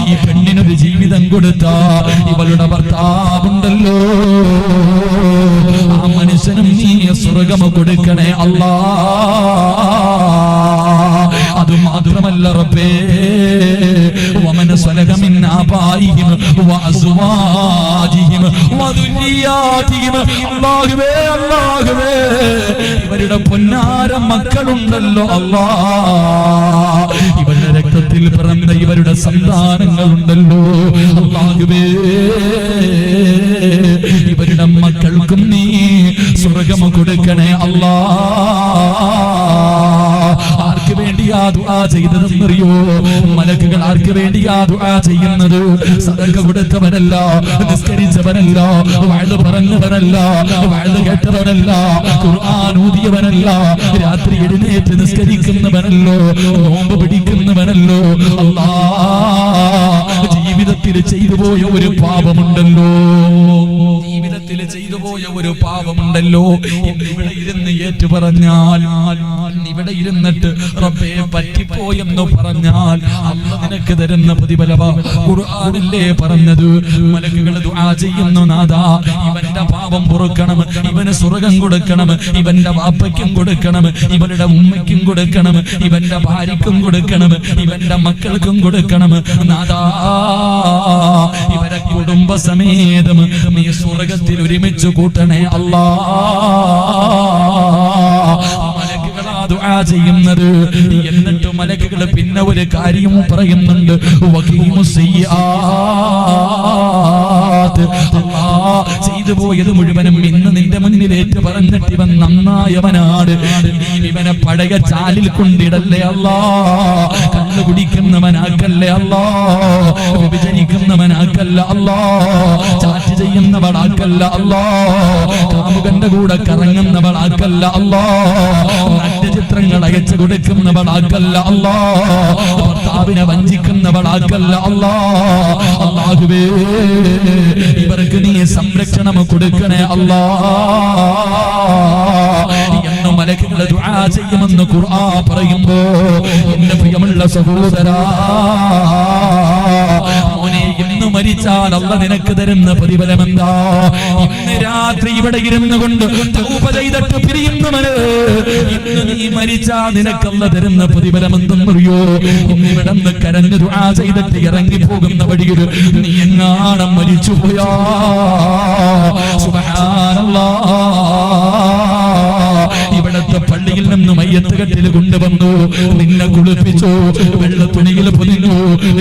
ഈ പെണ്ണിനൊരു ജീവിതം കൊടുത്ത ഇവളുടെ ഭർത്താവുണ്ടല്ലോ, ആ മനുഷ്യനും നീ സ്വർഗ്ഗം കൊടുക്കണേ അല്ലാ. അത് മാത്രമല്ല റബ്ബേ, വമന സ്വലഹ മിൻ ആബാഇഹിം വഅസ്വാജിഹിം വദുരിയാതിഹിം. അല്ലാഹുവേ, അല്ലാഹുവേ, ഇവരുടെ പൊന്നാര മക്കളുണ്ടല്ലോ അല്ലാ, ഇവരുടെ രക്തത്തിൽ പിറന്ന ഇവരുടെ സന്താനങ്ങളുണ്ടല്ലോ അല്ലാഹുവേ, ഇവരുടെ മക്കൾക്കും നീ സ്വർഗ്ഗം കൊടുക്കണേ അല്ലാ. ആർക്ക് വേണ്ടിയാ ദുആ ചെയ്തതെന്നറിയോ? മലക്കുകൾ ആർക്ക് വേണ്ടിയാ ദുആ ചെയ്യുന്നത്? സദഖ കൊടുത്തവനല്ല, നിസ്കരിച്ചവനല്ല, വഅദ് പറഞ്ഞവനല്ല, വഅദ് കേട്ടവനല്ല, ഖുർആൻ ഊതിയവനല്ല, രാത്രി എഴുന്നേറ്റ് നിസ്കരിക്കുന്നവനല്ലോ, നോമ്പ് പിടിക്കുന്നവനല്ലോ, അല്ലാഹ് ജീവിതത്തിൽ ചെയ്തു പോയ ഒരു പാപമുണ്ടല്ലോ, ജീവിതത്തിൽ ചെയ്തു പോയ ഒരു പാപമുണ്ടല്ലോ, ഇവിടെ ഇരുന്ന് ഏറ്റു പറഞ്ഞാൽ, ഇവിടെ ഇരുന്നിട്ട് റബ്ബേ പറ്റിപ്പോയെന്ന് പറഞ്ഞാൽ അല്ലാഹ് നിനക്ക് തരുന്ന പ്രതിഫലമാ. ഖുർആനില്ലേ പറഞ്ഞത്? മലക്കുകൾ ദുആ ചെയ്യുന്നു, നാഥാ, ഇവന്റെ പാപം പൊറുക്കണം, ഇവന് സ്വർഗ്ഗം കൊടുക്കണം, ഇവന്റെ വാപ്പയ്ക്കും കൊടുക്കണം, ഇവരുടെ ഉമ്മയ്ക്കും കൊടുക്കണം, ഇവന്റെ ഭാര്യയ്ക്കും കൊടുക്കണം, ഇവന്റെ മക്കൾക്കും കൊടുക്കണം, നാഥാ, ഇവരെ കുടുംബസമേതം നീ സ്വർഗ്ഗത്തിൽ ഒരുമിച്ച് കൂട്ടണേ അല്ലാ. മലക്കുകളാ ദുആ ചെയ്യുന്നത്. എന്നിട്ട് മലക്കുകൾ പിന്നെ ഒരു കാര്യവും പറയുന്നുണ്ട്, ചെയ്തു പോയത് മുഴുവനും ഇന്ന് നിന്റെ മുന്നിലേറ്റ് പറഞ്ഞിട്ട് ഇവൻ നന്നായവനാണ്, ഇവനെ പഴയ ചാലിൽ കൊണ്ടിടല്ലേ അല്ലാ, കണ്ണു കുടിക്കുന്നവനാക്കല്ലേ അല്ലാ, വിഭജിക്കുന്നവനാക്കല്ല അല്ലാ, ചാറ്റ് ചെയ്യുന്നവളാക്കല്ല അല്ലാ, കാമുകന്റെ കൂടെ കറങ്ങുന്നവളാക്കല്ല അല്ലാ, ചിത്രങ്ങൾ അയച്ചു കൊടുക്കുന്നവളാക്കല്ല അല്ലാ, ഭർത്താവിനെ വഞ്ചിക്കുന്നവളാക്കല്ല അല്ലാ. അല്ലാഹുവേ, ഇവർക്ക് നീ സംരക്ഷണം കൊടുക്കണേ അല്ലാ എന്ന് മലക്കുകൾ ദുആ ചെയ്യുമെന്ന് ഖുർആൻ പറയുമ്പോ, എന്റെ പ്രിയമുള്ള സഹോദരാ, മോനെ, ഇന്ന് മരിച്ചാൽ അല്ലാഹ് നിനക്ക് തരുന്ന പ്രതിഫലം എന്താ? ഇന്ന് രാത്രി ഇവിടെ ഇരുന്നു കൊണ്ട് തൗബ ചെയ്തിട്ട് പിരിയുന്നവന് ഇന്ന് നീ മരിച്ചാൽ നിനക്ക് അല്ലാഹ് തരുന്ന പ്രതിഫലം എന്തെന്നറിയോ? ഇവിടെ നിന്ന് കരഞ്ഞ് ദുആ ചെയ്തിട്ട് ഇറങ്ങി പോകുന്ന വഴിയിൽ നീ എങ്ങാണം മരിച്ചുപോയാ, സുബ്ഹാനല്ലാഹ്, ഇവിടത്തെ പള്ളിയിൽ നിന്ന് മയ്യത്ത് കെട്ടിൽ കൊണ്ടുവന്നു, നിന്നെ കുളിപ്പിച്ചു, വെള്ള തുണിയിൽ പൊതിഞ്ഞു,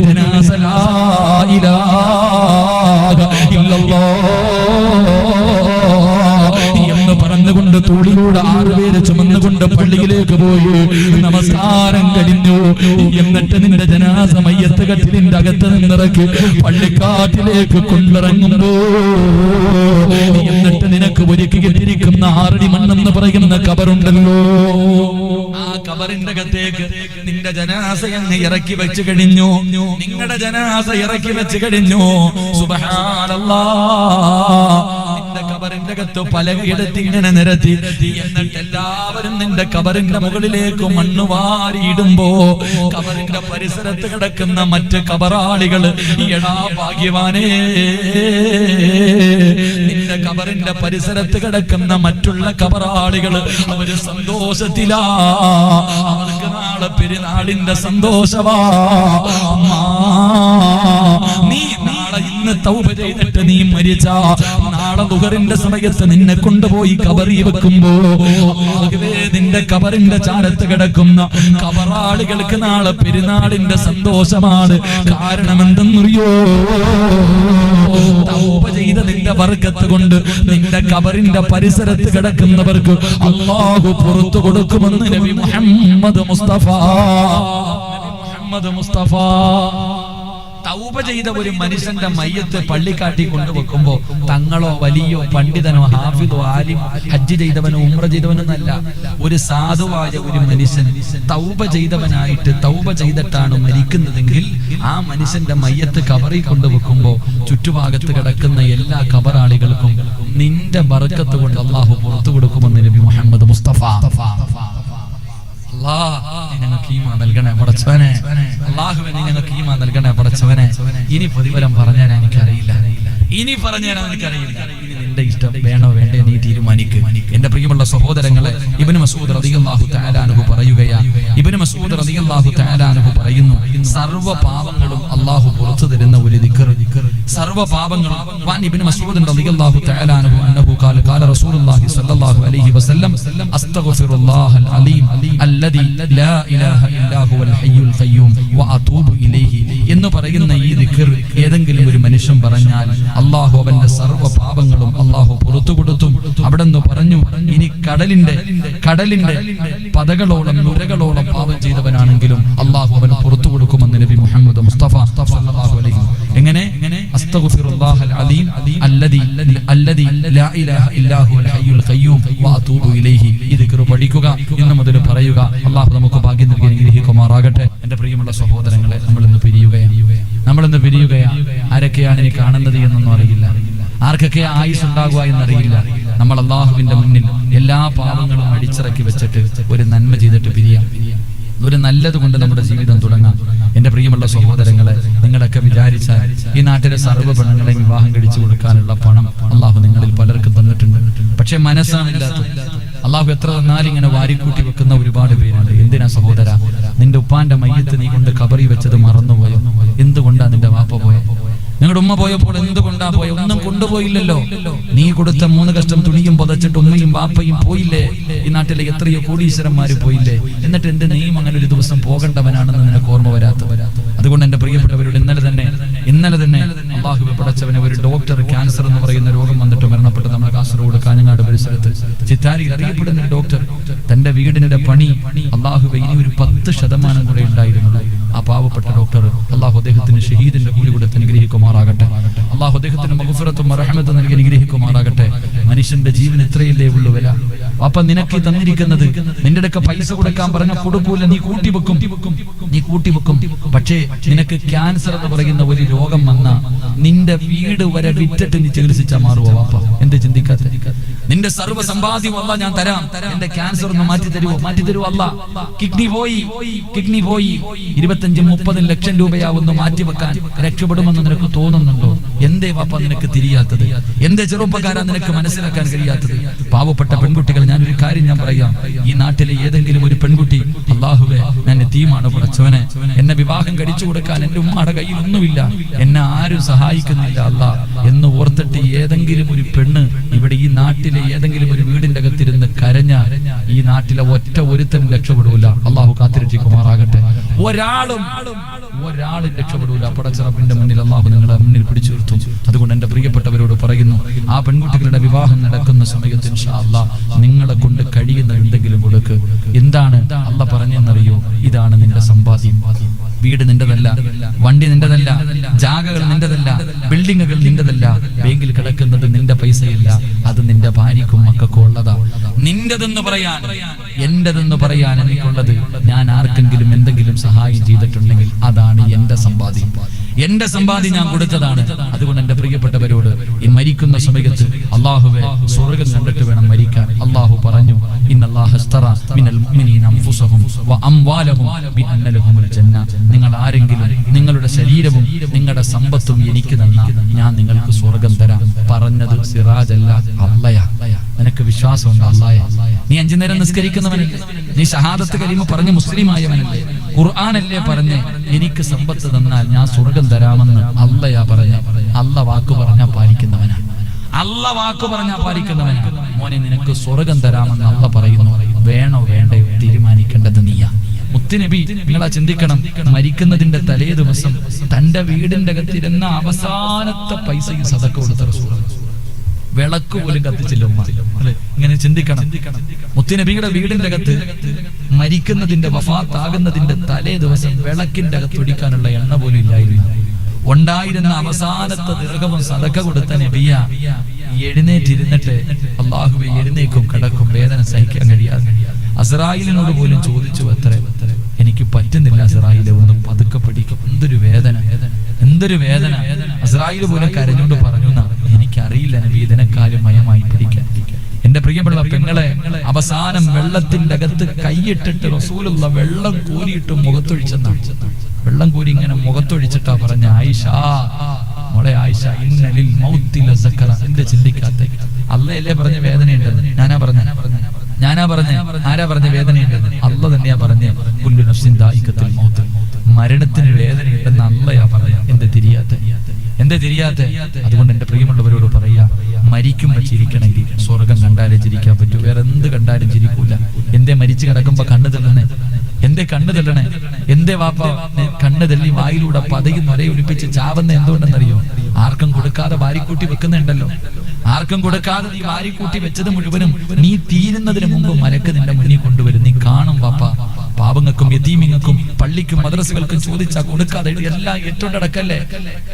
ജനാസ ലാ ഇലാഹ ഇല്ലല്ലാഹ് എന്ന് പറഞ്ഞുകൊണ്ട് തൂളിലൂടെ 6 പേര് ചുമന്നുകൊണ്ട് പള്ളിയിലേക്ക് പോയി, നമസ്കാരം കഴിഞ്ഞു. എന്നിട്ട് നിന്റെ ജനാസ മയ്യത്ത് കെട്ടിലിന്റെ അകത്ത് നിന്നിറക്കി പള്ളിക്കാട്ടിലേക്ക് കൊണ്ടിറങ്ങുമ്പോ, എന്നിട്ട് നിനക്ക് ഒരുക്കി കെട്ടിരിക്കുന്ന 6 അടി മണ്ണെന്ന് പറയുന്ന കബറുണ്ടല്ലോ, ആ കബറിന്റെ അകത്തേക്ക് നിന്റെ ജനാസ അങ്ങ് ഇറക്കി വെച്ച് കഴിഞ്ഞു, നിങ്ങളുടെ ജനാസ ഇറക്കി വെച്ച് കഴിഞ്ഞു. സുബ്ഹാനല്ലാഹ്, നിന്റെ കബറിന്റെ കബറിന്റെ അകത്ത് പലകയെടുത്ത് ഇങ്ങനെ നിരത്തി, എന്നിട്ട് എല്ലാവരും നിന്റെ കബറിന്റെ മുകളിലേക്ക് മണ്ണ് വാരിയിടുമ്പോ കബറിന്റെ പരിസരത്ത് കിടക്കുന്ന മറ്റ് കബറാളികൾ, എടാ ഭാഗ്യവാനേ, നിന്റെ കബറിന്റെ പരിസരത്ത് കിടക്കുന്ന മറ്റുള്ള കബറാളികൾ അവര് സന്തോഷത്തിലാ, അവർക്ക് നാളെ പെരുന്നാളിന്റെ സന്തോഷവാ. നീ നാളെ ഇന്ന് തൗബ ചെയ്തിട്ട് നീ മരിച്ച നാളെ ദുഹറിന്റെ സമയത്ത് നിന്നെ കൊണ്ടുപോയി കബറി വെക്കുമ്പോ നിന്റെ കബറിന്റെ ചാരത്ത് കിടക്കുന്ന കബറാളികൾക്ക് നാളെ പെരുന്നാളിന്റെ സന്തോഷമാണ്. കാരണം എന്തെന്നറിയോ? തൗബ ചെയ്ത നിന്റെ ബർക്കത്ത് കൊണ്ട് നിന്റെ കബറിന്റെ പരിസരത്ത് കിടക്കുന്നവർക്ക് അല്ലാഹു പുറത്തു കൊടുക്കുമെന്ന് നബി മുഹമ്മദ് മുസ്തഫ. തൗബ ചെയ്ത ഒരു മനുഷ്യന്റെ മയ്യത്ത് പള്ളിക്കാട്ടി കൊണ്ടുവെക്കുമ്പോ തങ്ങളോ വലിയോ പണ്ഡിതനോ ഹാഫിദോ ആലിം ഹജ്ജ് ചെയ്തവനോ ഉംറ ചെയ്തവനൊന്നല്ല, ഒരു സാധുവായ ഒരു മനുഷ്യൻ തൗബ ചെയ്തവനായിട്ട് തൗബ ചെയ്തിട്ടാണ് മരിക്കുന്നതെങ്കിൽ ആ മനുഷ്യന്റെ മയ്യത്ത് കബറിൽ കൊണ്ടുവെക്കുമ്പോ ചുറ്റുഭാഗത്ത് കിടക്കുന്ന എല്ലാ കബറാളികൾക്കും നിന്റെ ബർക്കത്ത് കൊണ്ട് അല്ലാഹു പുറത്തു കൊടുക്കുമെന്ന് നബി മുഹമ്മദ് മുസ്തഫ. ഞങ്ങൾക്ക് ഈമാൻ നൽകണേ പടച്ചവനെ, അല്ലാഹുവേ നീ ഞങ്ങൾക്ക് ഈമാൻ നൽകണേ പടച്ചവനെ. ഇനി പ്രതിഫലം പറഞ്ഞാൽ എനിക്കറിയില്ല, ഇനി പറഞ്ഞാൽ എനിക്കറിയില്ല. ഇനി നിന്റെ ഇഷ്ടം വേണോ വേണ്ടേ നീ തീരുമാനിക്ക്. എന്റെ പ്രിയമുള്ള സഹോദരങ്ങളെ, ഇബ്നു മസ്ഊദ് റളിയല്ലാഹു തആല അൻഹു പറയുകയാണ്, ഇബ്നു മസ്ഊദ് റളിയല്ലാഹു തആല അൻഹു പറയുന്നു, സർവ്വ പാപങ്ങളും അല്ലാഹു പുറത്തു തരുന്ന ഒരു ദിക്ർ, സർവ്വ പാപങ്ങളും. വാൻ ഇബ്നു മസ്ഊദ് റളിയല്ലാഹു തആല അൻഹു അന്നഹു ഖാല ഖാല റസൂലുള്ളാഹി സ്വല്ലല്ലാഹു അലൈഹി വസല്ലം അസ്തഗ്ഫിറുല്ലാഹൽ അലീം അല്ലദി ലാ ഇലാഹ ഇല്ലാ ഹുവൽ ഹയ്യുൽ ഖയ്യൂം വഅതൂബു ഇലൈഹി എന്ന് പറയുന്ന ഈ ദിക്ർ ഏതെങ്കിലും ഒരു മനുഷ്യൻ പറഞ്ഞാൽ അല്ലാഹു അവന്റെ സർവ്വ പാപങ്ങളും അല്ലാഹു പുറത്തു കൊടുത്തു. അവിടെന്ന് പറഞ്ഞു, ഇനി കടലിന്റെ പതകളോളം നുരകളോളം പാപം ചെയ്തവനാണെങ്കിലും അല്ലാഹു അവന് പുറത്തു കൊടുക്കുമെന്ന് നബി മുഹമ്മദ് മുസ്തഫ സല്ലല്ലാഹു അലൈഹി. എങ്ങനെ? അസ്തഗ്ഫിറുല്ലാഹൽ അലീം അല്ലദി ലാ ഇലാഹ ഇല്ലാ ഹുവൽ ഹയ്യുൽ ഖയ്യൂം വഅതൂബു ഇലൈഹി. ഈ ദിക്ർ പഠിക്കുക, ഇന്ന് മുതൽ പറയുക. അല്ലാഹു നമുക്ക് ഭാഗ്യം നൽകി അനുഗ്രഹിക്കുമാറാകട്ടെ. എന്റെ പ്രിയമുള്ള സഹോദരങ്ങളെ, നമ്മളിന്ന് പിരിയുകയാണ്. ആരൊക്കെയാണ് ഇനി കാണുന്നത് എന്നൊന്നും അറിയില്ല, ആർക്കൊക്കെ ആയുസ് ഉണ്ടാകുക എന്നറിയില്ല. നമ്മൾ അല്ലാഹുവിന്റെ മുന്നിൽ എല്ലാ പാപങ്ങളും അടിച്ചിറക്കി വെച്ചിട്ട് ഒരു നന്മ ചെയ്തിട്ട് പിരിയാം, ഒരു നല്ലത് കൊണ്ട് നമ്മുടെ ജീവിതം തുടങ്ങാം. എന്റെ പ്രിയമുള്ള സഹോദരങ്ങളെ, നിങ്ങളൊക്കെ വിചാരിച്ചാൽ ഈ നാട്ടിലെ സർവ്വ പെണ്ണുങ്ങളെ വിവാഹം കഴിച്ചു കൊടുക്കാനുള്ള പണം അല്ലാഹു നിങ്ങളിൽ പലർക്കും തന്നിട്ടുണ്ട്. പക്ഷെ മനസ്സാണില്ലാത്തത്. അല്ലാഹു എത്ര തന്നാലും ഇങ്ങനെ വാരിക്കൂട്ടി വെക്കുന്ന ഒരുപാട് പേരുണ്ട്. എന്തിനാ സഹോദര, നിന്റെ ഉപ്പാന്റെ മയ്യത്ത് നീ കൊണ്ട് കബറി വെച്ചത് മറന്നുപോയോ? എന്തുകൊണ്ടാ നിന്റെ വാപ്പ പോയ? നിങ്ങളുടെ ഉമ്മ പോയപ്പോൾ എന്തുകൊണ്ടാ പോയ? ഒന്നും കൊണ്ടുപോയില്ലല്ലോ. നീ കൊടുത്ത 3 കഷ്ടം തുണിയും പുതച്ചിട്ട് ഉമ്മയും വാപ്പയും പോയില്ലേ? ഈ നാട്ടിലെ എത്രയോ കോടീശ്വരന്മാര് പോയില്ലേ? എന്നിട്ട് എന്റെ നീയും അങ്ങനെ ഒരു ദിവസം പോകേണ്ടവനാണെന്ന് നിനക്ക് ഓർമ്മ വരാത്തവരാ. അതുകൊണ്ട് എന്റെ പ്രിയപ്പെട്ടവരോട് ഇന്നലെ തന്നെ അല്ലാഹുവേ പടച്ചവനെ, ഒരു ഡോക്ടർ ക്യാൻസർ എന്ന് പറയുന്ന രോഗം വന്നിട്ട് മരണപ്പെട്ടു നമ്മുടെ കാസർഗോഡ് കാഞ്ഞങ്ങാട് പരിസരത്ത് ചിത്താരിയിൽ അറിയപ്പെടുന്ന ഡോക്ടർ. തന്റെ വീടിന്റെ പണി അല്ലാഹുവേ ഇനി ഒരു 10% കൂടെ ഉണ്ടായിരുന്നു. ആ പാവപ്പെട്ട ഡോക്ടർ അല്ലാഹു അദ്ദേഹത്തിന് ഷഹീദിന്റെ കൂലി കൊടുത്ത് അനുഗ്രഹിക്കുമാറാകട്ടെ. അല്ലാഹു അദ്ദേഹത്തിന് മഗ്ഫിറത്തും റഹ്മത്തും നൽകി അനുഗ്രഹിക്കുമാറാകട്ടെ. മനുഷ്യന്റെ ജീവൻ ഇത്രയല്ലേ ഉള്ളൂ വില. അപ്പൊ നിനക്ക് തന്നിരിക്കുന്നത്, നിന്റെ അടുക്ക പൈസ കൊടുക്കാൻ പറഞ്ഞ കൊടുക്കൂല, നീ കൂട്ടിവെക്കും. പക്ഷേ നിനക്ക് ക്യാൻസർ എന്ന് പറയുന്ന ഒരു രോഗം വന്ന നിന്റെ വീട് വരെ വിറ്റിട്ട് നീ ചികിത്സിച്ചാൽ മാറുവോ വാപ്പ? എന്ത് ചിന്തിക്കാത്ത? നിന്റെ സർവ്വ സമ്പാദ്യം അല്ലാ ഞാൻ തരാം, എന്റെ ക്യാൻസർ ഒന്ന് മാറ്റി തരുവോ അല്ലാ? കിഡ്നി പോയി 25-30 ലക്ഷം രൂപയാവുന്നു മാറ്റിവെക്കാൻ. രക്ഷപ്പെടുമെന്ന് നിനക്ക് തോന്നുന്നുണ്ടോ? എന്തേ വാപ്പ നിനക്ക് തിരിയാത്തത്? എന്തേ ചെറുപ്പക്കാരാ നിനക്ക് മനസ്സിലാക്കാൻ കഴിയാത്തത്? പാവപ്പെട്ട പെൺകുട്ടികൾ, ഞാനൊരു കാര്യം ഞാൻ പറയാം. ഈ നാട്ടിലെ ഏതെങ്കിലും ഒരു പെൺകുട്ടി, അല്ലാഹുവേ ഞാൻ യതീമാണ് പടച്ചവനെ, എന്നെ വിവാഹം കഴിച്ചു കൊടുക്കാൻ എന്റെ ഉമ്മയുടെ കയ്യിൽ ഒന്നുമില്ല, എന്നെ ആരും സഹായിക്കുന്നില്ല അല്ലാ എന്ന് ഓർത്തിട്ട് ഏതെങ്കിലും ഒരു പെണ്ണ് ഇവിടെ ഈ നാട്ടിലെ ഏതെങ്കിലും ഒരു വീടിന്റെ അകത്തിരുന്ന് കരഞ്ഞ ഈ നാട്ടിലെ ഒറ്റ ഒരുത്തനും രക്ഷപ്പെടൂല. അല്ലാഹു കാത്തിരക്ഷിക്കുമാറാകട്ടെ. ഒരാളും രക്ഷപ്പെടൂല. പടച്ചറപ്പിന്റെ മുന്നിൽ അല്ലാഹു നിങ്ങളെ മുന്നിൽ പിടിച്ചു നിർത്തും. അതുകൊണ്ട് എന്റെ പ്രിയപ്പെട്ടവരോട് പറയുന്നു, ആ പെൺകുട്ടികളുടെ വിവാഹം നടക്കുന്ന സമയത്ത് ഇൻഷാ അല്ലാഹ് നിങ്ങളെ കൊണ്ട് കഴിയുന്ന എന്തെങ്കിലും കൊടുക്ക്. എന്താണ് അല്ലാഹ് പറഞ്ഞെന്നറിയോ? ഇതാണ് നിന്റെ സമ്പാദ്യം. വീട് നിന്റെതല്ല, വണ്ടി നിന്റെതല്ല, ജാഗകൾ നിന്റെതല്ല, ബിൽഡിങ്ങുകൾ നിന്റെതല്ല, ബാങ്കിൽ കിടക്കുന്നത് നിന്റെ പൈസയല്ല, അത് നിന്റെ ഭാര്യക്കും മക്കൾക്കും ഉള്ളതാ. നിന്റെതെന്ന് പറയാൻ, എന്റെതെന്ന് പറയാൻ എനിക്കുള്ളത്, ഞാൻ ആർക്കെങ്കിലും എന്തെങ്കിലും സഹായം ചെയ്തിട്ടുണ്ടെങ്കിൽ അതാണ് എന്റെ സമ്പാദ്യം. എന്റെ സമ്പാദ്യം ഞാൻ കൊടുത്തതാണ്. അതുകൊണ്ട് എന്റെ പ്രിയപ്പെട്ടവരോട് ഈ മരിക്കുന്ന സമയത്ത് അല്ലാഹുവേ സ്വർഗ്ഗം കണ്ടിട്ട് വേണം മരിക്കാൻ. അല്ലാഹു പറഞ്ഞു, ഇന്നല്ലാഹ അസ്തറ മിനൽ മുഅ്മിനീന അൻഫുസഹും വ അംവാലഹും ബിഅന്ന ലഹുമുൽ ജന്ന. നിങ്ങൾ ആരെങ്കിലും നിങ്ങളുടെ ശരീരവും നിങ്ങളുടെ സമ്പത്തും എനിക്ക് തന്നാൽ ഞാൻ നിങ്ങൾക്ക് സ്വർഗ്ഗം തരാം. പറഞ്ഞത് സിറാജല്ല, അല്ലാഹ്. നിനക്ക് വിശ്വാസമുണ്ട് അല്ലാഹ്? നീ 5 നേരം നിസ്കരിക്കുന്നവനല്ലേ? നീ ഷഹാദത്ത് കലിമ പറഞ്ഞ് മുസ്ലിമായവനല്ലേ? ഖുർആനല്ലേ പറഞ്ഞ് എനിക്ക് സമ്പത്ത് തന്നാൽ ഞാൻ സ്വർഗ്ഗം തരാമെന്ന് അല്ലാഹ് പറഞ്ഞ. അല്ലാഹ് വാക്ക് പറഞ്ഞാൽ പാലിക്കുന്നവനാ. അല്ലാഹ് വാക്ക് പറഞ്ഞാൽ പാലിക്കുന്നവനാ. മോനെ നിനക്ക് സ്വർഗ്ഗം തരാമെന്ന് അല്ലാഹ് പറയുന്നു. വേണോ വേണ്ടയോ തീരുമാനിക്കേണ്ടത് നീയാ. മുത്തുനബി നിങ്ങളാ ചിന്തിക്കണം, മരിക്കുന്നതിന്റെ തലേ ദിവസം തന്റെ വീടിന്റെ അകത്തിരുന്ന അവസാനത്തെ പൈസയും സദക്ക കൊടുത്ത റസൂൽ. വിളക്ക് പോലും കത്തിച്ചില്ല ഉമ്മ. ഇങ്ങനെ ചിന്തിക്കണം. മുത്തുനബിയുടെ വീടിന്റെ അകത്ത് മരിക്കുന്നതിന്റെ വഫാത്താകുന്നതിന്റെ തലേ ദിവസം വിളക്കിന്റെ അകത്ത് ഒടിക്കാനുള്ള എണ്ണ പോലും ഇല്ലായിരുന്നു. ഉണ്ടായിരുന്ന അവസാനത്തെ ദിർഹവും സദക്ക കൊടുത്ത നബിയ എഴുന്നേറ്റിരുന്നിട്ട് അല്ലാഹുവേ എഴുന്നേക്കും കിടക്കും, വേദന സഹിക്കാൻ കഴിയാതെ അസ്രായിലിനോട് പോലും ചോദിച്ചു, എനിക്ക് പറ്റുന്നില്ല അസ്രായിലെ, ഒന്ന് പതുക്കെ പിടിക്കും. എന്തൊരു വേദന, എന്തൊരു വേദന. അസ്രായിൽ പോലും കരഞ്ഞോണ്ട് പറഞ്ഞു, എനിക്കറിയില്ല നബി ഇതിനെക്കാളും മയമായി പിടിക്കാൻ. എന്റെ പ്രിയപ്പെട്ട പെങ്ങളെ, അവസാനം വെള്ളത്തിന്റെ അകത്ത് കൈയിട്ടിട്ട് റസൂലുള്ള വെള്ളം കോരിയിട്ട് മുഖത്തൊഴിച്ചെന്നാണ്. വെള്ളം കോരി ഇങ്ങനെ മുഖത്തൊഴിച്ചിട്ടാ പറഞ്ഞ, ആയിഷ മോളെ ആയിഷ, ഇന്നലിൽ മൗത്തിൽ സക്കറ. എന്റെ ചിന്തിക്കാത്ത അല്ലയല്ലേ പറഞ്ഞ വേദനയുണ്ടെന്ന്? ഞാനാ പറഞ്ഞ ആരാ പറഞ്ഞ വേദനയുണ്ടെന്ന്? അല്ലാഹ് തന്നെയാ പറഞ്ഞ, കുല്ലു നഫ്സിൻ ദായിഖത്തുൽ മൗത്ത്. മരണത്തിന് വേദനയുണ്ടെന്ന് അല്ലാഹ് പറഞ്ഞ. എന്റെ തിരിയാത്ത അതുകൊണ്ട് എന്റെ പ്രിയമുള്ളവരോട് പറയാ, മരിക്കുമ്പോ ചിരിക്കണമെങ്കിൽ സ്വർഗം കണ്ടാലേ ചിരിക്കാൻ പറ്റൂ. വേറെ എന്ത് കണ്ടാലും ചിരിക്കൂല. എന്തേ മരിച്ചു കിടക്കുമ്പോ കണ്ണു തള്ളണേ? എന്തേ കണ്ണു തള്ളണേ? എന്തേ വാപ്പ കണ്ണു തള്ളി വായിലൂടെ പതയും നൊരയെ ഒലിപ്പിച്ച് ചാവുന്ന എന്തുകൊണ്ടെന്നറിയോ? ആർക്കും കൊടുക്കാതെ വാരിക്കൂട്ടി വെക്കുന്നുണ്ടല്ലോ. ആർക്കും കൊടുക്കാതെ നീ വാരിക്കൂട്ടി വെച്ചത് മുഴുവനും നീ തീരുന്നതിന് മുമ്പ് മലക്ക് നിന്റെ മുന്നിൽ കൊണ്ടുവരും. നീ കാണും വാപ്പ, പാവങ്ങൾക്കും യതീമിങ്ങൾക്കും പള്ളിക്കും മദ്രസകൾക്കും ചോദിച്ചാ കൊടുക്കാതെ എല്ലാം ഏറ്റോണ്ടടക്കല്ലേ.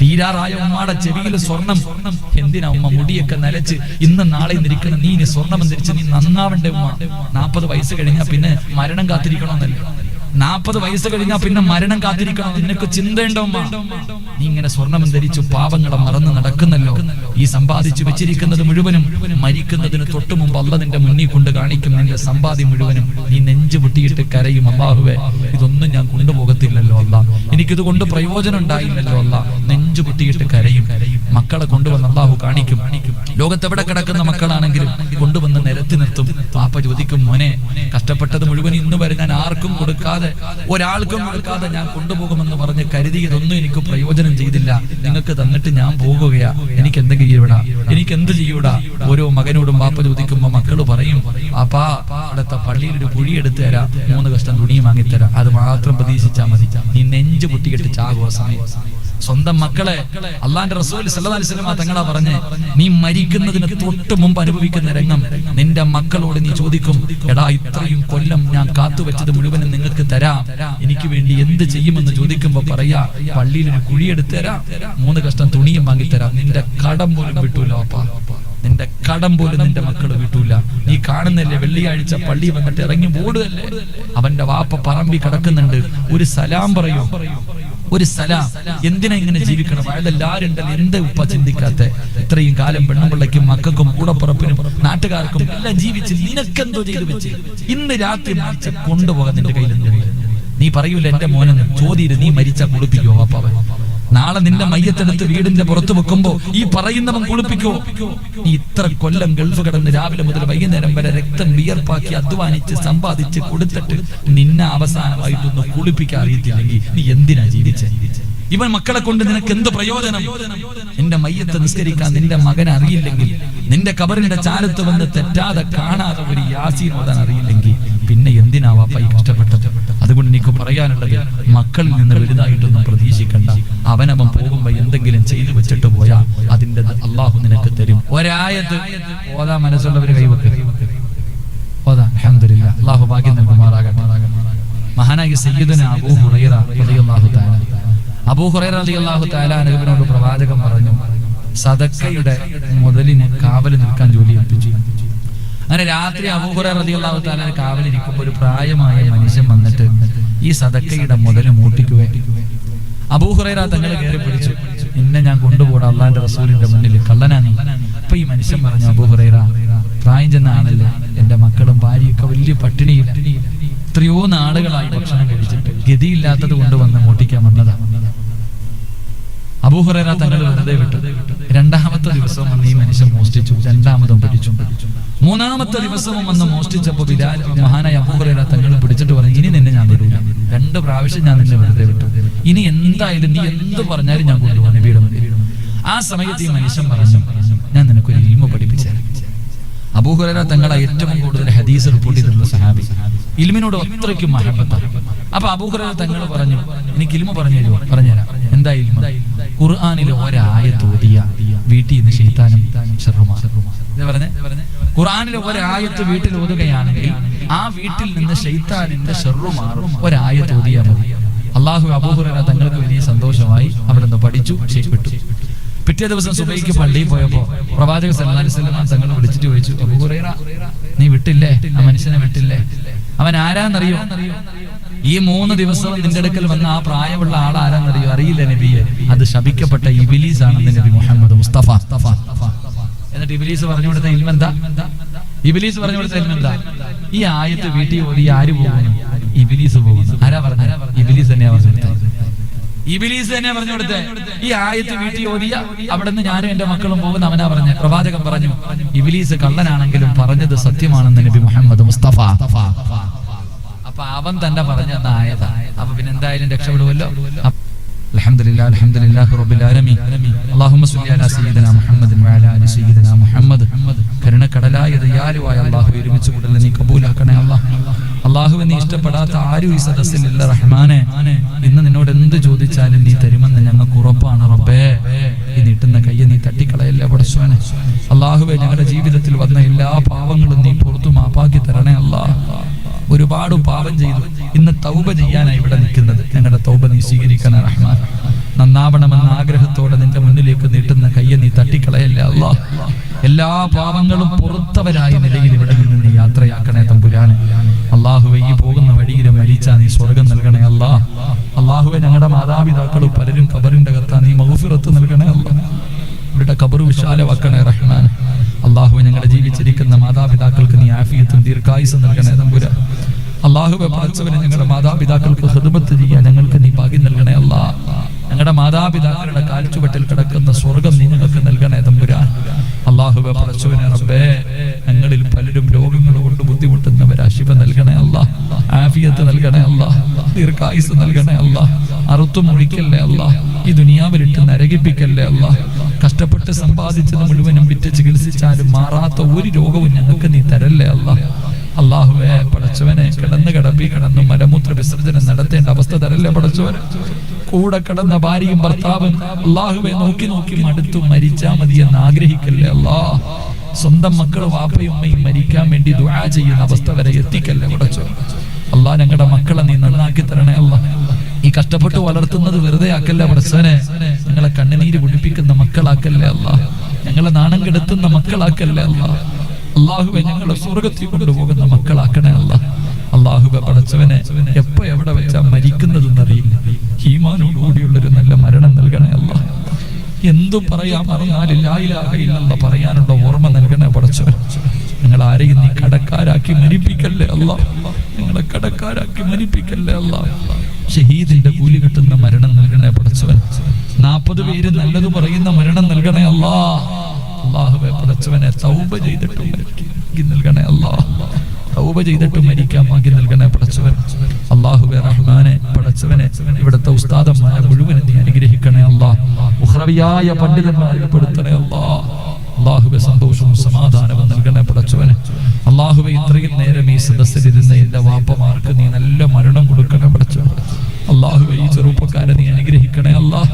തീരാറായ ഉമ്മാടെ ചെവിയിൽ സ്വർണം. എന്തിനാ ഉമ്മ മുടിയൊക്കെ നനച്ച് ഇന്ന് നാളെ ഇരിക്കണം? നീ ഇനി സ്വർണം ധരിച്ച് നീ നന്നാവണ്ടേ ഉമ്മ? 40 വയസ്സ് കഴിഞ്ഞാൽ പിന്നെ മരണം കാത്തിരിക്കണമെന്നല്ലേ? 40 വയസ്സ് കഴിഞ്ഞാൽ പിന്നെ മരണം കാത്തിരിക്കണം. നിനക്ക് ചിന്തയുണ്ടോ ഉമ്മ? നീ ഇങ്ങനെ സ്വർണം ധരിച്ചു പാവങ്ങളെ മറന്ന് നടക്കുന്നല്ലോ. ഈ സമ്പാദിച്ചു വെച്ചിരിക്കുന്നത് മുഴുവനും മരിക്കുന്നതിന് തൊട്ടു മുമ്പ് അല്ലാഹ് നിന്റെ മുന്നിൽ കൊണ്ട് കാണിക്കും. നിന്റെ സമ്പാദ്യം മുഴുവനും നീ നെഞ്ചു പൊട്ടിയിട്ട് കരയും, അല്ലാഹുവേ ഇതൊന്നും ഞാൻ കൊണ്ടുപോകത്തില്ലല്ലോ അല്ലാഹ്, എനിക്കിത് കൊണ്ട് പ്രയോജനം ഉണ്ടായില്ലല്ലോ അല്ലാഹ്. നെഞ്ചു പൊട്ടിയിട്ട് കരയും. മക്കളെ കൊണ്ടുവന്ന് അല്ലാഹു കാണിക്കും. ലോകത്തെവിടെ കിടക്കുന്ന മക്കളാണെങ്കിലും കൊണ്ടുവന്ന് നിരത്തി നിർത്തും. പാപ്പ ചോദിക്കും, മോനെ കഷ്ടപ്പെട്ടത് മുഴുവൻ ഇന്ന് വരെ ഞാൻ ആർക്കും കൊടുക്കാതെ, ഒരാൾക്കും കൊടുക്കാതെ ഞാൻ കൊണ്ടുപോകുമെന്ന് പറഞ്ഞ് കരുതിയതൊന്നും എനിക്ക് പ്രയോജനം ചെയ്തില്ല. നിങ്ങൾക്ക് തന്നിട്ട് ഞാൻ പോകുകയാ. എനിക്ക് എന്തെങ്കിലും ചെയ്യൂടാ, എനിക്ക് എന്ത് ചെയ്യൂടാ? ഓരോ മകനോടും പാപ്പ ചോദിക്കുമ്പോ മക്കള് പറയും, പാപ്പാ അടുത്ത പള്ളിയിൽ ഒരു കുഴി എടുത്തു തരാം, 3 കഷ്ടം തുണിയും വാങ്ങിത്തരാം, അത് മാത്രം പ്രതീക്ഷിച്ചാൽ മതി. നീ നെഞ്ചു പൊട്ടിയിട്ട് ചാകുക സമയം. സ്വന്തം മക്കളെ അള്ളാന്റെ റസൂൽ സല്ലല്ലാഹു അലൈഹി വസല്ലം തങ്ങളാ പറഞ്ഞേ, നീ മരിക്കുന്നതിന് തൊട്ട് മുമ്പ് അനുഭവിക്കുന്ന രംഗം നിന്റെ മക്കളോട് നീ ചോദിക്കും, എടാ ഇത്രയും കൊല്ലം ഞാൻ കാത്തുവെച്ചത് മുഴുവനും നിങ്ങൾക്ക് തരാം, എനിക്ക് വേണ്ടി എന്ത് ചെയ്യുമെന്ന് ചോദിക്കുമ്പോ പറയാ, പള്ളിയിൽ ഒരു കുഴിയെടുത്ത് തരാം, 3 കഷ്ടം തുണിയും വാങ്ങിത്തരാം. നിന്റെ കടം പോലും വിട്ടൂല വാപ്പാ, നിന്റെ കടം പോലും നിന്റെ മക്കള് വിട്ടൂല. നീ കാണുന്നല്ലേ വെള്ളിയാഴ്ച പള്ളി വന്നിട്ട് ഇറങ്ങി ഓടുകല്ലേ, അവന്റെ വാപ്പ പറമ്പി കിടക്കുന്നുണ്ട്, ഒരു സലാം പറയോ? ഒരു സലാം. എന്തിനാ ഇങ്ങനെ ജീവിക്കണം? വയലെല്ലാരുണ്ടല്ലോ, എന്താ ഉപ്പ ചിന്തിക്കാത്ത? ഇത്രയും കാലം പെണ്ണുപിള്ളയ്ക്കും മക്കൾക്കും കൂടപ്പുറപ്പിനും നാട്ടുകാർക്കും എല്ലാം ജീവിച്ച് നിനക്കെന്തോ ചെയ്തു വെച്ച് ഇന്ന് രാത്രി മരിച്ച കൊണ്ടുപോകാൻ നിന്റെ കയ്യിലെന്തോ? നീ പറയൂല എന്റെ മോനെന്ന് ചോദ്യം, നീ മരിച്ച കുളിപ്പിക്കോ വാപ്പാവൻ? നാളെ നിന്റെ മയ്യത്തെടുത്ത് വീടിന്റെ പുറത്ത് വെക്കുമ്പോ ഈ പറയുന്നവൻ കുളിപ്പിക്കോ? നീ ഇത്ര കൊല്ലം ഗൾഫ് കിടന്ന് രാവിലെ മുതൽ വൈകുന്നേരം വരെ രക്തം വിയർപ്പാക്കി അധ്വാനിച്ച് സമ്പാദിച്ച് കൊടുത്തിട്ട് നിന്നെ അവസാനമായിട്ടൊന്ന് കുളിപ്പിക്കാൻ അറിയത്തില്ലെങ്കിൽ നീ എന്തിനാ ജീവിച്ചേ? ഇവൻ മക്കളെ കൊണ്ട് നിനക്ക് എന്ത് പ്രയോജനം? നിന്റെ മയ്യത്ത് നിസ്കരിക്കാൻ നിന്റെ മകനെ അറിയില്ലെങ്കിൽ, നിന്റെ കബറിന്റെ ചാരത്ത് വന്ന് തെറ്റാതെ കാണാതെ ഒരു യാസീൻ ഓതാൻ അറിയില്ലെങ്കിൽ പിന്നെ എന്തിനാ വാപ്പ ഈ കഷ്ടപ്പെട്ടത്? അതുകൊണ്ട് എനിക്ക് പറയാനുള്ളത്, മക്കളിൽ നിന്ന് വലുതായിട്ടൊന്നും പ്രതീക്ഷിക്കണ്ട. അവനവൻ പോകുമ്പോ എന്തെങ്കിലും ചെയ്തു വെച്ചിട്ട് പോയാ അതിന്റെ അള്ളാഹു നിനക്ക് തരും. ഒരായത്ത് ഓതാ മനസ്സുള്ളവര് കൈവെക്ക്, ഓതാ. അൽഹംദുലില്ലാഹ്, അള്ളാഹു ഭാഗ്യം നൽകുമാറാകട്ടെ. മഹാനായ സയ്യിദുനാ അബൂ ഹുറൈറ റളിയല്ലാഹു തആല, അബൂ ഹുറൈറ റളിയല്ലാഹു തആല അൻഹുവിനോട് പ്രവാചകൻ പറഞ്ഞു, സദക്കയുടെ മുതലിന് കാവൽ നിൽക്കാൻ ജോലി ഏൽപ്പിച്ചു. അങ്ങനെ രാത്രി അബൂ ഹുറൈറ റളിയല്ലാഹു തആല കാവലിരിക്കുമ്പോൾ ഒരു പ്രായമായ മനുഷ്യൻ വന്നിട്ട് ഈ സദക്കയുടെ മുതൽ മൂട്ടിക്കുവേ. അബൂ ഹുറൈറ തങ്ങൾ കയറി പിടിച്ചു, എന്നെ ഞാൻ കൊണ്ടുപോടാ അള്ളാന്റെ റസൂലിന്റെ മുന്നിൽ, കള്ളനാണ്. അപ്പൊ ഈ മനുഷ്യൻ പറഞ്ഞു, അബൂ ഹുറൈറ, പ്രായം ചെന്ന ആളല്ലേ, എന്റെ മക്കളും ഭാര്യയൊക്കെ വലിയ പട്ടിണിയില്ല, എത്രയോ നാളുകളായി ഭക്ഷണം കഴിച്ചിട്ട് ഗതിയില്ലാത്തത് കൊണ്ട് വന്ന് മോട്ടിക്കാൻ വന്നതാണ്. അബൂ ഹുറൈറ തങ്ങൾ വെറുതെ വിട്ടു. രണ്ടാമത്തെ ദിവസവും വന്ന് ഈ മനുഷ്യൻ മോഷ്ടിച്ചു, രണ്ടാമതും പിടിച്ചു. മൂന്നാമത്തെ ദിവസവും വന്ന് മോഷ്ടിച്ചപ്പോ ബിലാൽ മഹാനായ അബൂ ഹുറൈറ തങ്ങൾ പിടിച്ചിട്ട് പറഞ്ഞു, ഇനി നിന്നെ ഞാൻ വിടൂല, 2 പ്രാവശ്യം ഞാൻ നിന്നെ വെറുതെ വിട്ടു, ഇനി എന്തായാലും നീ എന്ത് പറഞ്ഞാലും ഞാൻ കൊണ്ടുപോകാൻ നബിയുടെ മുന്നിൽ. ആ സമയത്ത് ഈ മനുഷ്യൻ പറഞ്ഞു, ഞാൻ നിനക്കൊരു ഇൽമ പഠിപ്പിച്ചു. അബൂ ഹുറൈറ തങ്ങളെ ഏറ്റവും കൂടുതൽ ഹദീസ് റിപ്പോർട്ട് ചെയ്തിട്ടുള്ള സഹാബി, ഇൽമിനോട് അത്രയ്ക്കും മഹബത്താണ്. അപ്പൊ അബൂ ഹുറൈറ തങ്ങൾ പറഞ്ഞു, എനിക്ക് ഇൽമ പറഞ്ഞു തരുമോ? പറഞ്ഞുതരാം. എന്താ ഇൽമ? ഖുർആനിലെ ഒരായത്ത് ഓതിയ വീട്ടിൽ നിന്ന് ശൈത്താനും ഖുർആനിലെ ഒരായത്ത് വീട്ടിൽ ഓതുകയാണെങ്കിൽ ആ വീട്ടിൽ നിന്ന് ശൈത്താനിന്റെ ഷർറു മാറും. ഒരായത്ത് ഓതിയാൽ മതി. അള്ളാഹു അബൂ ഹുറൈറ തങ്ങൾക്ക് വലിയ സന്തോഷമായി. അവിടെ നിന്ന് പഠിച്ചു, വിട്ടു. പിറ്റേ ദിവസം സുബൈക്ക് പള്ളിയിൽ പോയപ്പോ പ്രവാചകൻ സല്ലല്ലാഹു അലൈഹി വസല്ലം തങ്ങൾ വിളിച്ചിട്ട് ചോദിച്ചു, അബൂ ഹുറൈറ, നീ വിട്ടില്ലേ? ആ മനുഷ്യനെ വിട്ടില്ലേ? അവൻ ആരാന്നറിയോ? ഈ 3 ദിവസം നിന്റെ അടുക്കൽ വന്ന ആ പ്രായമുള്ള ആൾ ആരാന്നറിയോ? അറിയില്ല നബിയെ, അത് ശപിക്കപ്പെട്ട ഇബ്ലീസ് ആണെന്ന് നബി മുഹമ്മദ് മുസ്തഫ. എന്നിട്ട് ഇബ്ലീസ് പറഞ്ഞു കൊടുത്ത ഇൽമ എന്താ? ഇബ്ലീസ് പറഞ്ഞു കൊടുത്ത ഇൽമ എന്താ? ഈ ആയത്ത് വീട്ടിൽ ഓതി ആര് പോകുന്നു? ഇബ്ലീസ് പോകുന്നു. ആരാ പറഞ്ഞ? ഇബ്ലീസ് തന്നെയാ പറഞ്ഞു കൊടുത്തത്. ഇബ്ലീസ് തന്നെ പറഞ്ഞു കൊടുത്തേ. ഈ ആയത്ത് വീട്ടിൽ ഓതിയ അവിടെ നിന്ന് ഞാനും എന്റെ മക്കളും പോകുന്ന അവനാ പറഞ്ഞ. പ്രവാചകൻ പറഞ്ഞു, ഇബ്ലീസ് കള്ളനാണെങ്കിലും പറഞ്ഞത് സത്യമാണെന്ന് നബി മുഹമ്മദ് മുസ്തഫ. അപ്പൊ അവൻ തന്നെ പറഞ്ഞ ആയതാ. അപ്പൊ പിന്നെ എന്തായാലും രക്ഷപ്പെടുമല്ലോ. അൽഹംദുലില്ലാഹി അൽഹംദുലില്ലാഹി റബ്ബിൽ ആലമീൻ. അല്ലാഹുമ്മ സ്വല്ലി അലാ സയ്യിദിനാ മുഹമ്മദിൻ വഅലാ ആലി സയ്യിദിനാ മുഹമ്മദ്. കരുണക്കടലായ ദയാലുവായ അല്ലാഹു, ഒരുമിച്ച് കൂടൽ നീ കബൂലാക്കണേ അല്ലാഹ്. അല്ലാഹുവേ, നീ ഇഷ്ടപ്പെടാത്ത ആരും ഈ സദസ്സിലില്ല റഹ്മാനെ. ഇന്ന് നിന്നോട് എന്ത് ചോദിച്ചാലും നീ തരുമെന്ന് ഞങ്ങൾക്ക് ഉറപ്പാണ് റബ്ബേ. ഈ നീട്ടുന്ന കയ്യെ നീ തട്ടിക്കളയല്ലേ പടച്ചോനെ. അല്ലാഹുവേ, ഞങ്ങളുടെ ജീവിതത്തിൽ വന്ന എല്ലാ പാവങ്ങളും നീ പുറത്തു മാപ്പാക്കി തരണേ അല്ലാഹ്. ഒരുപാട് പാപം ചെയ്തു, ഇന്ന് തൗബ ചെയ്യാനായി ഇവിടെ നിൽക്കുന്നത്. ഞങ്ങളുടെ തൗബ നീ സ്വീകരിക്കണേ റഹ്മാൻ. നന്നാവണമെന്ന ആഗ്രഹത്തോടെ നിന്റെ മുന്നിലേക്ക് നീട്ടുന്ന കയ്യെ നീ തട്ടിക്കളയല്ലേ അല്ലാഹ്. എല്ലാ പാവങ്ങളും പുറത്തവരായ നിലയിൽ ഇവിടെ നിന്ന് നീ യാത്രയാക്കണേ തമ്പുരാനെ. അല്ലാഹുവേ, ഈ പോകുന്ന വഴിയിൽ മരിച്ചാ നീ സ്വർഗം നൽകണേ അല്ലാഹ്. അല്ലാഹുവേ, ഞങ്ങളുടെ മാതാപിതാക്കൾ പലരും ഖബറിന്റെ അകത്താ, നീ മഗ്ഫിറത്ത് നൽകണേ അല്ലാഹ്. ഇവരുടെ ഖബർ വിശാലമാക്കണേ റഹ്മാൻ. അല്ലാഹുവേ, ഞങ്ങളുടെ ജീവിച്ചിരിക്കുന്ന മാതാപിതാക്കൾക്ക് നീ ആഫിയത്തും ദീർഘായുസ്സും നൽകണേ തമ്പുരാൻ. അല്ലാഹുവേ, പടച്ചവനെ, ഞങ്ങളുടെ മാതാപിതാക്കൾക്ക് ഖിദ്മത്ത് ചെയ്യാൻ ഞങ്ങൾക്ക് നീ ഭാഗ്യം നൽകണേ അല്ലാഹ്. ഞങ്ങളുടെ മാതാപിതാക്കളുടെ കാൽച്ചുവട്ടിൽ കിടക്കുന്ന സ്വർഗം നീ ഞങ്ങൾക്ക് നൽകണേ തമ്പുരാൻ. അല്ലാഹുവേ, പടച്ചവനെ റബ്ബേ, ഞങ്ങളിൽ പലരും രോഗങ്ങൾ കൊണ്ട് ബുദ്ധിമുട്ടുന്നവരാ, ശിഫ നൽകണേ അല്ലാഹ്. ആഫിയത്ത് നൽകണേ അല്ലാഹ്. ദീർഘായുസ്സ് നൽകണേ അല്ലാഹ്. അറുത്തു മുറിക്കല്ലേ അല്ലാഹ്. ഈ ദുനിയാവിലിട്ട് നരകിപ്പിക്കല്ലേ അല്ലാഹ്. കഷ്ടപ്പെട്ട് സമ്പാദിച്ചത് മുഴുവനും വിറ്റ് ചികിത്സിച്ചാലും മാറാത്ത ഒരു രോഗവും ഞങ്ങൾക്ക് നീ തരല്ലേ അല്ലാഹ്. അല്ലാഹുവേ, പടച്ചവനെ, കിടന്ന് മലമൂത്ര വിസർജനം നടത്തേണ്ട അവസ്ഥ തരല്ലേ പടച്ചവനെ. കൂടെ കിടന്ന ഭാര്യയും ഭർത്താവും അല്ലാഹുവേ നോക്കി മടുത്തു മരിച്ചാ മതി എന്ന് ആഗ്രഹിക്കല്ലേ അല്ലാഹ്. സ്വന്തം മക്കളും വാപ്പയും ഉമ്മയും മരിക്കാൻ വേണ്ടി ദുആ ചെയ്യുന്ന അവസ്ഥ വരെ എത്തിക്കല്ലേ പടച്ചവൻ. അല്ലാഹ്, ഞങ്ങളുടെ മക്കളെ നീ നന്നാക്കി തരണേ അല്ലാഹ്. ഈ കഷ്ടപ്പെട്ട് വളർത്തുന്നത് വെറുതെ ആക്കല്ലേ പടച്ചവനെ. ഞങ്ങളെ കണ്ണുനീര് കുടിപ്പിക്കുന്ന മക്കളാക്കല്ലേ അല്ലാഹ്. ഞങ്ങളെ നാണം കെടുത്തുന്ന മക്കളാക്കല്ലേ അല്ലാഹ്. അല്ലാഹുവേ, ഞങ്ങളെ സ്വർഗ്ഗത്തിൽ കൊണ്ടുപോകുന്ന മക്കളാക്കണേ അല്ലാഹ്. അല്ലാഹുവേ, പടച്ചവനെ, എപ്പോ എവിടെ വെച്ചാ മരിക്കുന്നതെന്നറിയില്ല. ഈമാനോടുകൂടിയുള്ളൊരു നല്ല മരണം നൽകണേ അല്ലാഹ്. എന്തും പറഞ്ഞാലും ലാ ഇലാഹ ഇല്ലല്ലാഹ് പറയാനുള്ള ഓർമ്മ നൽകണേ പടച്ചവൻ. ഞങ്ങൾ ആരെയും നീ കടക്കാരാക്കി മരിപ്പിക്കല്ലേ അല്ലാഹ്. ഞങ്ങളെ കടക്കാരാക്കി മരിപ്പിക്കല്ലേ അല്ലാഹ്. ഷഹീദിന്റെ കൂലി കിട്ടുന്ന മരണം നൽകണേ പടച്ചവൻ. 40 പേര് നല്ലത് പറയുന്ന മരണം നൽകണേ അല്ലാഹ്. അല്ലാഹുവേ, പടച്ചവനെ, തൗബ ചെയ്തിട്ടും ഭാഗ്യം നൽകണേ അല്ലാഹ്. തൗബ ചെയ്തിട്ടും മരിക്കാൻ ഭാഗ്യം നൽകണേ പടച്ചവൻ. അല്ലാഹുവേ റഹ്മാനെ, പടച്ചവനെ, ഇവിടുത്തെ ഉസ്താദന്മാരെ മുഴുവനും നീ അനുഗ്രഹിക്കണേ അല്ലാഹ്. ഉഖ്റവിയായ പണ്ഡിതന്മാരെ പെടുത്തണേ അല്ലാഹ്. അല്ലാഹുവേ, സന്തോഷവും സമാധാനവും നൽകണേ പടച്ചവനെ. അല്ലാഹുവേ, ഇത്രയും നേരം ഈ സദസ്സിലിരുന്ന എന്റെ വാപ്പമാർക്ക് നീ നല്ല മരണം കൊടുക്കണേ പടച്ചവൻ. അല്ലാഹുവേ, ഈ ചെറുപ്പക്കാരെ നീ അനുഗ്രഹിക്കണേ അല്ലാഹ്.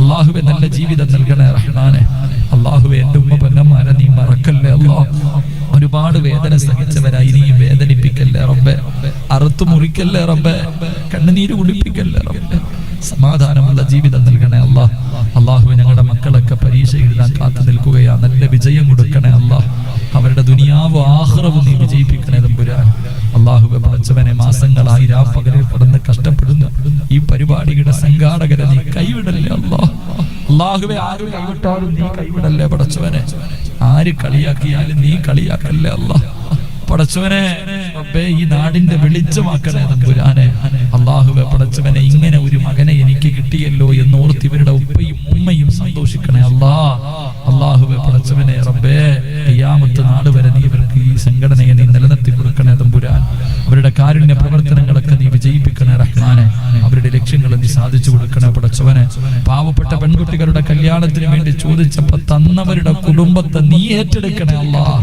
അല്ലാഹുവേ, നല്ല ജീവിതം നൽകണേ റഹ്മാനെ. അല്ലാഹുവേ, എന്റെ ഉമ്മ പെങ്ങന്മാരെ നീ മറക്കല്ലേ അല്ലാഹ്. ഒരുപാട് വേദന സഹിച്ചവരായി നീ വേദനിപ്പിക്കല്ലേ റബ്ബേ. അറുത്തു മുറിക്കല്ലേ റബ്ബേ. കണ്ണുനീര് കുടിപ്പിക്കല്ലേ റബ്ബേ. സമാധാനമുള്ള ജീവിതം നൽകണേ അല്ലാഹ്. അല്ലാഹ്. അല്ലാഹുവേ ഞങ്ങളുടെ മക്കളൊക്കെ പരീക്ഷ എഴുതാൻ കാത്തു നിൽക്കുകയാ, നല്ല വിജയം കൊടുക്കണേ അല്ലാഹ്. അവരുടെ ദുനിയാവും ആഖിറവും നീ വിജയിപ്പിക്കണേ തമ്പുരാൻ. അല്ലാഹുവേ പടച്ചവനെ മാസങ്ങളായി രാപ്പകലിൽ കിടന്ന് കഷ്ടപ്പെടുന്ന ഈ പരിപാടിയുടെ സംഘാടകരെ നീ കൈവിടല്ലേ അല്ലാഹ്. അല്ലാഹുവേ ആര് കൈവിട്ടാലും നീ കൈവിടല്ലേ പടച്ചവനെ. ആര് കളിയാക്കിയാലും നീ കളിയാക്കല്ലേ അല്ലാഹ്. പടച്ചവനെ റബ്ബേ ഈ നാടിന്റെ വെളിച്ചമാക്കണേ തമ്പുരാനെ. അല്ലാഹുവേ പടച്ചവനെ ഇങ്ങനെ ഒരു മകനെ എനിക്ക് കിട്ടിയല്ലോ എന്നോർത്ത് ഇവരുടെ ഉപ്പയും ഉമ്മയും സന്തോഷിക്കണേ അല്ലാഹ്. അല്ലാഹുവേ പടച്ചവനെ റബ്ബേ ഖിയാമത്ത് നാട് വരെ നീ ഇവർക്ക് ഈ സംഘടനയെ നീ നിലനിർത്തി കൊടുക്കണേ തമ്പുരാൻ. അവരുടെ കാരുണ്യ പ്രവർത്തനങ്ങളൊക്കെ നീ വിജയിപ്പിക്കണേ റഹ്മാനെ. അവരുടെ ലക്ഷ്യങ്ങൾ നീ സാധിച്ചു കൊടുക്കണേ പടച്ചവനെ. പാവപ്പെട്ട പെൺകുട്ടികളുടെ കല്യാണത്തിന് വേണ്ടി ചോദിച്ചപ്പോ തന്നവരുടെ കുടുംബത്തെ നീ ഏറ്റെടുക്കണേ അല്ലാഹ്.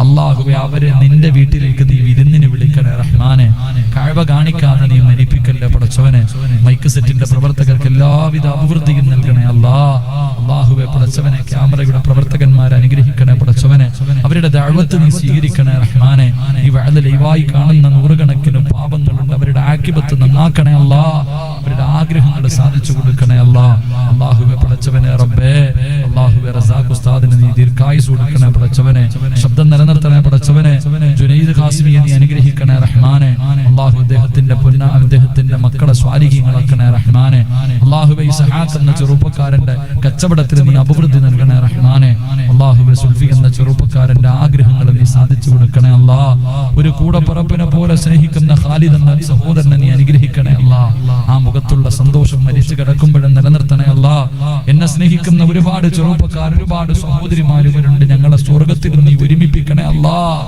അല്ലാഹുവേ അവരെ നിന്റെ വീട്ടിലേക്ക് നീ വിരുന്നിന് വിളിക്കണേ റഹ്മാനെ. കഅബ കാണിക്കാതെ നീ മരിപ്പിക്കല്ലേ പടച്ചവനെ. മൈക്ക് സെറ്റിന്റെ പ്രവർത്തകർക്ക് എല്ലാവിധ അഭിവൃദ്ധിയും നൽകണേ അല്ലാഹ്. അല്ലാഹുവേ പടച്ചവനെ ക്യാമറയുടെ പ്രവർത്തകന്മാരെ അനുഗ്രഹിക്കണേ പടച്ചവനെ. അവരുടെ ദഅവത്ത് നീ സ്വീകരിക്കണേ റഹ്മാനെ. ഈ വഅദ് ലൈവായി കാണുന്ന നൂറുകണക്കിന് പാപങ്ങളുണ്ട്, അവരുടെ ആഖിബത്ത് നന്നാക്കണേ അല്ലാഹ്. അവരുടെ ആഗ്രഹങ്ങൾ സാധിച്ചു കൊടുക്കണേ അല്ലാഹ്. അല്ലാഹുവേ പടച്ചവനെ റബ്ബേ അല്ലാഹുവേ റസാഖ് ഉസ്താദിന് നീ ദീർഘായുസ്സ് കൊടുക്കണേ പടച്ചവനെ. ശബ്ദം നിലനിർത്തണേ പടച്ചവനെ. ജുനൈദ് ഖാസിമിയെ നീ അനുഗ്രഹിക്കണേ റഹ്മാനെ. അല്ലാഹു അദ്ദേഹത്തിന്റെ മക്കളെ സ്വാലിഹീങ്ങളാക്കണേ റഹ്മാനെ. അല്ലാഹുവേ ഇസ്ഹാഖ് എന്ന ചെറുപ്പക്കാരന്റെ കച്ചവടത്തിൽ നീ അഭിവൃദ്ധി നൽകണേ റഹ്മാനെ. അല്ലാഹുവേ സുൽഫി എന്ന ചെറുപ്പക്കാരന്റെ ആഗ്രഹങ്ങൾ നീ സാധിച്ചു കൊടുക്കണേ അല്ലാഹ്. ഒരു കൂടപ്പറപ്പിനെ പോലെ സ്നേഹിക്കുന്ന ഖാലിദ് എന്ന സഹോദരനെ നീ അനുഗ്രഹിക്കണേ അല്ലാഹ്. ആ മുഖത്തുള്ള സന്തോഷം മരിച്ചു കിടക്കുമ്പോഴും നിലനിർത്തണേ അല്ലാഹ്. എന്നെ സ്നേഹിക്കുന്ന ഒരുപാട് ചെറുപ്പക്കാർ, ഒരുപാട് സഹോദരിമാരുണ്ട്. ഞങ്ങളെ സ്വർഗത്തിൽ നീ ഒരുമിപ്പിക്കണേ അല്ലാഹ്.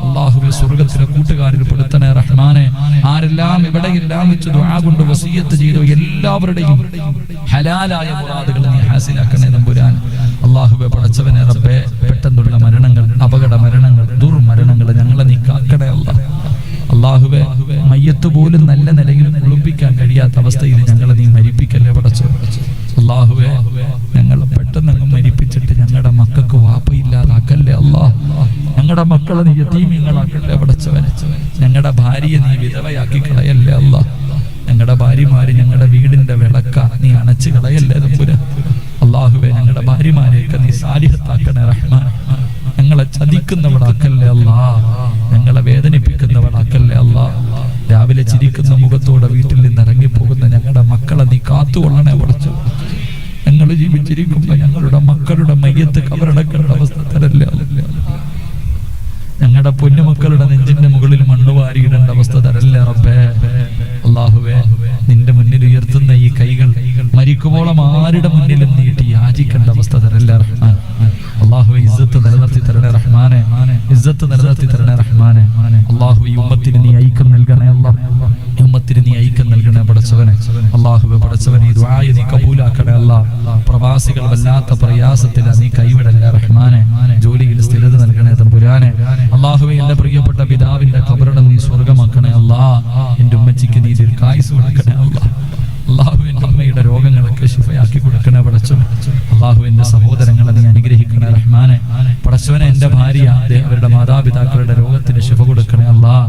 അല്ലാഹുവേ സ്വർഗത്തിലെ കൂട്ടുകാരിൽ പെടുത്തണേ റഹ്മാനെ. ആരെല്ലാം എവിടെയെല്ലാം വെച്ച് ദുആ കൊണ്ട് വസിയത്ത് ചെയ്തു എല്ലാവരുടെയും ഹലാലായ മുറാദുകൾ നീ ഹാസിലാക്കണേ തമ്പുരാൻ. അല്ലാഹുവേ പടച്ചവനെ റബ്ബേ പെട്ടെന്നുള്ള മരണങ്ങൾ, അപകട മരണങ്ങൾ, ദുർമരണങ്ങൾ ഞങ്ങളെ നീ കാക്കണേ അല്ലാഹ്. അല്ലാഹുവേ മയ്യത്ത് പോലും നല്ല നിലയിൽ കുളിപ്പിക്കാൻ കഴിയാത്ത അവസ്ഥയിൽ ഞങ്ങളെ നീ മരിപ്പിക്കല്ലേ പടച്ചവനെ. അല്ലാഹുവേ ഞങ്ങൾ പെട്ടെന്ന് മരിപ്പിച്ചിട്ട് ഞങ്ങളുടെ മക്കൾക്ക് വാപ്പയില്ലാതാക്കല്ലേ അല്ലാഹ്. ഞങ്ങളുടെ മക്കളെ നീ യതീമീങ്ങളാക്കല്ലേ പടച്ചവനെ. ഞങ്ങളുടെ ഭാര്യയെ നീ വിധവയാക്കി കളയല്ലേ അല്ലാഹ്. ഞങ്ങളുടെ ഭാര്യമാര് ഞങ്ങളുടെ വീടിന്റെ വിളക്ക നീ അണച്ചു കളയല്ലേ തമ്പുരാൻ. അല്ലാഹുവേ ഞങ്ങളുടെ ഭാര്യമാരെയൊക്കെ നീ സാലിഹത്താക്കണേ റഹ്മാൻ. ഞങ്ങളെ ചതിക്കുന്നവളാക്കല്ലേ അല്ലാഹ്. ഞങ്ങളെ വേദനിപ്പിക്കുന്നവളാക്കല്ലേ അല്ലാഹ്. രാവിലെ ചിരിക്കുന്ന മുഖത്തോടെ വീട്ടിൽ നിന്ന് ഇറങ്ങിപ്പോകുന്ന ഞങ്ങളുടെ മക്കളെ നീ കാത്തുകൊള്ളണേ പടച്ചു. ഞങ്ങൾ ജീവിച്ചിരിക്കുമ്പോ ഞങ്ങളുടെ മക്കളുടെ മയ്യത്ത് കബറടക്കേണ്ട അവസ്ഥ തരല്ലേ അല്ലാഹ്. ഞങ്ങളുടെ പൊന്നുമക്കളുടെ നെഞ്ചിന്റെ മുകളിൽ മണ്ണുവാരിയിടേണ്ട അവസ്ഥ തരല്ലേ റബ്ബേ. അല്ലാഹുവേ നിന്റെ മുന്നിൽ ഉയർത്തുന്ന ഈ കൈകൾ മരിക്കുമ്പോളം ആരുടെ മുന്നിലും നീട്ടി യാചിക്കേണ്ട അവസ്ഥ തരല്ലേ റഹ്മാൻ. അല്ലാഹുവേ ഇസ്സത്ത് നിലനിർത്തി തരണേ റഹ്മാനെ. ഇസ്സത്ത് നിലനിർത്തി തരണേ റഹ്മാനെ. അല്ലാഹുവേ ഈ ഉമ്മത്തിന് നീ ഐക്യം നൽകണേ അല്ലാഹ്. ഈ ഉമ്മത്തിന് നീ ഐക്യം നൽകണേ പടച്ചവനെ. അല്ലാഹുവേ പടച്ചവനെ ഈ ദുആയെ നീ കബൂലാക്കണേ അല്ലാഹ്. പ്രവാസികൾ വല്ലാത്ത പ്രയാസത്തിൽ നീ കൈവിടല്ലേ റഹ്മാനെ. ജോലിയിൽ സ്ഥിരത നൽകണേ തമ്പുരാനെ. അല്ലാഹുവേ എന്റെ പ്രിയപ്പെട്ട പിതാവിന്റെ ഖബറിടം നീ സ്വർഗ്ഗമാക്കണേ അല്ലാഹ്. എന്റെ ഉമ്മച്ചിക്ക് നീ ദീർഘായുസ്സ് കൊടുക്കണേ അല്ലാഹ്. അല്ലാഹു എന്റെ അമ്മയുടെ രോഗങ്ങളൊക്കെ ശിഫയാക്കി കൊടുക്കണേ പടച്ചവനെ. അല്ലാഹു എന്റെ സഹോദരങ്ങളെ നീ അനുഗ്രഹിക്കണേ റഹ്മാനെ. പടച്ചവനെ എന്റെ ഭാര്യ അവരുടെ മാതാപിതാക്കളുടെ രോഗത്തിന് ശിഫ കൊടുക്കണേ അല്ലാഹ്.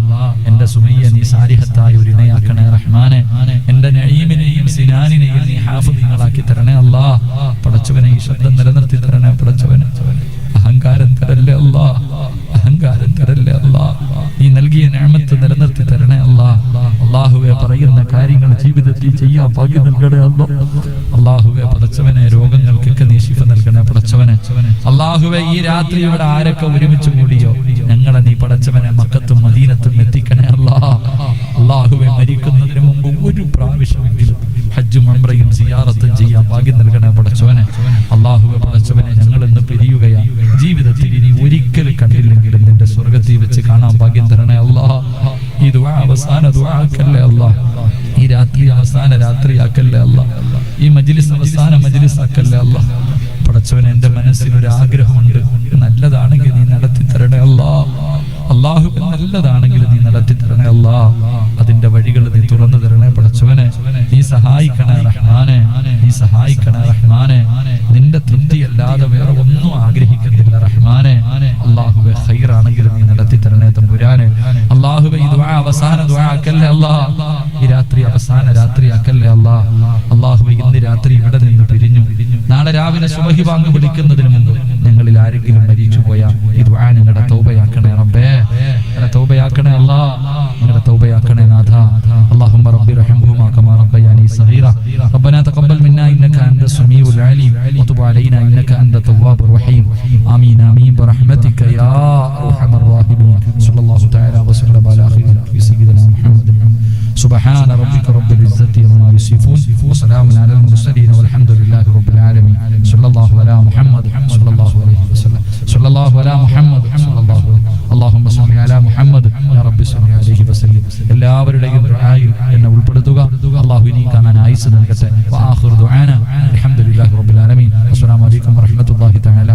എന്റെ സുമയ്യ നീ സാലിഹത്തായ ഒരു ഇണയാക്കണേ റഹ്മാനെ. എന്റെ നഈമിനെയും സിനാനിനെയും നീ ഹാഫിളാക്കി തരണേ അല്ലാഹ്. പടച്ചവനെ ഈ ശബ്ദം നിലനിർത്തി തരണേ പടച്ചവനെ. അഹങ്കാരം തരല്ലേ അല്ലാഹ്. അഹങ്കാരം തരല്ലേ അല്ലാഹ്. നീ നൽകിയ നിഅമത്ത് നിലനിർത്തി തരണേ അല്ലാഹ്. അല്ലാഹുവേ പറയുന്ന കാര്യങ്ങൾ ജീവിതത്തിൽ ചെയ്യാൻ ഭാഗ്യം നൽകണേ അല്ലാഹ്. അല്ലാഹുവേ പടച്ചവനെ രോഗങ്ങൾക്കൊക്കെ നീ ശിഫ നൽകണേ പടച്ചവനെ. അല്ലാഹുവേ ഈ രാത്രി ഇവിടെ ആരൊക്കെ ഒരുമിച്ച് കൂടിയോ ഞങ്ങളെ നീ പടച്ചവനെ മക്കത്തും മദീനത്തും എത്തിക്കണേ അല്ലാഹ്. അല്ലാഹുവേ മരിക്കുന്നതിന് മുമ്പ് ഒരു പ്രാവശ്യമെങ്കിലും ഹജ്ജും ഉംറയും സിയാറത്തും ചെയ്യാൻ ഭാഗ്യം നൽകണേ പടച്ചവനെ. അല്ലാഹുവേ പടച്ചവനെ ഞങ്ങൾ ഇന്ന് പിരിയുകയാണ്. ജീവിതത്തിൽ ഇനി ഒരിക്കലും കണ്ടില്ലെങ്കിലും നിന്റെ സ്വർഗ്ഗത്തിൽ വെച്ച് കാണാൻ ഭാഗ്യം തരണേ അല്ലാഹ്. ഈ ദുആ അവസാന ദുആ ആക്കല്ലേ അല്ലാഹ്. ഈ രാത്രി അവസാന രാത്രി ആക്കല്ലേ അല്ലാഹ്. ഈ മജ്ലിസ് അവസാന മജ്ലിസ് ആക്കല്ലേ അല്ലാഹ്. പടച്ചവനെ എന്റെ മനസ്സിൽ ഒരു ആഗ്രഹമുണ്ട്, നല്ലതാണെങ്കിൽ നീ നടത്തി തരണേ അല്ലാഹ്. അല്ലാഹു നല്ലതാണെങ്കിൽ നീ നടത്തി തരണേ അല്ലാഹ്. അതിന്റെ വഴികൾ നീ തുറന്നു തരണേ പടച്ചവനെ. നീ സഹായിക്കണേ റഹ്മാനെ. നീ സഹായിക്കണേ റഹ്മാനെ. നിന്റെ തൃപ്തി അല്ലാതെ വേറെ ഒന്നും ആഗ്രഹിക്കുന്നില്ല റഹ്മാനെ. അല്ലാഹുവേ ഖൈറാണെങ്കിൽ നീ നടത്തി തരണേ തമ്പുരാനെ. അല്ലാഹുവേ ഈ ദുആ അവസാന ദുആ ആക്കല്ലേ അല്ലാഹ്. ഈ രാത്രി അവസാന രാത്രി ആക്കല്ലേ അല്ലാഹ്. അല്ലാഹുവേ ഇന്ന് രാത്രി ഇവിടെ നിന്ന് പിരിഞ്ഞു രാവിലെ സുബഹി ബാങ്ക് വിളിക്കുന്നതിന് മുമ്പ് ഞങ്ങളിൽ ആരെങ്കിലും മരിച്ചു പോയാൽ ഈ ദുആ നിങ്ങളുടെ തൗബയാക്കണേ റബ്ബേ, നിങ്ങളുടെ തൗബയാക്കണേ അല്ലാഹ്, നിങ്ങളുടെ തൗബയാക്കണേ നാഥ. اللهم رب ارحمهما كما ربياني صغيرا ربنا تقبل منا انك انت السميع العليم وتب علينا انك انت التواب الرحيم امين امين برحمتك يا ارحم الراحمين. صلى الله تعالى وسلم على خير سيدنا محمد. سبحان ربك رب العزة عما يصفون وسلام على المرسلين والحمد لله رب العالمين. صلى الله على محمد صلى الله عليه وسلم. صلى الله على محمد صلى الله عليه. اللهم صل على محمد يا رب صل عليه وسلم. എല്ലാവരുടെയും ദുആയിൽ എന്നെ ഉൾപ്പെടുത്തുക. അല്ലാഹു ഇനി കാണാൻ ആയുസ്സ് നൽകട്ടെ. വആഖിറു ദുആന അൽഹംദുലില്ലാഹി റബ്ബിൽ ആലമീൻ. അസ്സലാമു അലൈക്കും വറഹ്മത്തുള്ളാഹി തആല